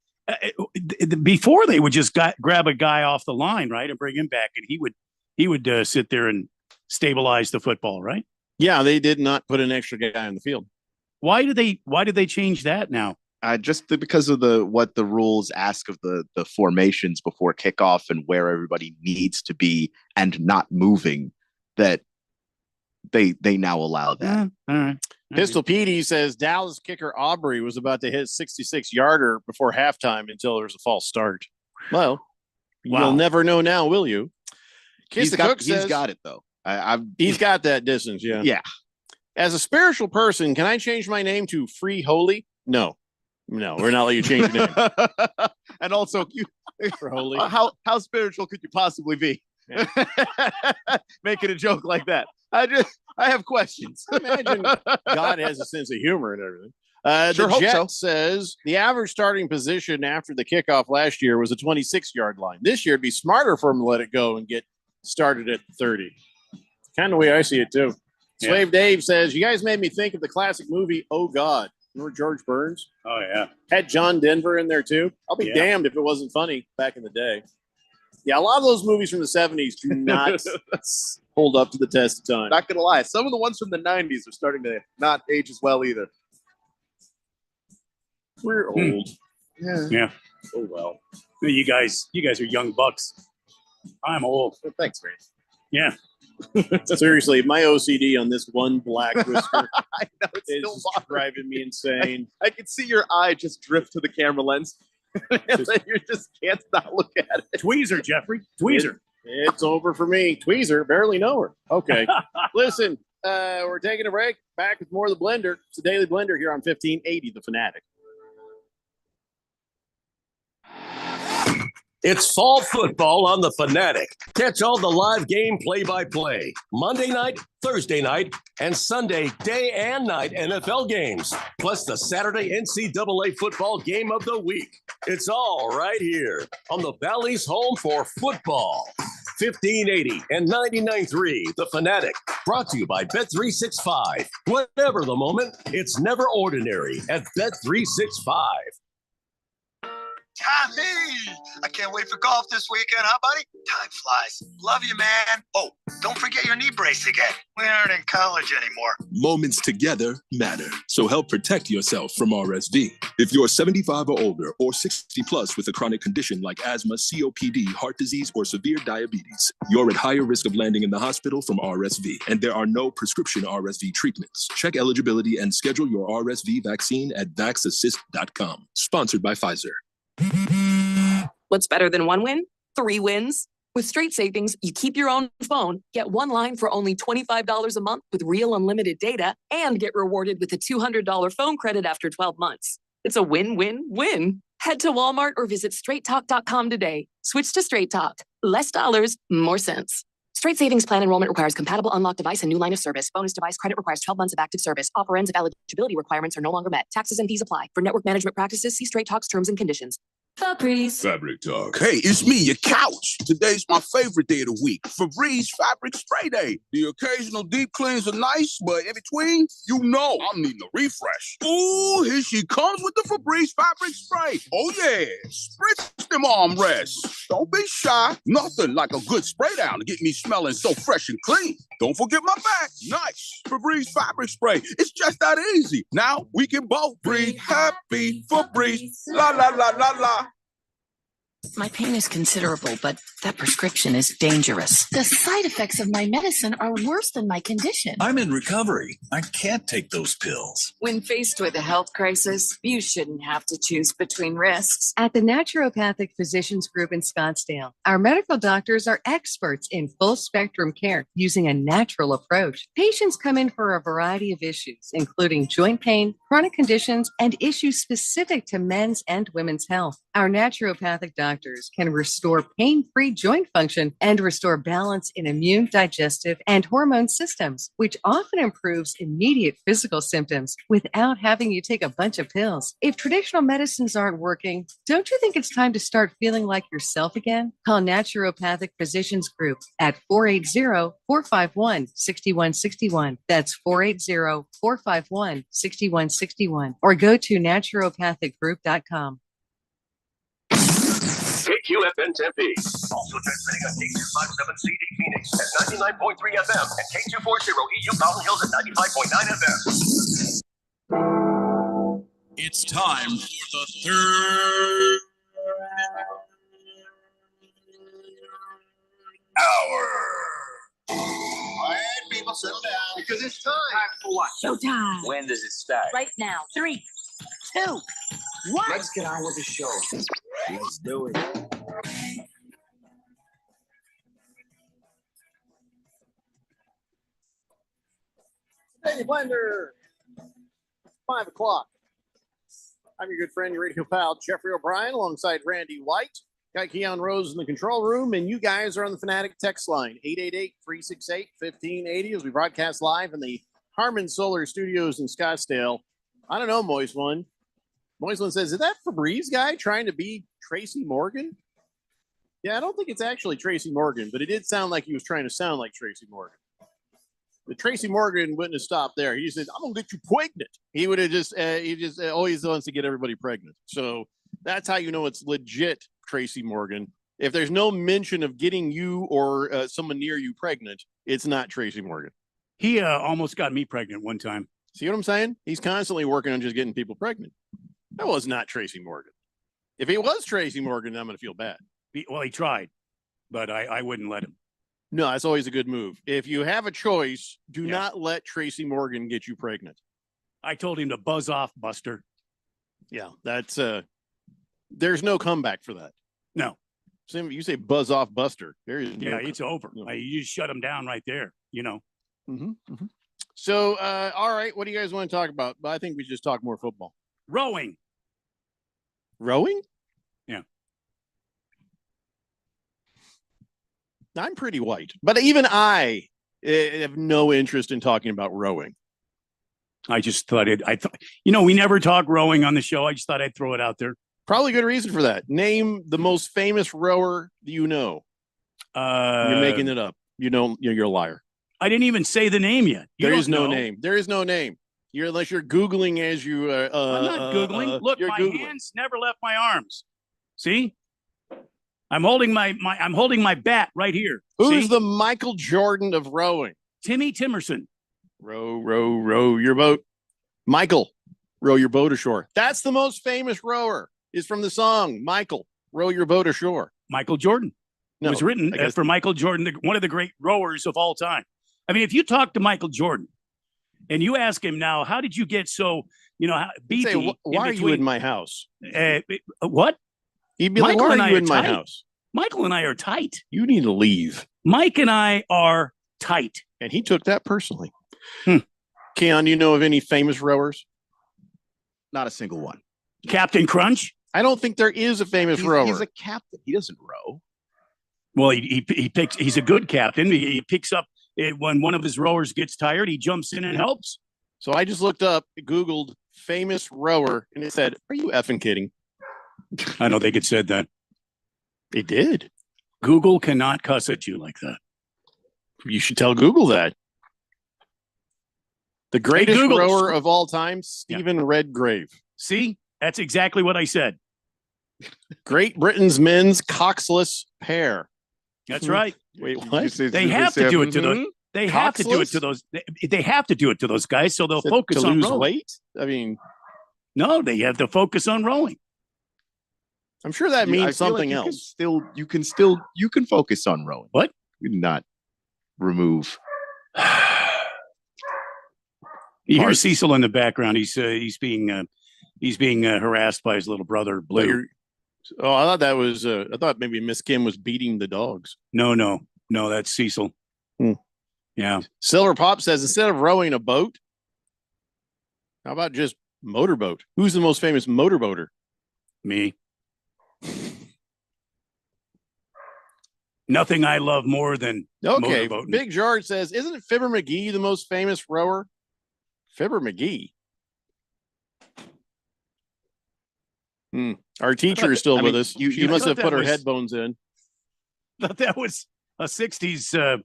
before they would just grab a guy off the line, right, and bring him back, and he would sit there and stabilize the football, right? Yeah, they did not put an extra guy on the field. Why did they change that now? Just because of what the rules ask of the formations before kickoff and where everybody needs to be and not moving, that they now allow that. All right. Pistol Petey says Dallas kicker Aubrey was about to hit 66-yarder before halftime until there was a false start. Well, you'll never know now, will you? He's got it though. He's got that distance. Yeah. Yeah. As a spiritual person, can I change my name to Free Holy? No, we're not letting you change your name. And also, For Holy. How spiritual could you possibly be? Yeah. Making a joke like that. I have questions. Imagine God has a sense of humor and everything. Sure The hope Jet so. says the average starting position after the kickoff last year was a 26-yard line. This year, it'd be smarter for him to let it go and get started at 30. Kind of the way I see it, too. Slave Dave says, you guys made me think of the classic movie, Oh, God. Remember George Burns? Oh, yeah. Had John Denver in there, too. I'll be damned if it wasn't funny back in the day. Yeah, a lot of those movies from the 70s do not hold up to the test of time. Not going to lie. Some of the ones from the 90s are starting to not age as well either. We're old. Yeah. Oh, well. You guys are young bucks. I'm old. Thanks, man. Yeah. Seriously, my OCD on this one black whisker I know, it's is still just driving me insane. I can see your eye just drift to the camera lens. You just can't not look at it. Tweezer, Jeffrey. Tweezer. It's over for me. Tweezer, barely know her. Okay. Listen, we're taking a break. Back with more of the Blender. It's the Daily Blender here on 1580 The Fanatic. It's fall football on the Fanatic. Catch all the live game play-by-play. Monday night, Thursday night, and Sunday day and night NFL games. Plus the Saturday NCAA football game of the week. It's all right here on the Valley's home for football. 1580 and 99.3 The Fanatic. Brought to you by Bet365. Whatever the moment, it's never ordinary at Bet365. Tommy, I can't wait for golf this weekend, huh, buddy? Time flies. Love you, man. Oh, don't forget your knee brace again. We aren't in college anymore. Moments together matter, so help protect yourself from RSV. If you're 75 or older or 60 plus with a chronic condition like asthma, COPD, heart disease, or severe diabetes, you're at higher risk of landing in the hospital from RSV, and there are no prescription RSV treatments. Check eligibility and schedule your RSV vaccine at vaxassist.com. Sponsored by Pfizer. What's better than one win? 3 wins. With Straight Savings, you keep your own phone, get one line for only $25 a month with real unlimited data, and get rewarded with a $200 phone credit after 12 months. It's a win-win-win. Head to Walmart or visit straighttalk.com today. Switch to Straight Talk. Less dollars, more sense. Straight Savings Plan enrollment requires compatible unlocked device and new line of service. Bonus device credit requires 12 months of active service. Offer ends if eligibility requirements are no longer met. Taxes and fees apply. For network management practices, see Straight Talk's terms and conditions. Febreze. Fabric Talk. Hey, it's me, your couch. Today's my favorite day of the week. Febreze Fabric Spray Day. The occasional deep cleans are nice, but in between, you know I'm needing a refresh. Ooh, here she comes with the Febreze Fabric Spray. Oh yeah, spritz them armrests. Don't be shy. Nothing like a good spray down to get me smelling so fresh and clean. Don't forget my back. Nice. Febreze Fabric Spray. It's just that easy. Now we can both breathe happy. Febreze. La la la la la. My pain is considerable, but that prescription is dangerous. The side effects of my medicine are worse than my condition. I'm in recovery. I can't take those pills. When faced with a health crisis, you shouldn't have to choose between risks. At the Naturopathic Physicians Group in Scottsdale, our medical doctors are experts in full spectrum care using a natural approach. Patients come in for a variety of issues, including joint pain, chronic conditions, and issues specific to men's and women's health. Our naturopathic doctors can restore pain-free joint function and restore balance in immune, digestive, and hormone systems, which often improves immediate physical symptoms without having you take a bunch of pills. If traditional medicines aren't working, don't you think it's time to start feeling like yourself again? Call Naturopathic Physicians Group at 480-451-6161. That's 480-451-6161. Or go to naturopathicgroup.com. KQFN Tempe. Also transmitting on K257CD Phoenix at 99.3 FM and K240 EU Mountain Hills at 95.9 FM. It's time for the third hour. All right, people, settle down because it's time. For what? Showtime. When does it start? Right now. 3, 2, 1. Let's get on with the show. Let's do it. Hey, Blender. 5 o'clock. I'm your good friend, your radio pal, Jeffrey O'Brien, alongside Randy White. Got Keon Rose in the control room, and you guys are on the Fanatic text line, 888-368-1580, as we broadcast live in the Harman Solar Studios in Scottsdale. I don't know, Moist One. Moist One says, is that Febreze guy trying to be Tracy Morgan? Yeah, I don't think it's actually Tracy Morgan, but it did sound like he was trying to sound like Tracy Morgan. But Tracy Morgan wouldn't have stopped there. He said, I'm going to get you pregnant. He would have just, always wants to get everybody pregnant. So that's how you know it's legit Tracy Morgan. If there's no mention of getting you or someone near you pregnant, it's not Tracy Morgan. He almost got me pregnant one time. See what I'm saying? He's constantly working on just getting people pregnant. That was not Tracy Morgan. If he was Tracy Morgan, I'm going to feel bad. He tried, but I wouldn't let him. No, that's always a good move. If you have a choice, do not let Tracy Morgan get you pregnant. I told him to buzz off, Buster. Yeah, that's there's no comeback for that. No. You say buzz off, Buster. It's over. No. You just shut him down right there, you know. Mm-hmm, mm-hmm. So, all right, what do you guys want to talk about? I think we should just talk more football. Rowing. Rowing? Yeah. I'm pretty white, but even I have no interest in talking about rowing. I just thought we never talk rowing on the show. I just thought I'd throw it out there. Probably good reason for that. Name the most famous rower you know. You're making it up. You're a liar. I didn't even say the name yet. There is no name. There is no name. Unless you're Googling as you. I'm not Googling. Look, my hands never left my arms. See? I'm holding my bat right here. Who's the Michael Jordan of rowing? Timmy Timerson. Row your boat. Michael, row your boat ashore. That's the most famous rower. Is from the song Michael, row your boat ashore. Michael Jordan. No, it was written for Michael Jordan, one of the great rowers of all time. I mean, if you talk to Michael Jordan and you ask him now, how did you get so, beefy? Say, why are you in my house? What? He'd be like, why are you in my house? Michael and I are tight. You need to leave. Mike and I are tight. And he took that personally. Keon, you know of any famous rowers? Not a single one. Captain Crunch? I don't think there is a famous rower. He's a captain. He doesn't row. Well, he picks. He's a good captain. He picks up it when one of his rowers gets tired. He jumps in and helps. So I just looked up, Googled famous rower, and it said, "Are you effing kidding?" I don't think it said that. It did. Google cannot cuss at you like that. You should tell Google that. The greatest Google. rower of all time, Stephen Redgrave. See, that's exactly what I said. Great Britain's men's coxless pair. That's right. Wait, what? They have to do it to those. They have to do it to those. They have to do it to those guys, so they'll focus to on lose rowing. weight. I mean, no, they have to focus on rowing. I'm sure that means something else. You can focus on rowing. What? You not remove. You hear Cecil in the background. He's being harassed by his little brother Blue. Oh, I thought that was. I thought maybe Miss Kim was beating the dogs. No, that's Cecil. Yeah. Silver Pop says instead of rowing a boat, how about just motorboat? Who's the most famous motorboater? Me. Nothing I love more than motorboating. Big George says, isn't Fibber McGee the most famous rower? Fibber McGee. Our teacher is still with us. She must have put her headphones in. Thought that was a 60s,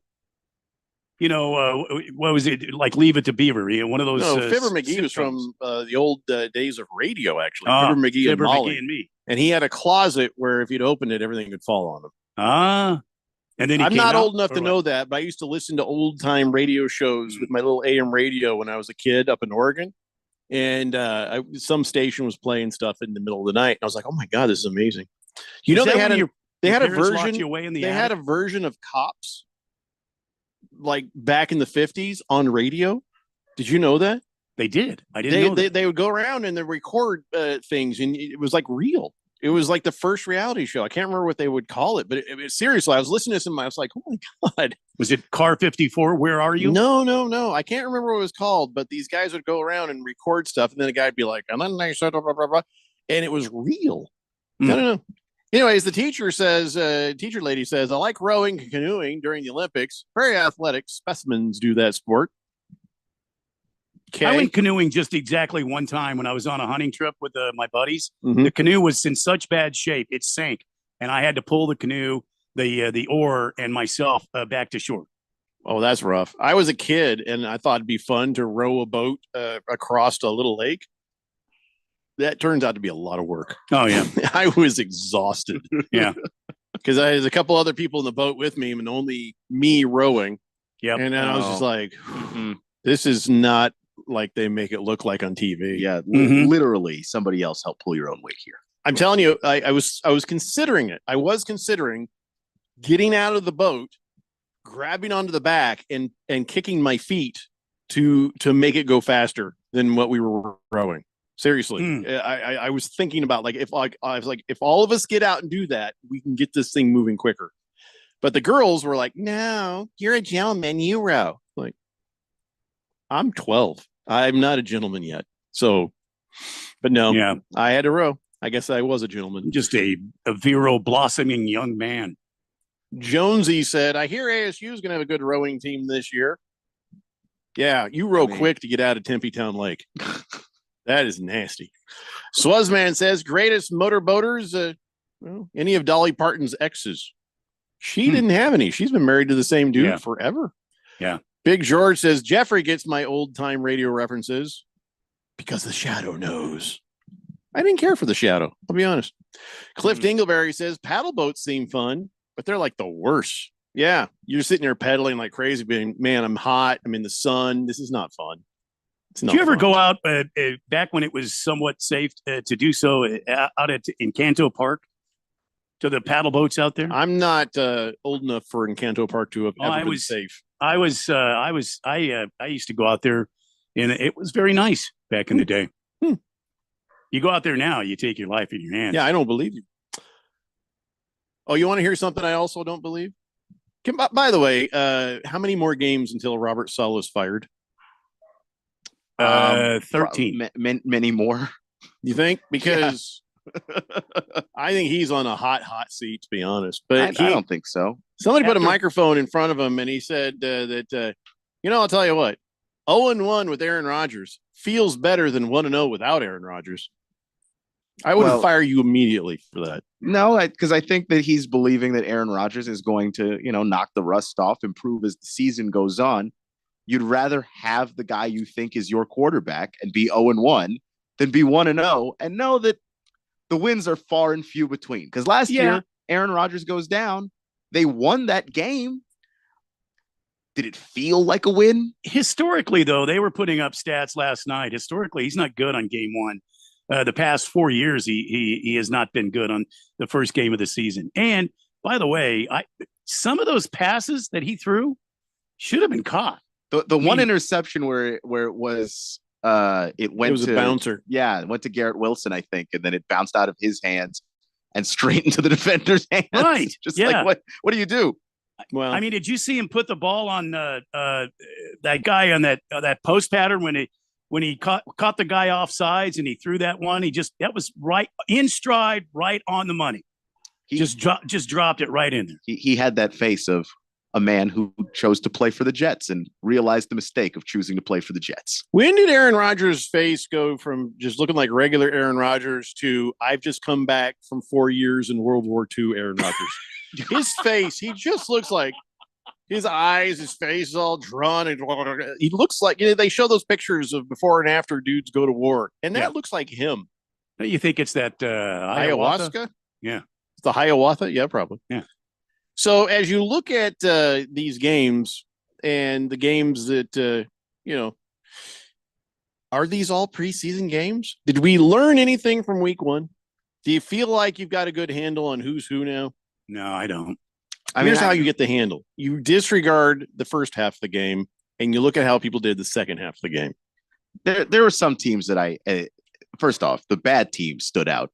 what was it? Like Leave It to Beaver. One of those. No, Fibber McGee was from the old days of radio, actually. Fibber McGee Fibber and Molly. McGee and me. And he had a closet where if you'd opened it, everything could fall on him. And then I'm not old enough to know that, but I used to listen to old time radio shows with my little AM radio when I was a kid up in Oregon. And some station was playing stuff in the middle of the night. And I was like, oh my God, this is amazing. They had a version. They had a version of Cops like back in the 50s on radio. Did you know that? They did. I didn't know that. They would go around and they record things, and it was like real. It was like the first reality show. I can't remember what they would call it, but seriously, I was listening to this and I was like, oh my God. Was it Car 54? Where are you? No. I can't remember what it was called, but these guys would go around and record stuff. And then a guy would be like, and then they said, blah, blah, blah, blah. And it was real. I don't know. Anyways, the teacher lady says, I like rowing and canoeing during the Olympics. Very athletic specimens do that sport. Okay. I went canoeing just exactly one time when I was on a hunting trip with my buddies. The canoe was in such bad shape, it sank. And I had to pull the canoe, the oar, and myself back to shore. Oh, that's rough. I was a kid, and I thought it'd be fun to row a boat across a little lake. That turns out to be a lot of work. Oh, yeah. I was exhausted. Yeah. Because I had a couple other people in the boat with me and only me rowing. Yeah. And then I was just like, this is not like they make it look like on TV. Yeah. Literally somebody else helped pull your own weight here. I'm telling you, I was considering it. I was considering getting out of the boat, grabbing onto the back and kicking my feet to make it go faster than what we were rowing. Seriously, I was thinking about if all of us get out and do that, we can get this thing moving quicker. But the girls were like, "No, you're a gentleman. You row." Like, I'm 12. I'm not a gentleman yet. So, but no, yeah, I had to row. I guess I was a gentleman. Just a virile, blossoming young man. Jonesy said, "I hear ASU is going to have a good rowing team this year." Yeah, you row quick to get out of Tempe Town Lake. That is nasty. Swazman says, greatest motorboaters, any of Dolly Parton's exes. She didn't have any. She's been married to the same dude forever. Yeah. Big George says, Jeffrey gets my old time radio references because the Shadow knows. I didn't care for the Shadow. I'll be honest. Cliff Dingleberry says, paddle boats seem fun, but they're like the worst. Yeah. You're sitting there pedaling like crazy, being, man, I'm hot. I'm in the sun. This is not fun. Did you ever go out back when it was somewhat safe to do so out at Encanto Park to the paddle boats out there? I'm not old enough for Encanto Park to have ever been safe. I used to go out there, and it was very nice back in the day. You go out there now, you take your life in your hands. Yeah, I don't believe you. Oh, you want to hear something I also don't believe? By the way, how many more games until Robert Saleh is fired? 13. Many more. You think? Because I think he's on a hot seat, to be honest. But I don't think so. Somebody put a microphone in front of him, and he said I'll tell you what, 0-1 with Aaron Rodgers feels better than 1-0 without Aaron Rodgers. I wouldn't fire you immediately for that. No, because I think that he's believing that Aaron Rodgers is going to, knock the rust off, improve as the season goes on. You'd rather have the guy you think is your quarterback and be 0-1 than be 1-0 and know that the wins are far and few between. Because last year, Aaron Rodgers goes down. They won that game. Did it feel like a win? Historically, though, they were putting up stats last night. Historically, he's not good on game one. The past 4 years, he has not been good on the first game of the season. And by the way, some of those passes that he threw should have been caught. The one interception where it was it was a bouncer. Yeah, it went to Garrett Wilson, I think, and then it bounced out of his hands and straight into the defender's hands. Right. Just like what do you do? Well, I mean, did you see him put the ball on that guy on that post pattern when he caught the guy off sides and he threw that one? That was right in stride, right on the money. He just dropped it right in there. He had that face of a man who chose to play for the Jets and realized the mistake of choosing to play for the Jets. When did Aaron Rodgers' face go from just looking like regular Aaron Rodgers to I've just come back from 4 years in World War II Aaron Rodgers? His face, he just looks like his eyes, his face is all drawn. And he looks like, they show those pictures of before and after dudes go to war. And that looks like him. You think it's that ayahuasca? Yeah. It's the Hiawatha? Yeah, probably. Yeah. So as you look at these games and the games that, are these all preseason games? Did we learn anything from week one? Do you feel like you've got a good handle on who's who now? No, I don't. Here's how you get the handle. You disregard the first half of the game and you look at how people did the second half of the game. There were some teams that first off, the bad teams stood out.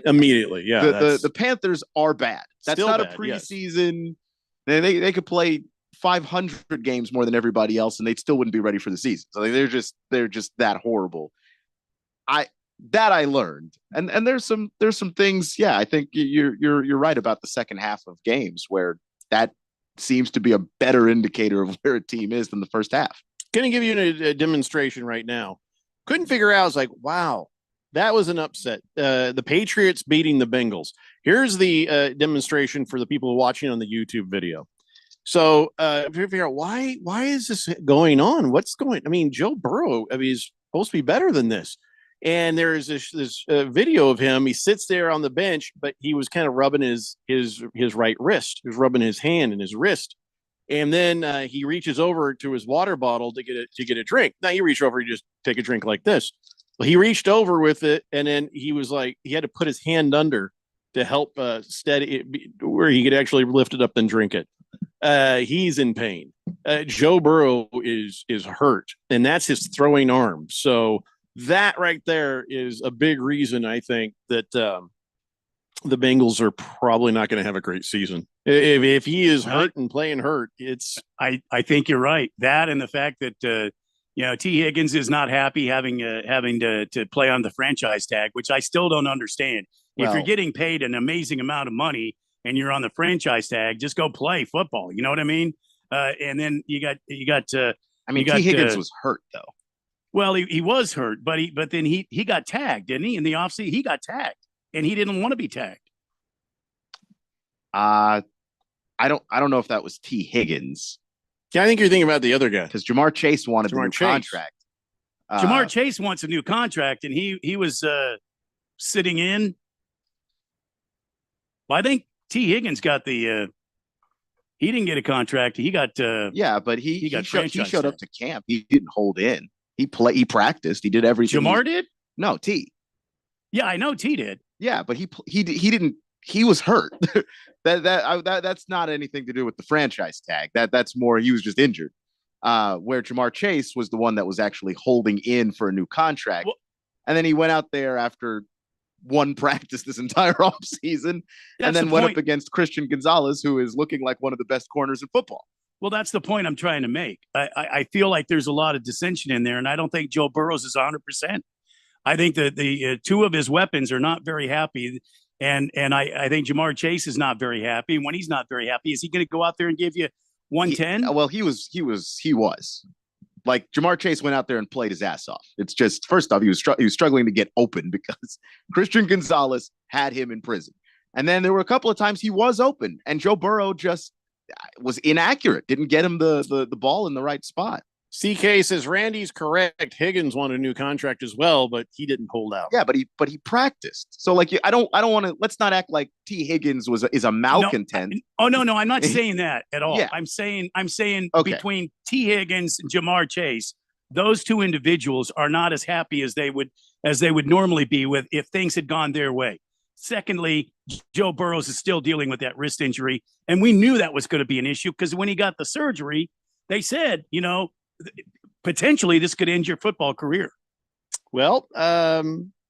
Immediately, yeah. The Panthers are bad. That's not a preseason. Yes. They could play 500 games more than everybody else, and they still wouldn't be ready for the season. So they're just that horrible. I learned, and there's some things. Yeah, I think you're right about the second half of games where that seems to be a better indicator of where a team is than the first half. Going to give you a demonstration right now. Couldn't figure out. I was like, wow. That was an upset. The Patriots beating the Bengals. Here's the demonstration for the people watching on the YouTube video. So figure out why is this going on? What's going? I mean, Joe Burrow. He's supposed to be better than this. And there is this video of him. He sits there on the bench, but he was kind of rubbing his right wrist. He was rubbing his hand and his wrist. And then he reaches over to his water bottle to get a drink. Now you reach over, you just take a drink like this. Well, he reached over with it, and then he was like, he had to put his hand under to help steady it, where he could actually lift it up and drink it. He's in pain. Joe Burrow is hurt, and that's his throwing arm. So that right there is a big reason, I think, that the Bengals are probably not going to have a great season. If he is hurt and playing hurt, I think you're right. That and the fact that T. Higgins is not happy having to play on the franchise tag, which I still don't understand. If you're getting paid an amazing amount of money and you're on the franchise tag, just go play football. You know what I mean? And then you got. T. Higgins was hurt though. Well, he was hurt, but then he got tagged, didn't he? In the offseason, he got tagged, and he didn't want to be tagged. I don't know if that was T. Higgins. Yeah, I think you're thinking about the other guy because Jamar Chase wanted a new contract. Jamar Chase wants a new contract, and he was sitting in. Well, I think T. Higgins got the. He didn't get a contract. He got. But he showed up to camp. He didn't hold in. He practiced. He did everything. Jamar did? No, T. Yeah, I know T did. Yeah, but he didn't. He was hurt. That's not anything to do with the franchise tag. That's more he was just injured. Where Jamar Chase was the one that was actually holding in for a new contract. Well, and then he went out there after one practice this entire offseason and then went up against Christian Gonzalez, who is looking like one of the best corners in football. Well, that's the point I'm trying to make. I feel like there's a lot of dissension in there, and I don't think Joe Burrows is 100%. I think that the two of his weapons are not very happy. And I think Jamar Chase is not very happy. And when he's not very happy, is he going to go out there and give you 110? Well, he was. Like Jamar Chase went out there and played his ass off. It's just, first off, he was struggling to get open because Christian Gonzalez had him in prison. And then there were a couple of times he was open and Joe Burrow just was inaccurate, didn't get him the ball in the right spot. CK says Randy's correct. Higgins wanted a new contract as well, but he didn't hold out. Yeah, but he practiced. So like, I don't want to. Let's not act like T. Higgins is a malcontent. No, I'm not saying that at all. Yeah. I'm saying Okay. between T. Higgins and Jamar Chase, those two individuals are not as happy as they would normally be with if things had gone their way. Secondly, Joe Burrows is still dealing with that wrist injury, and we knew that was going to be an issue because when he got the surgery, they said, potentially this could end your football career. Well,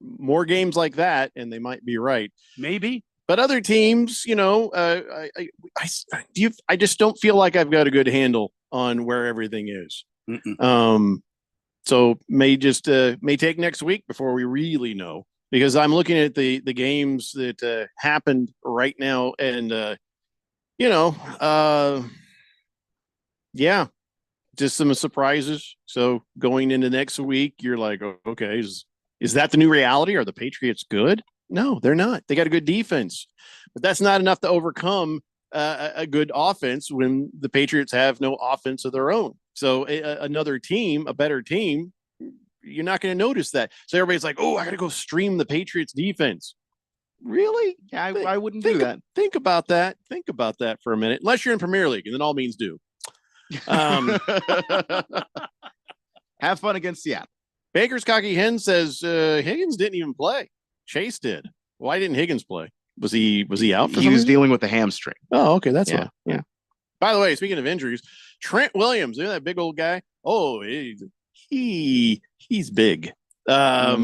more games like that, and they might be right. Maybe. But other teams, I just don't feel like I've got a good handle on where everything is. So may take next week before we really know, because I'm looking at the games that happened right now, and yeah. Just some surprises. So going into next week, you're like, okay, is that the new reality? Are the Patriots good? No, they're not. They got a good defense, but that's not enough to overcome a good offense when the Patriots have no offense of their own. So another team, a better team, you're not going to notice that. So everybody's like, oh, I got to go stream the Patriots defense. Really? Yeah, I wouldn't do that. Think about that. Think about that for a minute, unless you're in Premier League, and then all means do. Have fun against Seattle. Baker's Cocky Hen says Higgins didn't even play. Chase did. Why didn't Higgins play? Was he out for He was dealing with the hamstring. Oh, okay, that's Yeah. all. Yeah. By the way, speaking of injuries, Trent Williams, you know that big old guy? Oh, he's big. He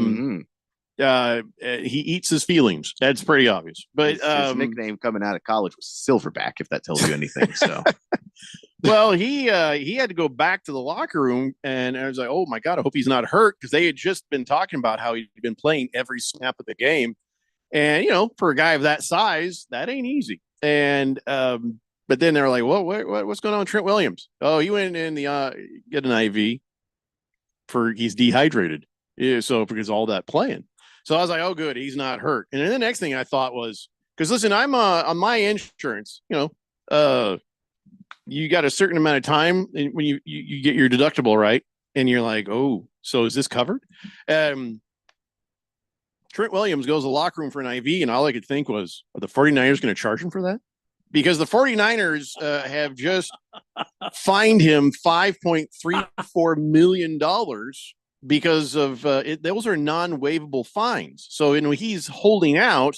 eats his feelings. That's pretty obvious. But his nickname coming out of college was Silverback, if that tells you anything. So well, he had to go back to the locker room, and I was like, oh my God, I hope he's not hurt, because they had just been talking about how he'd been playing every snap of the game. And for a guy of that size, that ain't easy. And but then they're like, well, what's going on with Trent Williams? Oh, he went in the get an IV he's dehydrated. Yeah, so because all that playing. So I was like, oh, good, he's not hurt. And then the next thing I thought was, because listen, I'm on my insurance, you got a certain amount of time when you get your deductible, right? And you're like, oh, so is this covered? Trent Williams goes to the locker room for an IV, and all I could think was, are the 49ers going to charge him for that? Because the 49ers have just fined him $5.34 million because of those are non-waivable fines. So when he's holding out,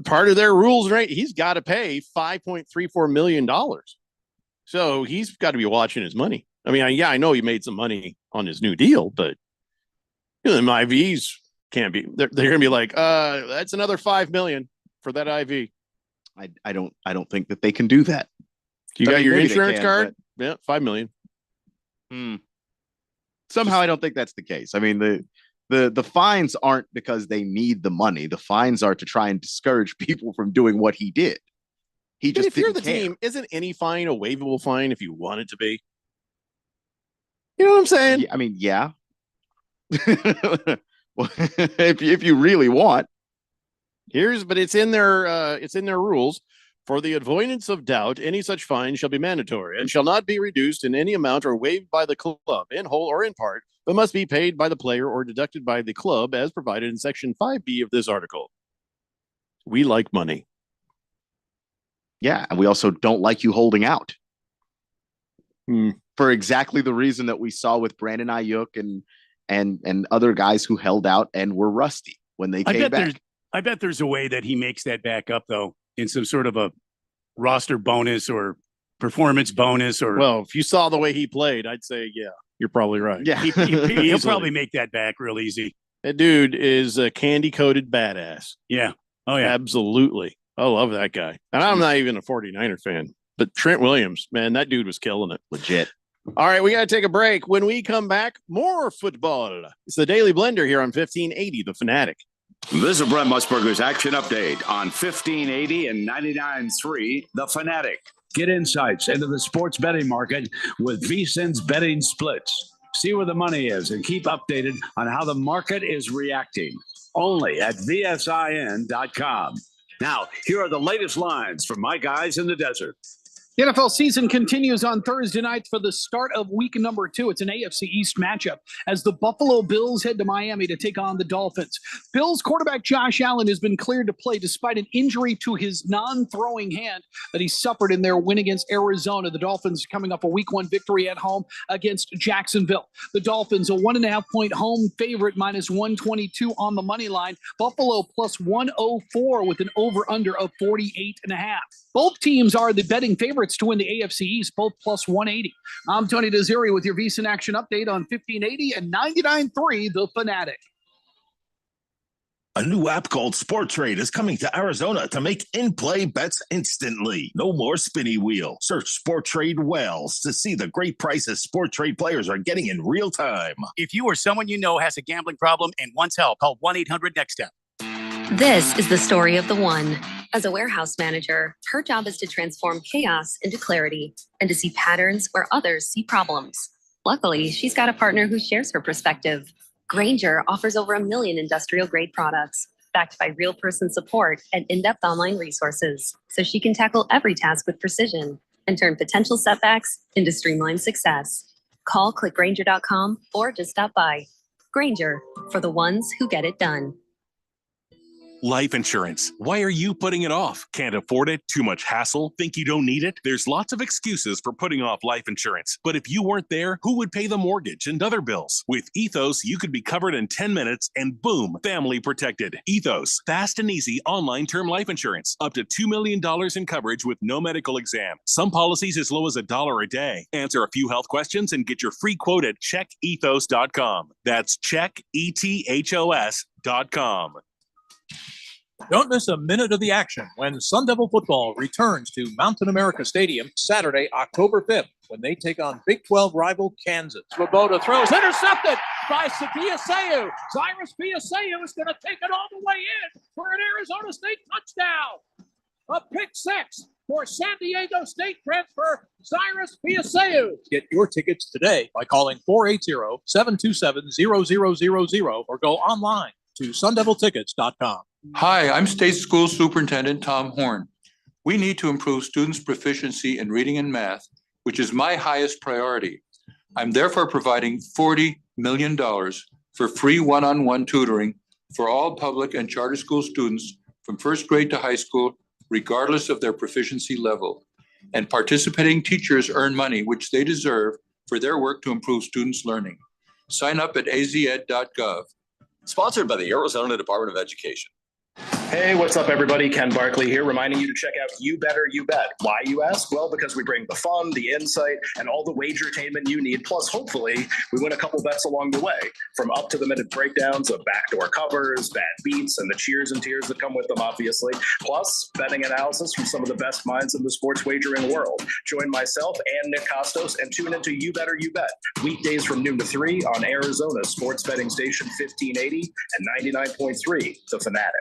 part of their rules, right? He's got to pay $5.34 million. So he's got to be watching his money. I mean, I know he made some money on his new deal, but the IVs can't be. They're going to be like, that's another $5 million for that IV. I don't think that they can do that. You got your insurance card? Yeah, $5 million. Somehow I don't think that's the case. I mean, the fines aren't because they need the money. The fines are to try and discourage people from doing what he did. He just if you're the didn't care. team, isn't any fine a waivable fine if you want it to be? You know what I'm saying? I mean, yeah. Well, if you really want. But it's in their rules. For the avoidance of doubt, any such fine shall be mandatory and shall not be reduced in any amount or waived by the club in whole or in part, but must be paid by the player or deducted by the club as provided in Section 5B of this article. We like money. Yeah, and we also don't like you holding out. For exactly the reason that we saw with Brandon Ayuk and other guys who held out and were rusty when they came back. I bet there's a way that he makes that back up, though, in some sort of a roster bonus or performance bonus. Or well, if you saw the way he played, I'd say, yeah, you're probably right. Yeah, he'll probably make that back real easy. That dude is a candy-coated badass. Yeah. Oh, yeah. Absolutely. I love that guy. And I'm not even a 49er fan, but Trent Williams, man, that dude was killing it. Legit. All right, we got to take a break. When we come back, more football. It's the Daily Blender here on 1580 The Fanatic. This is Brent Musburger's Action Update on 1580 and 99.3 The Fanatic. Get insights into the sports betting market with VSiN's betting splits. See where the money is and keep updated on how the market is reacting. Only at VSIN.com. Now, here are the latest lines from my guys in the desert. The NFL season continues on Thursday night for the start of week number 2. It's an AFC East matchup as the Buffalo Bills head to Miami to take on the Dolphins. Bills quarterback Josh Allen has been cleared to play despite an injury to his non-throwing hand that he suffered in their win against Arizona. The Dolphins coming up a week 1 victory at home against Jacksonville. The Dolphins a 1.5-point home favorite, minus 122 on the money line. Buffalo plus 104 with an over-under of 48.5. Both teams are the betting favorites to win the AFC East, both plus 180. I'm Tony Desiri with your VSiN Action Update on 1580 and 99.3 The Fanatic. A new app called Sport Trade is coming to Arizona to make in-play bets instantly. No more spinny wheel. Search Sport Trade Wells to see the great prices Sport Trade players are getting in real time. If you or someone you know has a gambling problem and wants help, call 1-800-NEXT-STEP. This is the story of the one. As a warehouse manager, her job is to transform chaos into clarity and to see patterns where others see problems. Luckily, she's got a partner who shares her perspective. Grainger offers over 1 million industrial-grade products, backed by real person support and in-depth online resources, so she can tackle every task with precision and turn potential setbacks into streamlined success. Call clickgrainger.com or just stop by. Grainger, for the ones who get it done. Life insurance. Why are you putting it off? Can't afford it? Too much hassle? Think you don't need it? There's lots of excuses for putting off life insurance. But if you weren't there, who would pay the mortgage and other bills? With Ethos, you could be covered in 10 minutes and boom, family protected. Ethos, fast and easy online term life insurance. Up to $2 million in coverage with no medical exam. Some policies as low as $1 a day. Answer a few health questions and get your free quote at checkethos.com. That's checkethos.com. Don't miss a minute of the action when Sun Devil football returns to Mountain America Stadium Saturday, October 5th, when they take on Big 12 rival Kansas. Swoboda throws, intercepted by Sakia Sayu. Cyrus Piaseu is going to take it all the way in for an Arizona State touchdown. A pick 6 for San Diego State transfer Cyrus Piaseu. Get your tickets today by calling 480-727-0000 or go online to sundeviltickets.com. Hi, I'm State School Superintendent Tom Horn. We need to improve students' proficiency in reading and math, which is my highest priority. I'm therefore providing $40 million for free one-on-one tutoring for all public and charter school students from first grade to high school, regardless of their proficiency level. And participating teachers earn money, which they deserve for their work to improve students' learning. Sign up at azed.gov. Sponsored by the Arizona Department of Education. Hey, what's up, everybody? Ken Barkley here, reminding you to check out You Better You Bet. Why, you ask? Well, because we bring the fun, the insight, and all the wagertainment you need. Plus, hopefully, we win a couple bets along the way. From up-to-the-minute breakdowns of backdoor covers, bad beats, and the cheers and tears that come with them, obviously. Plus, betting analysis from some of the best minds in the sports wagering world. Join myself and Nick Costos and tune into You Better You Bet. Weekdays from noon to 3 on Arizona's sports betting station 1580 and 99.3 The Fanatic.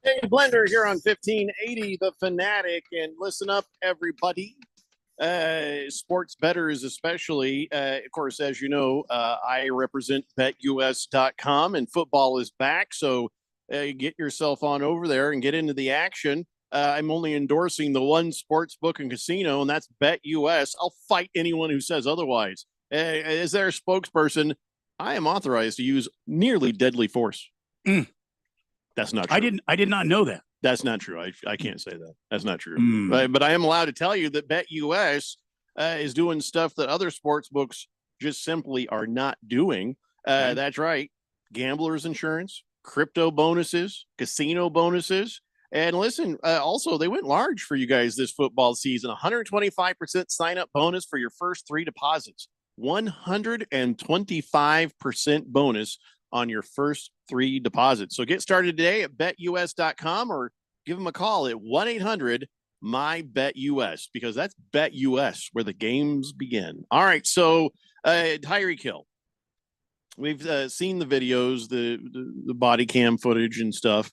Hey, Blender here on 1580 The Fanatic. And listen up, everybody. Sports bettors especially. Of course, as you know, I represent BetUS.com, and football is back. So get yourself on over there and get into the action. I'm only endorsing the one sports book and casino, and that's BetUS. I'll fight anyone who says otherwise. As their spokesperson, I am authorized to use nearly deadly force. That's not true. I did not know that. That's not true. I can't say that. That's not true. But I am allowed to tell you that BetUS is doing stuff that other sports books just simply are not doing. That's right. Gamblers insurance, crypto bonuses, casino bonuses. And listen, also, they went large for you guys this football season. 125% sign-up bonus for your first 3 deposits. 125% bonus on your first 3 deposits. So get started today at betus.com or give them a call at 1-800-MY-BET-US, because that's BetUS where the games begin. All right, so Tyreek Hill. We've seen the videos, the body cam footage and stuff.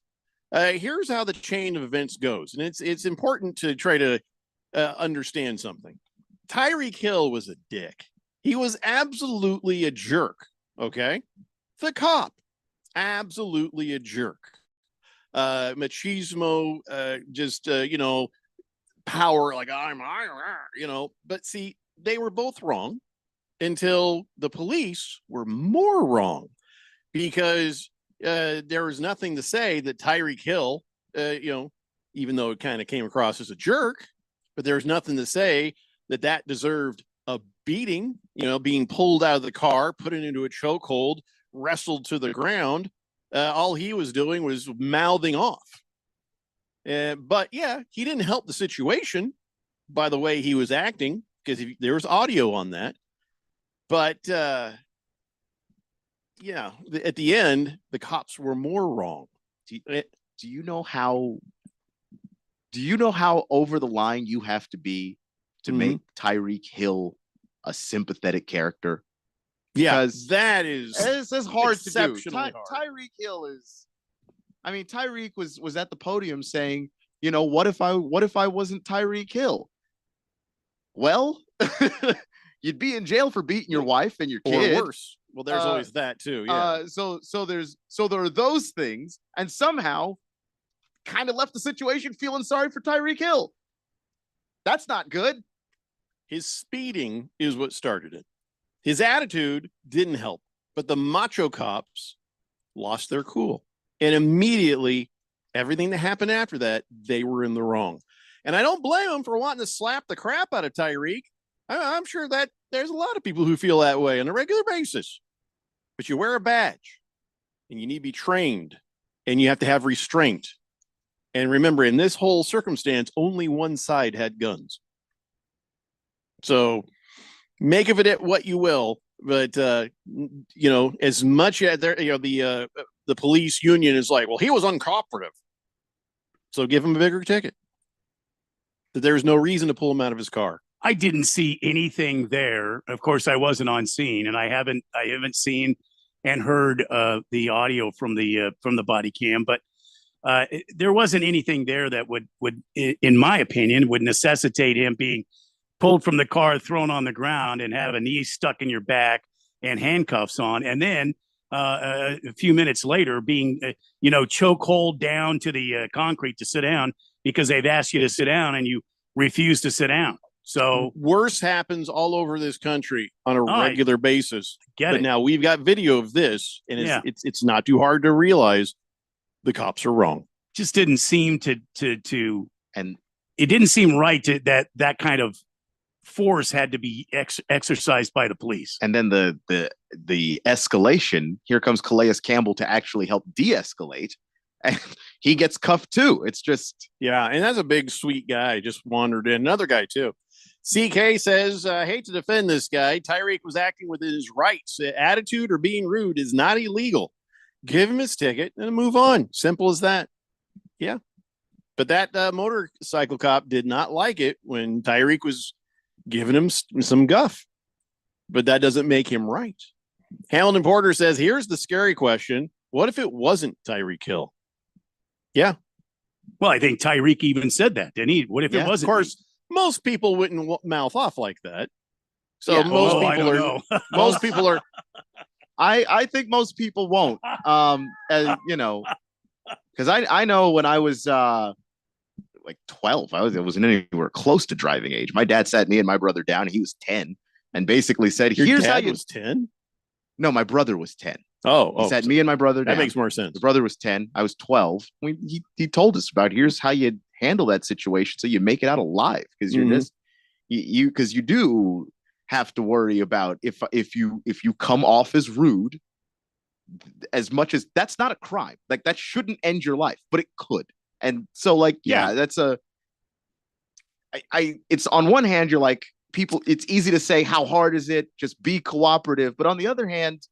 Here's how the chain of events goes, and it's important to try to understand something. Tyreek Hill was a dick. He was absolutely a jerk. Okay, the cop, absolutely a jerk. Machismo, power, like but see, they were both wrong until the police were more wrong, because there was nothing to say that Tyreek Hill, even though it kind of came across as a jerk, but there's nothing to say that deserved a beating, being pulled out of the car, put into a chokehold, wrestled to the ground. All he was doing was mouthing off. But yeah, he didn't help the situation by the way he was acting, because there was audio on that. But at the end, the cops were more wrong. Do you know how over the line you have to be to make Tyreek Hill a sympathetic character? Because that is it's hard to do. Hard. Tyreek Hill is, Tyreek was at the podium saying, what if I wasn't Tyreek Hill? Well, you'd be in jail for beating your wife and your kid. Or worse. Well, there's always that too. Yeah. So there are those things, and somehow kind of left the situation feeling sorry for Tyreek Hill. That's not good. His speeding is what started it. His attitude didn't help, but the macho cops lost their cool. And immediately, everything that happened after that, they were in the wrong. And I don't blame them for wanting to slap the crap out of Tyreek. I'm sure that there's a lot of people who feel that way on a regular basis. But you wear a badge, and you need to be trained, and you have to have restraint. And remember, in this whole circumstance, only one side had guns. So make of it what you will, but as much as the police union is like, well, he was uncooperative, so give him a bigger ticket. That there's no reason to pull him out of his car. I didn't see anything there. Of course, I wasn't on scene, and I haven't seen and heard the audio from the body cam, but there wasn't anything there that would, in my opinion, would necessitate him being pulled from the car, thrown on the ground, and have a knee stuck in your back and handcuffs on, and then a few minutes later being chokehold down to the concrete to sit down because they've asked you to sit down and you refuse to sit down. So worse happens all over this country on a regular basis. But now we've got video of this, and it's not too hard to realize the cops are wrong. Just didn't seem and it didn't seem right that kind of force had to be exercised by the police. And then the escalation, here comes Calais Campbell to actually help de-escalate, and he gets cuffed too. It's just, and that's a big sweet guy, just wandered in. Another guy too. CK says, I hate to defend this guy. Tyreek was acting within his rights. Attitude or being rude is not illegal. Give him his ticket and move on. Simple as that. Yeah. But that motorcycle cop did not like it when Tyreek was giving him some guff. But that doesn't make him right. Hamilton Porter says, here's the scary question. What if it wasn't Tyreek Hill? Yeah. Well, I think Tyreek even said that, didn't he? What if it wasn't? Of course, most people wouldn't mouth off like that. So most people are. I think most people won't. Because I know when I was like 12, I wasn't anywhere close to driving age. My dad sat me and my brother down. He was 10 and basically said, "Here's how you." Was 10? No, my brother was 10. He sat me and my brother down. That makes more sense. The brother was 10. I was 12. He told us about here's how you handle that situation so you make it out alive, because you're just because you do have to worry about if you come off as rude, as much as that's not a crime, like that shouldn't end your life, but it could. And so that's it's on one hand, you're like, people, it's easy to say, how hard is it? Just be cooperative. But on the other hand,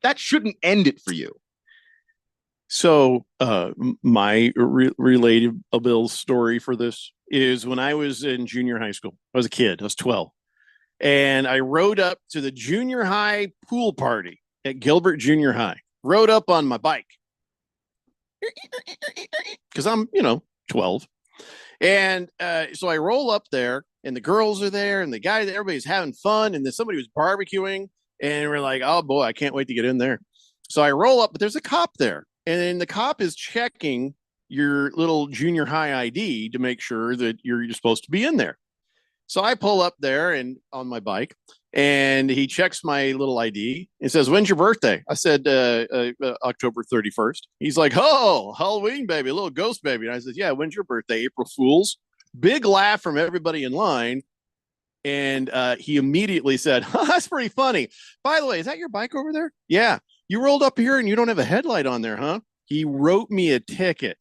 that shouldn't end it for you. So my relatable story for this is when I was in junior high school. I was a kid. I was 12. And I rode up to the junior high pool party at Gilbert Junior High. Rode up on my bike. Because I'm, 12. And so I roll up there, and the girls are there, and the guys, everybody's having fun, and then somebody was barbecuing, and we're like, oh boy, I can't wait to get in there. So I roll up, but there's a cop there, and then the cop is checking your little junior high ID to make sure that you're supposed to be in there. So I pull up there and on my bike, and he checks my little ID and says, when's your birthday? I said, October 31st. He's like, oh, Halloween, baby, a little ghost baby. And I said, yeah, when's your birthday? April Fool's. Big laugh from everybody in line. And he immediately said, oh, that's pretty funny. By the way, is that your bike over there? Yeah. You rolled up here and you don't have a headlight on there, huh? He wrote me a ticket.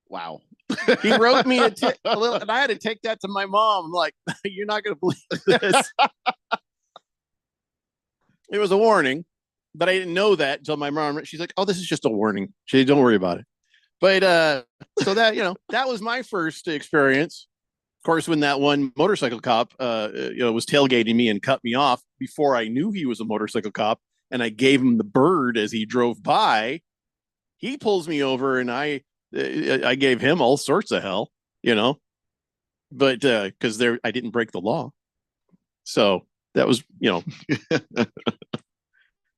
Wow. He wrote me a ticket, and I had to take that to my mom. I'm like, you're not going to believe this. It was a warning, but I didn't know that until my mom. She's like, oh, this is just a warning. She don't worry about it. But so that, that was my first experience. Of course, when that one motorcycle cop, was tailgating me and cut me off before I knew he was a motorcycle cop, and I gave him the bird as he drove by, he pulls me over, and I gave him all sorts of hell, but because I didn't break the law. So that was,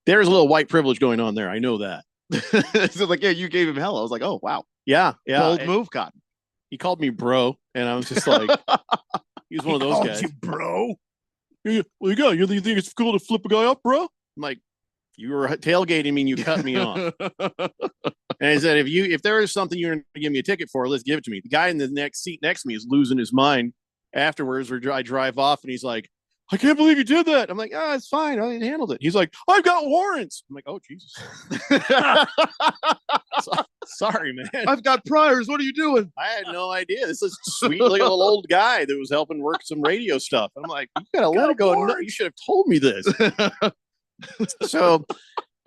there's a little white privilege going on there. I know that. So like, yeah, you gave him hell. I was like, oh, wow. Yeah. Bold move, Cotton. He called me bro. And I was just like, he was one of those guys. You bro? You think it's cool to flip a guy up, bro? I'm like, you were tailgating me and you cut me off. And I said, if there is something you're going to give me a ticket for, let's give it to me. The guy in the next seat next to me is losing his mind afterwards, where I drive off and he's like, I can't believe you did that. I'm like, it's fine. I handled it. He's like, I've got warrants. I'm like, oh, Jesus. Sorry, man. I've got priors. What are you doing? I had no idea. This is a sweet little old guy that was helping work some radio stuff. I'm like, you got to let it go. No, you should have told me this. So,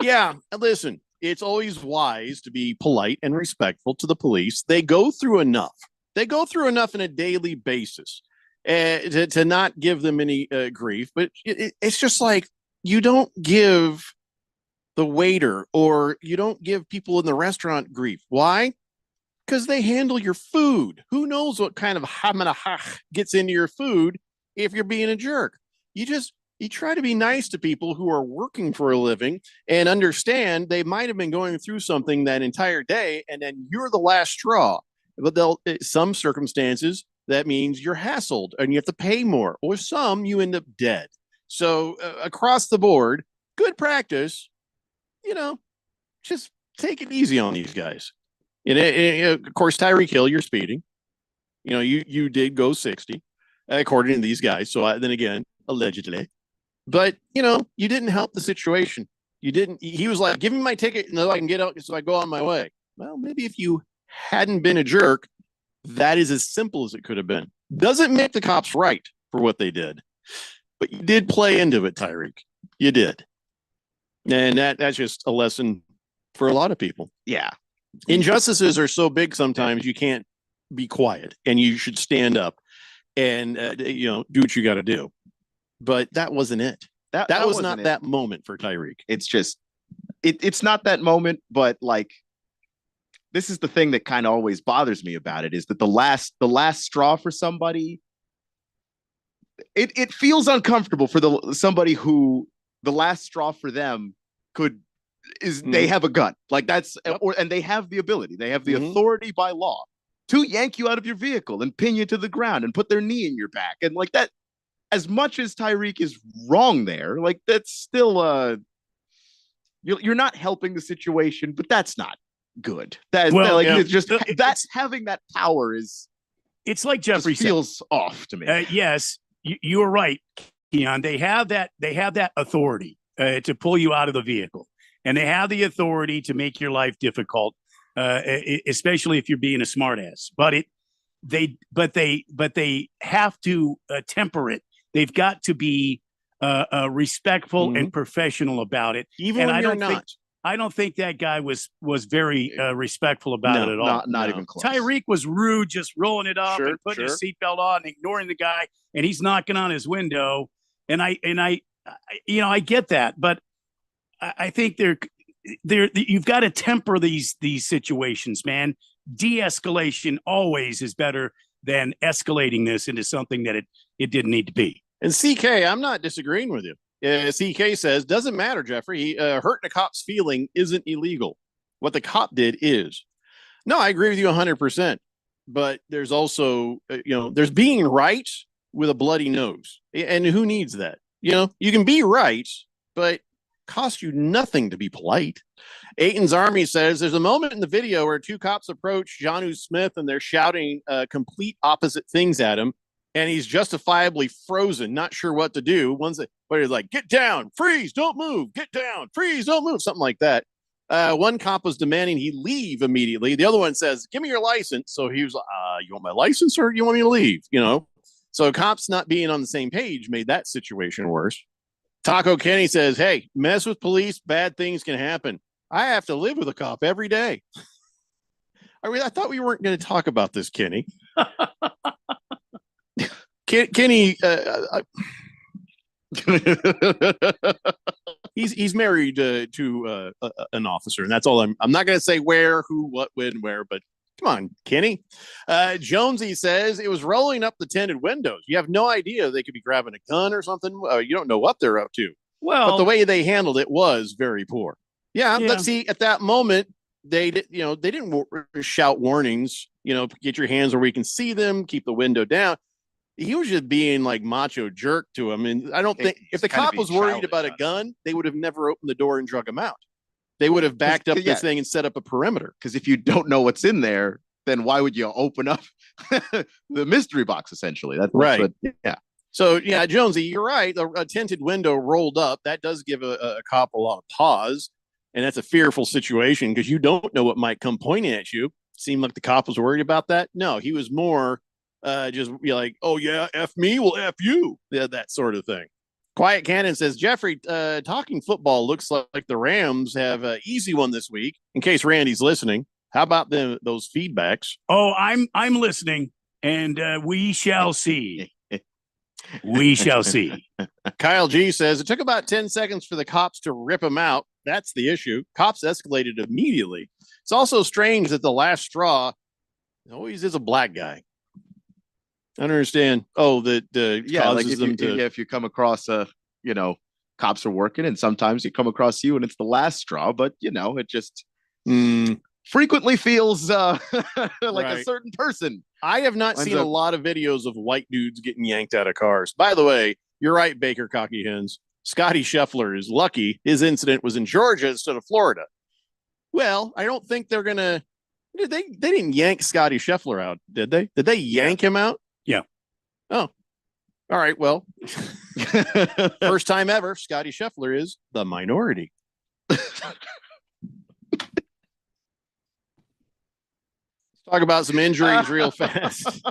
yeah, listen, it's always wise to be polite and respectful to the police. They go through enough. On a daily basis to not give them any grief. But it's just like, you don't give the waiter or you don't give people in the restaurant grief. Why? Because they handle your food. Who knows what kind of hamanahach gets into your food if you're being a jerk. You try to be nice to people who are working for a living and understand they might have been going through something that entire day, and then you're the last straw. But some circumstances, that means you're hassled and you have to pay more, or some you end up dead. So across the board, good practice, just take it easy on these guys. And of course, Tyreek Hill, you're speeding. You did go 60, according to these guys. So then again, allegedly. But, you didn't help the situation. He was like, give me my ticket and then I can get out so I go on my way. Well, maybe if you hadn't been a jerk, that is as simple as it could have been. Doesn't make the cops right for what they did. But you did play into it, Tyreek. You did. And that's just a lesson for a lot of people. Yeah. Injustices are so big sometimes you can't be quiet, and you should stand up and, do what you got to do. But that wasn't it. That was not that moment for Tyreek. It's just, it's not that moment, but like, this is the thing that kind of always bothers me about it, is that the last straw for somebody, it feels uncomfortable for somebody who the last straw for them they have a gun. Like that's, and they have the ability, they have the authority by law to yank you out of your vehicle and pin you to the ground and put their knee in your back. And like that, as much as Tyreek is wrong there, like that's still, you're not helping the situation, but that's not good. It's just that's having that power is. It's like Jeffrey feels off to me. Yes, you are right, Keon. They have that authority to pull you out of the vehicle, and they have the authority to make your life difficult, especially if you're being a smartass. But but they have to temper it. They've got to be respectful and professional about it. Even and when I you're don't not. think I don't think that guy was very respectful about it at all. Not even close. Tyreek was rude, just rolling it up Sure, and putting his sure. seatbelt on, ignoring the guy, and he's knocking on his window. And I get that, but I think you've got to temper these situations, man. De-escalation always is better than escalating this into something that it didn't need to be. And CK, I'm not disagreeing with you. CK says, doesn't matter, Jeffrey. Hurting a cop's feeling isn't illegal. What the cop did is. No, I agree with you 100%. But there's also, there's being right with a bloody nose. And who needs that? You can be right, but cost you nothing to be polite. Aiton's Army says there's a moment in the video where two cops approach Jonnu Smith and they're shouting complete opposite things at him. And he's justifiably frozen, not sure what to do. But he's like, get down, freeze, don't move, get down, freeze, don't move, something like that. One cop was demanding he leave immediately. The other one says, give me your license. So he was like, you want my license or you want me to leave? So cops not being on the same page made that situation worse. Taco Kenny says, hey, mess with police, bad things can happen. I have to live with a cop every day. I thought we weren't going to talk about this, Kenny. Kenny, he's married to an officer, and that's all. I'm not going to say where, who, what, when, where, but come on, Kenny. Jonesy says it was rolling up the tinted windows. You have no idea they could be grabbing a gun or something. You don't know what they're up to. Well, but the way they handled it was very poor. Yeah. But see, at that moment, they didn't shout warnings. Get your hands where we can see them. Keep the window down. He was just being like macho jerk to him. And I don't think if the cop was worried about a gun, they would have never opened the door and drug him out. They would have backed up this thing and set up a perimeter. Because if you don't know what's in there, then why would you open up the mystery box, essentially? That's right. Yeah. So, yeah, Jonesy, you're right. A tinted window rolled up. That does give a cop a lot of pause. And that's a fearful situation because you don't know what might come pointing at you. Seemed like the cop was worried about that. No, he was more just like, oh, yeah, F me, well, F you. Yeah, that sort of thing. Quiet Cannon says, Jeffrey, talking football looks like the Rams have an easy one this week. In case Randy's listening, how about those feedbacks? Oh, I'm listening, and we shall see. We shall see. Kyle G says, it took about 10 seconds for the cops to rip him out. That's the issue. Cops escalated immediately. It's also strange that the last straw always is a black guy. I don't understand. Oh, that causes them to. If you come across cops are working, and sometimes you come across you, and it's the last straw. But it just frequently feels like a certain person. I have not seen a lot of videos of white dudes getting yanked out of cars. By the way, you're right, Baker Cocky Hens. Scotty Scheffler is lucky his incident was in Georgia instead of Florida. Well, I don't think they're gonna. They didn't yank Scotty Scheffler out, did they? Did they yank him out? Yeah. Oh, all right. Well, first time ever, Scotty Scheffler is the minority. Let's talk about some injuries real fast.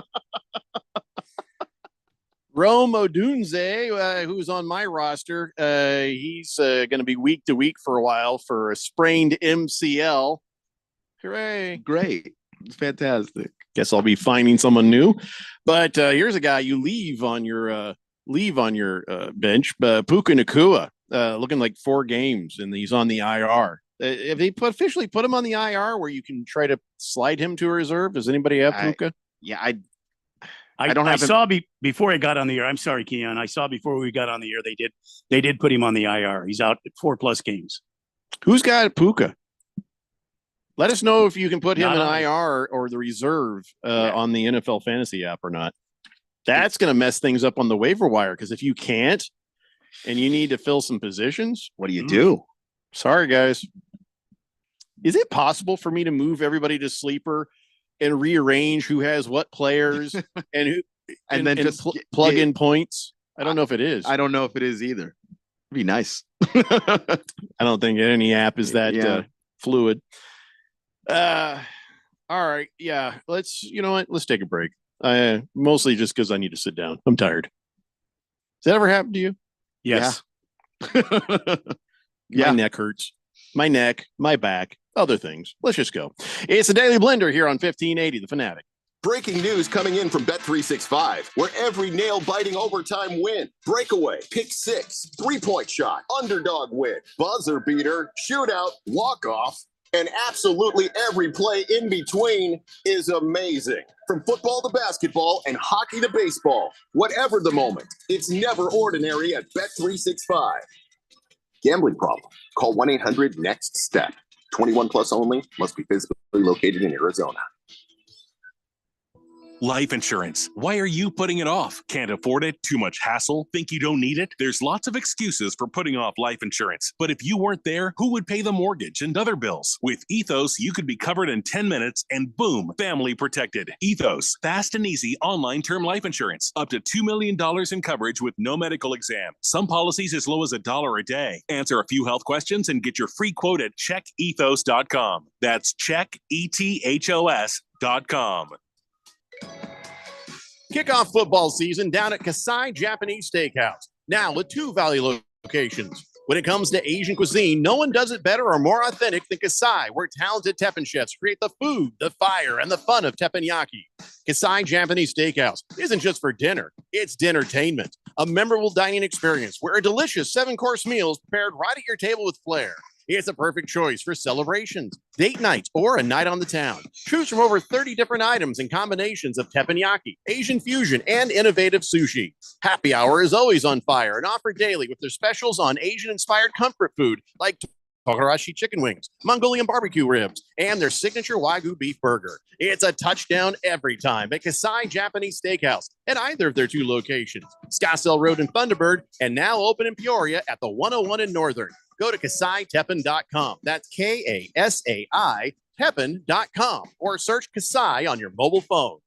Rome Odunze, who's on my roster, he's going to be week to week for a while for a sprained MCL. Hooray. Great. It's fantastic. Guess I'll be finding someone new. But here's a guy you leave on your bench. Puka Nacua, looking like 4 games, and he's on the IR. If they officially put him on the IR where you can try to slide him to a reserve, does anybody have Puka? I saw before I got on the air. I'm sorry, Keon. I saw before we got on the air, they did put him on the IR. He's out 4+ games. Who's got Puka? Let us know if you can put him in IR or the reserve on the NFL fantasy app or not. That's going to mess things up on the waiver wire because if you can't and you need to fill some positions, what do you do? Sorry, guys. Is it possible for me to move everybody to sleeper and rearrange who has what players and who and then just plug in points? I don't know if it is. I don't know if it is either. It'd be nice. I don't think any app is that fluid. All right. Yeah. Let's take a break. Mostly just because I need to sit down. I'm tired. Does that ever happen to you? Yes. My neck hurts. My neck, my back, other things. Let's just go. It's the Daily Blender here on 1580, The Fanatic. Breaking news coming in from Bet365, where every nail-biting overtime win, breakaway, pick six, three-point shot, underdog win, buzzer beater, shootout, walk-off, and absolutely every play in between is amazing. From football to basketball and hockey to baseball, whatever the moment, it's never ordinary at Bet365. Gambling problem? Call 1-800-NEXT-STEP. 21 plus only. Must be physically located in Arizona. Life insurance. Why are you putting it off? Can't afford it? Too much hassle? Think you don't need it? There's lots of excuses for putting off life insurance. But if you weren't there, who would pay the mortgage and other bills? With Ethos, you could be covered in 10 minutes and boom, family protected. Ethos, fast and easy online term life insurance. Up to $2 million in coverage with no medical exam. Some policies as low as $1 a day. Answer a few health questions and get your free quote at checkethos.com. That's checkethos.com. Kickoff football season down at Kasai Japanese Steakhouse, now with 2 Valley locations. When it comes to Asian cuisine, no one does it better or more authentic than Kasai, where talented Teppan chefs create the food, the fire, and the fun of teppanyaki. Kasai Japanese Steakhouse isn't just for dinner, it's dinnertainment, a memorable dining experience where a delicious 7-course meal is prepared right at your table with flair. It's a perfect choice for celebrations, date nights, or a night on the town. Choose from over 30 different items and combinations of teppanyaki, Asian fusion, and innovative sushi. Happy hour is always on fire and offered daily with their specials on Asian-inspired comfort food like Tokarashi chicken wings, Mongolian barbecue ribs, and their signature Wagyu beef burger. It's a touchdown every time at Kasai Japanese Steakhouse at either of their 2 locations, Scottsdale Road in Thunderbird, and now open in Peoria at the 101 in Northern. Go to KasaiTeppan.com. That's Kasai Teppan.com, or search Kasai on your mobile phone.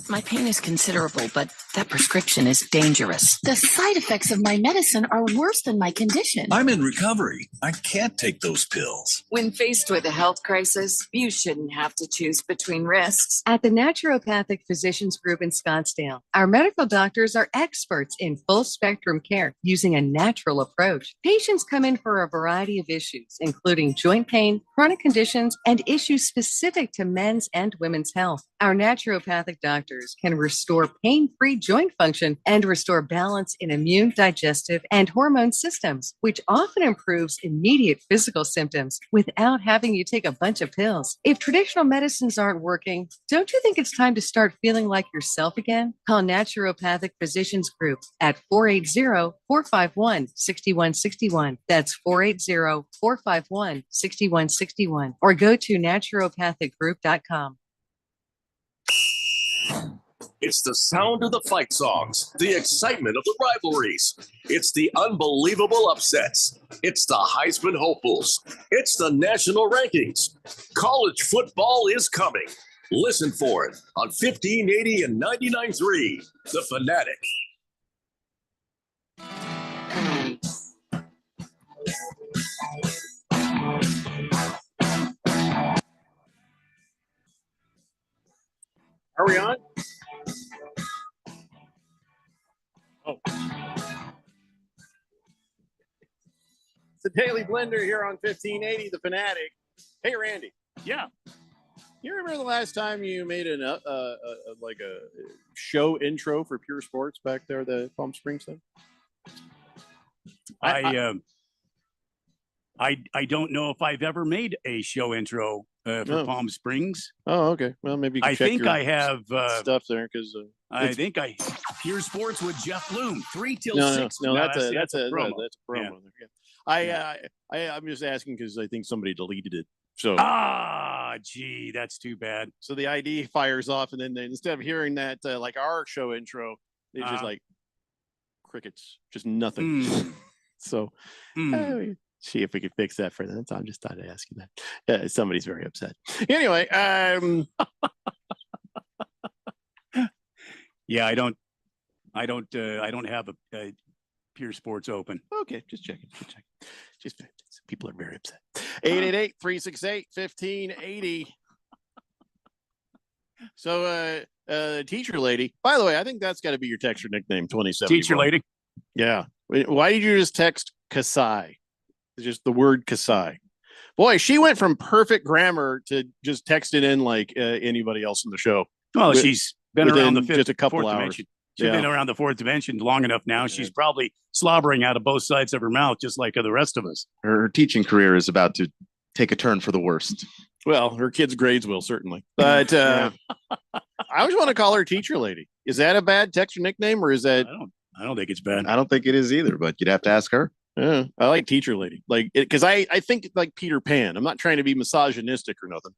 My pain is considerable, but that prescription is dangerous. The side effects of my medicine are worse than my condition. I'm in recovery. I can't take those pills. When faced with a health crisis, you shouldn't have to choose between risks. At the Naturopathic Physicians Group in Scottsdale, our medical doctors are experts in full spectrum care using a natural approach. Patients come in for a variety of issues, including joint pain, chronic conditions, and issues specific to men's and women's health. Our naturopathic doctors can restore pain-free joint function and restore balance in immune, digestive, and hormone systems, which often improves immediate physical symptoms without having you take a bunch of pills. If traditional medicines aren't working, don't you think it's time to start feeling like yourself again? Call Naturopathic Physicians Group at 480-451-6161. That's 480-451-6161. Or go to naturopathicgroup.com. It's the sound of the fight songs, the excitement of the rivalries. It's the unbelievable upsets. It's the Heisman hopefuls. It's the national rankings. College football is coming. Listen for it on 1580 and 99.3, The Fanatic. Are we on? Oh. It's the Daily Blender here on 1580, The Fanatic. Hey, Randy. Yeah. You remember the last time you made a show intro for Pure Sports back there, the Palm Springs thing? I don't know if I've ever made a show intro for Palm Springs. Oh, okay. Well, maybe you can I check think your I have stuff there because I think I Pure Sports with Jeff Bloom 3 till no, 6. No, that's a promo. that's a promo. Yeah. Yeah. I'm just asking because I think somebody deleted it. So gee, that's too bad. So the ID fires off, and then instead of hearing that like our show intro, they just like crickets, just nothing. So see if we could fix that for them. I'm just thought to ask you that. Somebody's very upset. Anyway, yeah, I don't have a Pure Sports open. Okay, just checking. Just people are very upset. 888-368-1580. So, teacher lady. By the way, I think that's got to be your text or nickname. 27. Teacher lady. Yeah. Why did you just text Kasai? Just the word Kasai. Boy, she went from perfect grammar to just texting in like anybody else in the show. Well, she's been around the just a couple fourth hours. dimension. She's been around the fourth dimension long enough now. She's probably slobbering out of both sides of her mouth, just like the rest of us. Her teaching career is about to take a turn for the worst. Well, her kids' grades will certainly. But I always want to call her teacher lady. Is that a bad text or nickname, or is that? I don't think it's bad. I don't think it is either, but you'd have to ask her. Yeah, I like teacher lady, like because I think like Peter Pan. I'm not trying to be misogynistic or nothing,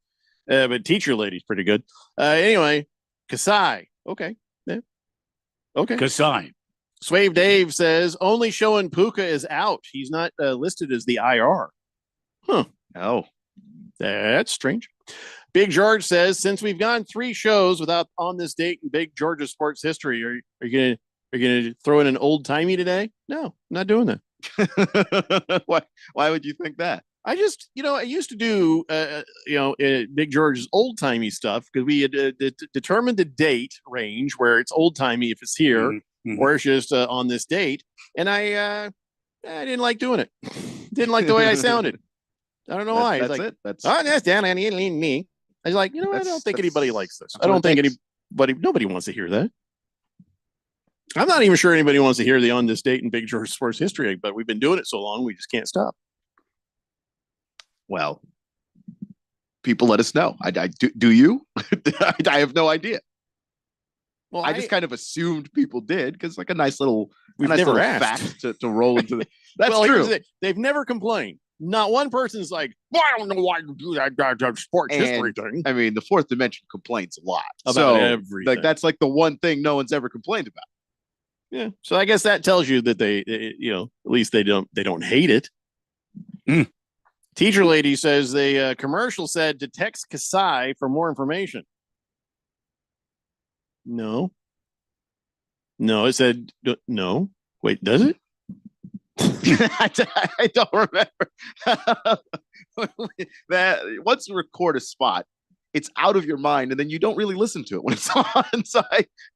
but teacher lady's pretty good. Anyway, Kasai. Okay. Yeah. Okay. Kasai. Swave Dave says only showing Puka is out. He's not listed as the IR. Huh. Oh, that's strange. Big George says since we've gone 3 shows without on this date in Big Georgia sports history, are you gonna throw in an old timey today? No, I'm not doing that. Why would you think that? I just, I used to do, Big George's old timey stuff because we had determined the date range where it's old timey if it's here or it's just on this date. And I didn't like doing it. Didn't like the way I sounded. I don't know why. That's it's like, it. That's down and me. I was like, I don't think anybody likes this. I don't think nobody wants to hear that. I'm not even sure anybody wants to hear the on this date in Big George sports history, but we've been doing it so long, we just can't stop. Well, people let us know. Do you? I have no idea. Well, I just kind of assumed people did because like a nice little, we've never asked fact to roll into the. That's well, true. They've never complained. Not one person's like, well, I don't know why you do that sports history thing. I mean, the fourth dimension complains a lot about everything. Like that's like the one thing no one's ever complained about. Yeah. So I guess that tells you that they at least they don't hate it. Teacher lady says the commercial said to text Kasai for more information. No, it said no. Wait, does it? I don't remember that. Once you record a spot, it's out of your mind, and then you don't really listen to it when it's on. So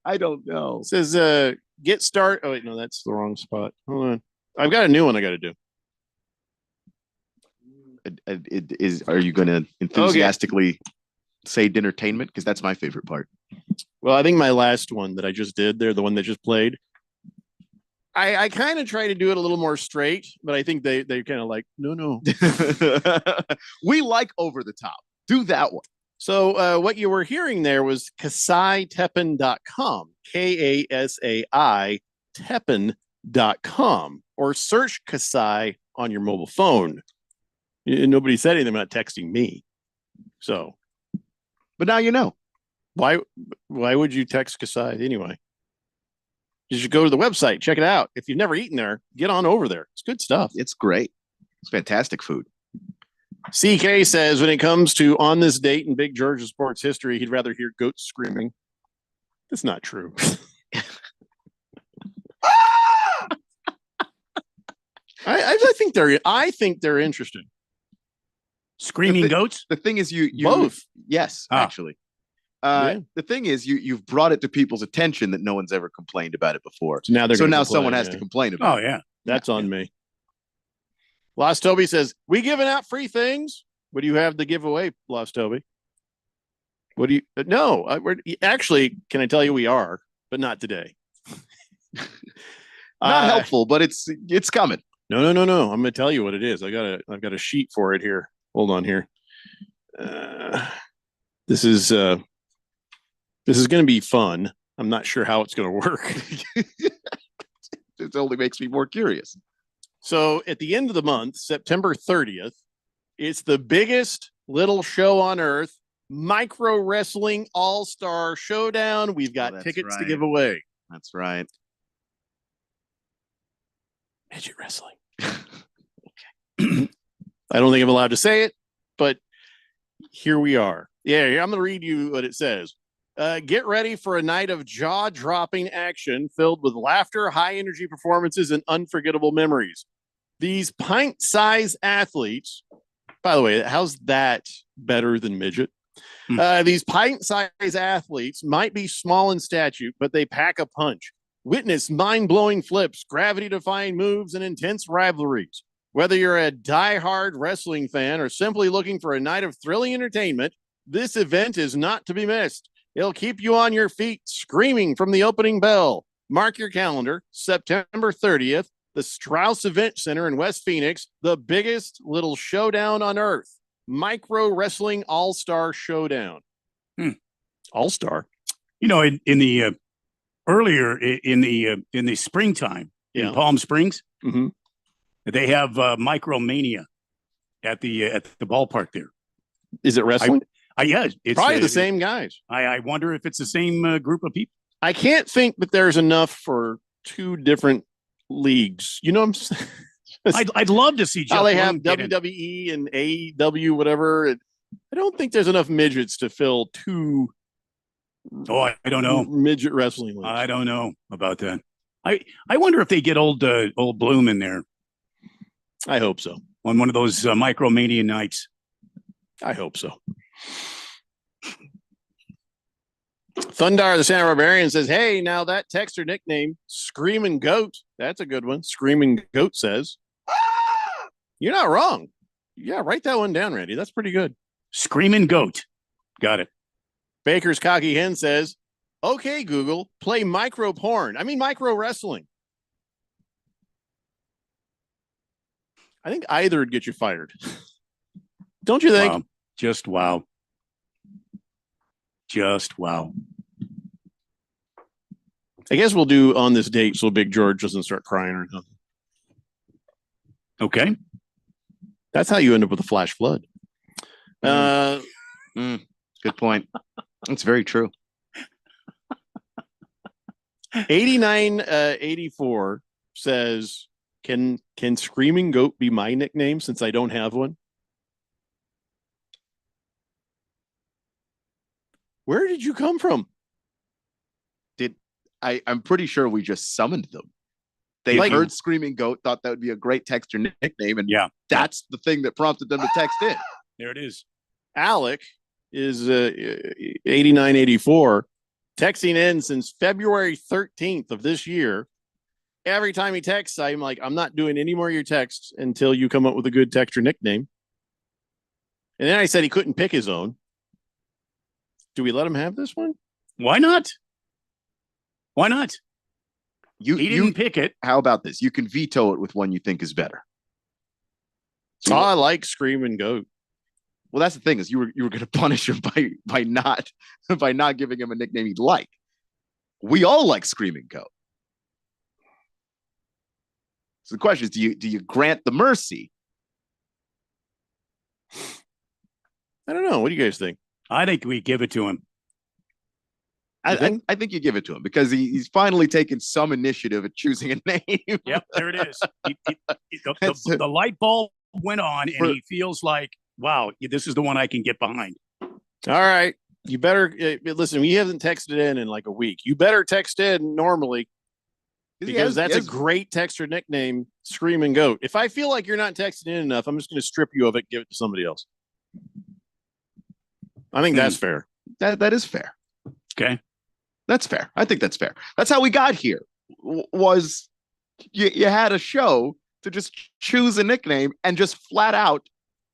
I don't know. It says get start. Oh wait, no, that's the wrong spot. Hold on, I've got a new one I got to do. Are you going to enthusiastically say dinnertainment? Because that's my favorite part. Well, I think my last one that I just did there, the one that just played, I kind of try to do it a little more straight, but I think they kind of like, no. We like over the top. Do that one. So what you were hearing there was KasaiTeppan.com, KASAI Teppan.com, or search Kasai on your mobile phone. Nobody said anything about texting me. So, but now you know. Why would you text Kasai anyway? You should go to the website, check it out. If you've never eaten there, get on over there. It's good stuff. It's great. It's fantastic food. CK says when it comes to on this date in Big Georgia sports history, he'd rather hear goats screaming. That's not true. I think they're interesting. Screaming goats? The thing is, you both. Yes, actually. The thing is, you've brought it to people's attention that no one's ever complained about it before. So now someone has to complain about it. Oh yeah, that's on me. Lost Toby says, we giving out free things? What do you have to give away, Lost Toby? What do you? No, actually, can I tell you we are, but not today. Not helpful, but it's coming. No. I'm going to tell you what it is. I've got a sheet for it here. Hold on here. This is going to be fun. I'm not sure how it's going to work. It only makes me more curious. So at the end of the month, September 30th, it's the biggest little show on earth, Micro Wrestling All-Star Showdown. We've got tickets to give away. That's right. Midget wrestling. Okay. I don't think I'm allowed to say it, but here we are. Yeah, I'm going to read you what it says. Get ready for a night of jaw-dropping action filled with laughter, high-energy performances, and unforgettable memories. These pint-sized athletes, by the way, how's that better than midget? These pint-sized athletes might be small in stature, but they pack a punch. Witness mind-blowing flips, gravity-defying moves, and intense rivalries. Whether you're a die-hard wrestling fan or simply looking for a night of thrilling entertainment, this event is not to be missed. It'll keep you on your feet, screaming from the opening bell. Mark your calendar, September 30th, the Strauss Event Center in West Phoenix, the biggest little showdown on earth. Micro Wrestling All-Star Showdown. All-Star. You know, in the earlier in the springtime in Palm Springs, they have Micromania at the ballpark there. Is it wrestling? Yeah, it's probably the same guys. I wonder if it's the same group of people. I can't think that there's enough for two different leagues. You know what I'm saying? I'd love to see how they have WWE and AEW, whatever. I don't think there's enough midgets to fill two. Oh, I don't know. Midget wrestling leagues. I don't know about that. I wonder if they get old Bloom in there. I hope so. On one of those Micromania nights. I hope so. Thundar, the Santa Barbarian, says, hey, now that texter nickname, Screaming Goat, that's a good one. Screaming Goat says, you're not wrong. Yeah, write that one down, Randy. That's pretty good. Screaming Goat. Got it. Baker's Cocky Hen says, okay, Google, play micro porn. I mean, micro wrestling. I think either would get you fired. Don't you think? Wow. Just wow. Just wow. I guess we'll do on this date so Big George doesn't start crying or nothing. Okay. That's how you end up with a flash flood. Good point. That's very true. 8984 says, can Screaming Goat be my nickname since I don't have one? Where did you come from? I'm pretty sure we just summoned them. They heard Screaming Goat, thought that would be a great texter nickname, and that's the thing that prompted them to text in. There it is. Alec is 8984, texting in since February 13th of this year. Every time he texts, I'm like, I'm not doing any more of your texts until you come up with a good texter nickname. And then I said he couldn't pick his own. Do we let him have this one? Why not? Why not? He didn't pick it. How about this? You can veto it with one you think is better. I like Screaming Goat. Well, that's the thing is you were going to punish him by not giving him a nickname he'd like. We all like Screaming Goat. So the question is, do you grant the mercy? I don't know. What do you guys think? I think we give it to him. I think you give it to him because he's finally taken some initiative at choosing a name. Yep, there it is. The light bulb went on, and he feels like, wow, this is the one I can get behind. All right. You better listen. We haven't texted in like a week. You better text in normally because that's a great texter nickname, Screaming Goat. If I feel like you're not texting in enough, I'm just going to strip you of it and give it to somebody else. I think that's fair. That is fair. Okay. That's fair. I think that's fair. That's how we got here. Was you had a show to just choose a nickname and just flat out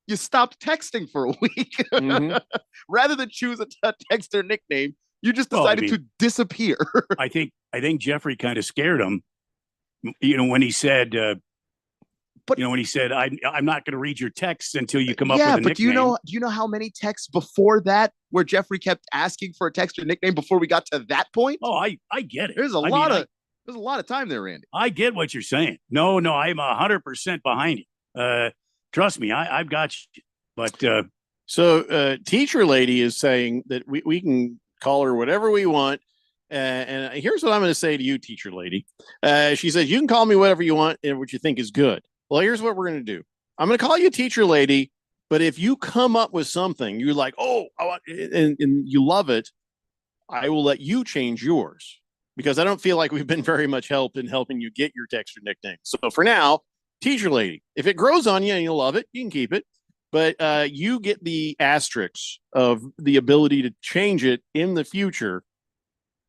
you stopped texting for a week. Rather than choose a texter nickname, you just decided to disappear. I think Jeffrey kind of scared him. You know, when he said I'm not going to read your texts until you come up with a nickname. Do you know how many texts before that where Jeffrey kept asking for a texter nickname before we got to that point? Oh, I get it. There's a lot of time there, Randy. I get what you're saying. No, I'm 100% behind you. Trust me, I've got you. But so teacher lady is saying that we can call her whatever we want. And here's what I'm going to say to you, teacher lady. She says, you can call me whatever you want and what you think is good. Well, here's what we're going to do. I'm going to call you teacher lady, but if you come up with something you're like, oh, I want, and you love it, I will let you change yours because I don't feel like we've been very much help in helping you get your texture nickname. So for now, teacher lady, if it grows on you and you love it, you can keep it. but you get the asterisks of the ability to change it in the future,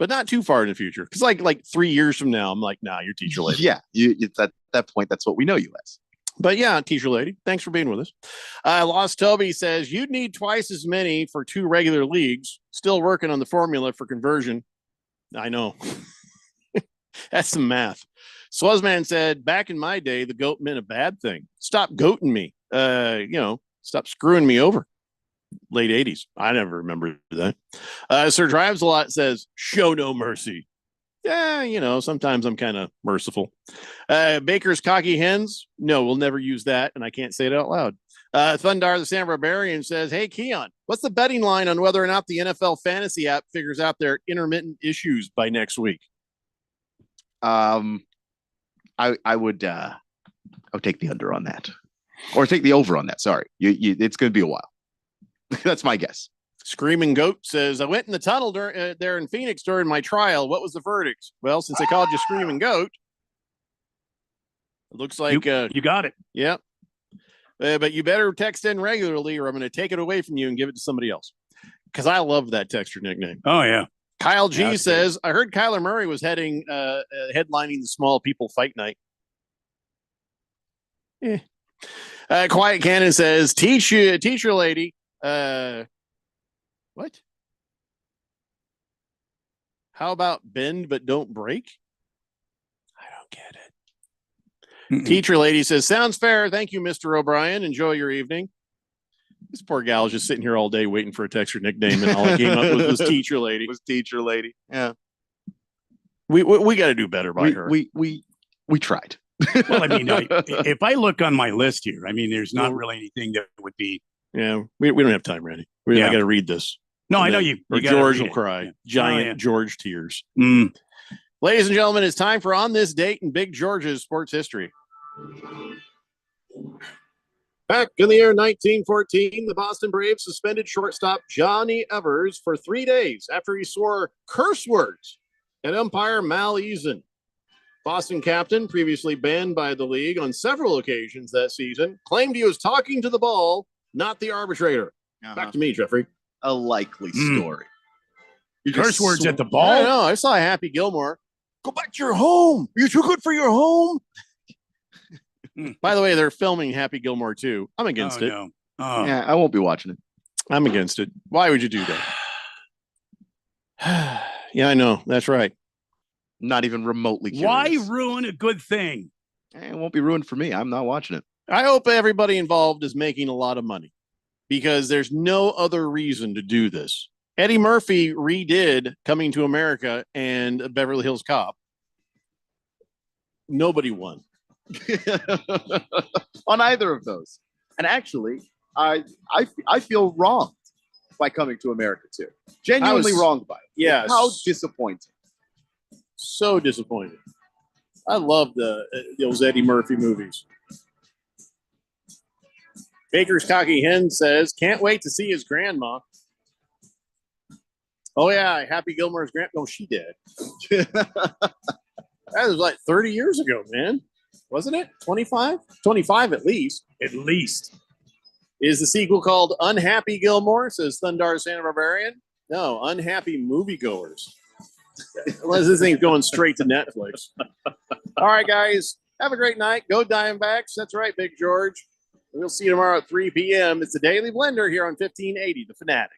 but not too far in the future. Because like 3 years from now, I'm like, nah, you're teacher lady. Yeah, it's at that point, that's what we know you as. But yeah, teacher lady, thanks for being with us. Lost Toby says you'd need twice as many for 2 regular leagues. Still working on the formula for conversion. I know. That's some math. Swazman said, back in my day, the goat meant a bad thing. Stop goating me. Stop screwing me over. Late 80s. I never remember that. Sir Drives a Lot says, show no mercy. Yeah, sometimes I'm kind of merciful. Baker's Cocky Hens. No, we'll never use that, and I can't say it out loud. Thundar the San Barbarian says, hey, Keon, what's the betting line on whether or not the NFL fantasy app figures out their intermittent issues by next week? I would take the under on that, or take the over on that. Sorry, it's going to be a while. That's my guess. Screaming Goat says, I went in the tunnel there in Phoenix during my trial. What was the verdict? Well, since they called you Screaming Goat, it looks like you got it. Yep. But you better text in regularly, or I'm going to take it away from you and give it to somebody else. Because I love that texture nickname. Oh yeah. Kyle G says, I heard Kyler Murray was headlining the Small People Fight Night. Quiet Cannon says, teacher lady. What? How about bend but don't break? I don't get it. Mm-mm. Teacher lady says, sounds fair. Thank you, Mr. O'Brien. Enjoy your evening. This poor gal is just sitting here all day waiting for a texture nickname, and all I came up with was teacher lady. Yeah. We got to do better by her. We tried. Well, I mean, if I look on my list here, I mean, there's not really anything that would be. Yeah, we don't have time, Randy. I got to read this. No, I know you. Or George will cry. Yeah. Giant George tears. Mm. Ladies and gentlemen, it's time for On This Date in Big George's sports history. Back in the year 1914, the Boston Braves suspended shortstop Johnny Evers for 3 days after he swore curse words at umpire Mal Eason. Boston captain, previously banned by the league on several occasions that season, claimed he was talking to the ball, not the arbitrator. Back to me, Jeffrey. A likely story. Curse words at the ball? I know. I saw Happy Gilmore. Go back to your home. You're too good for your home. By the way, they're filming Happy Gilmore too. I'm against it. No. Yeah, I won't be watching it. I'm against it. Why would you do that? Yeah, I know. That's right. Not even remotely curious. Why ruin a good thing? It won't be ruined for me. I'm not watching it. I hope everybody involved is making a lot of money, because there's no other reason to do this. Eddie Murphy redid Coming to America and Beverly Hills Cop. Nobody won. On either of those. And actually, I feel wronged by Coming to America too. Genuinely wronged by it. Yes. How disappointing. So disappointed. I love those Eddie Murphy movies. Baker's Cocky Hen says, can't wait to see his grandma. Oh, yeah. Happy Gilmore's grandma. No, she did. That was like 30 years ago, man. Wasn't it? 25? 25 at least. At least. Is the sequel called Unhappy Gilmore, says Thundar Santa Barbarian? No, Unhappy Moviegoers. Unless this thing's going straight to Netflix. All right, guys. Have a great night. Go Diamondbacks. That's right, Big George. We'll see you tomorrow at 3 p.m. It's the Daily Blender here on 1580, The Fanatic.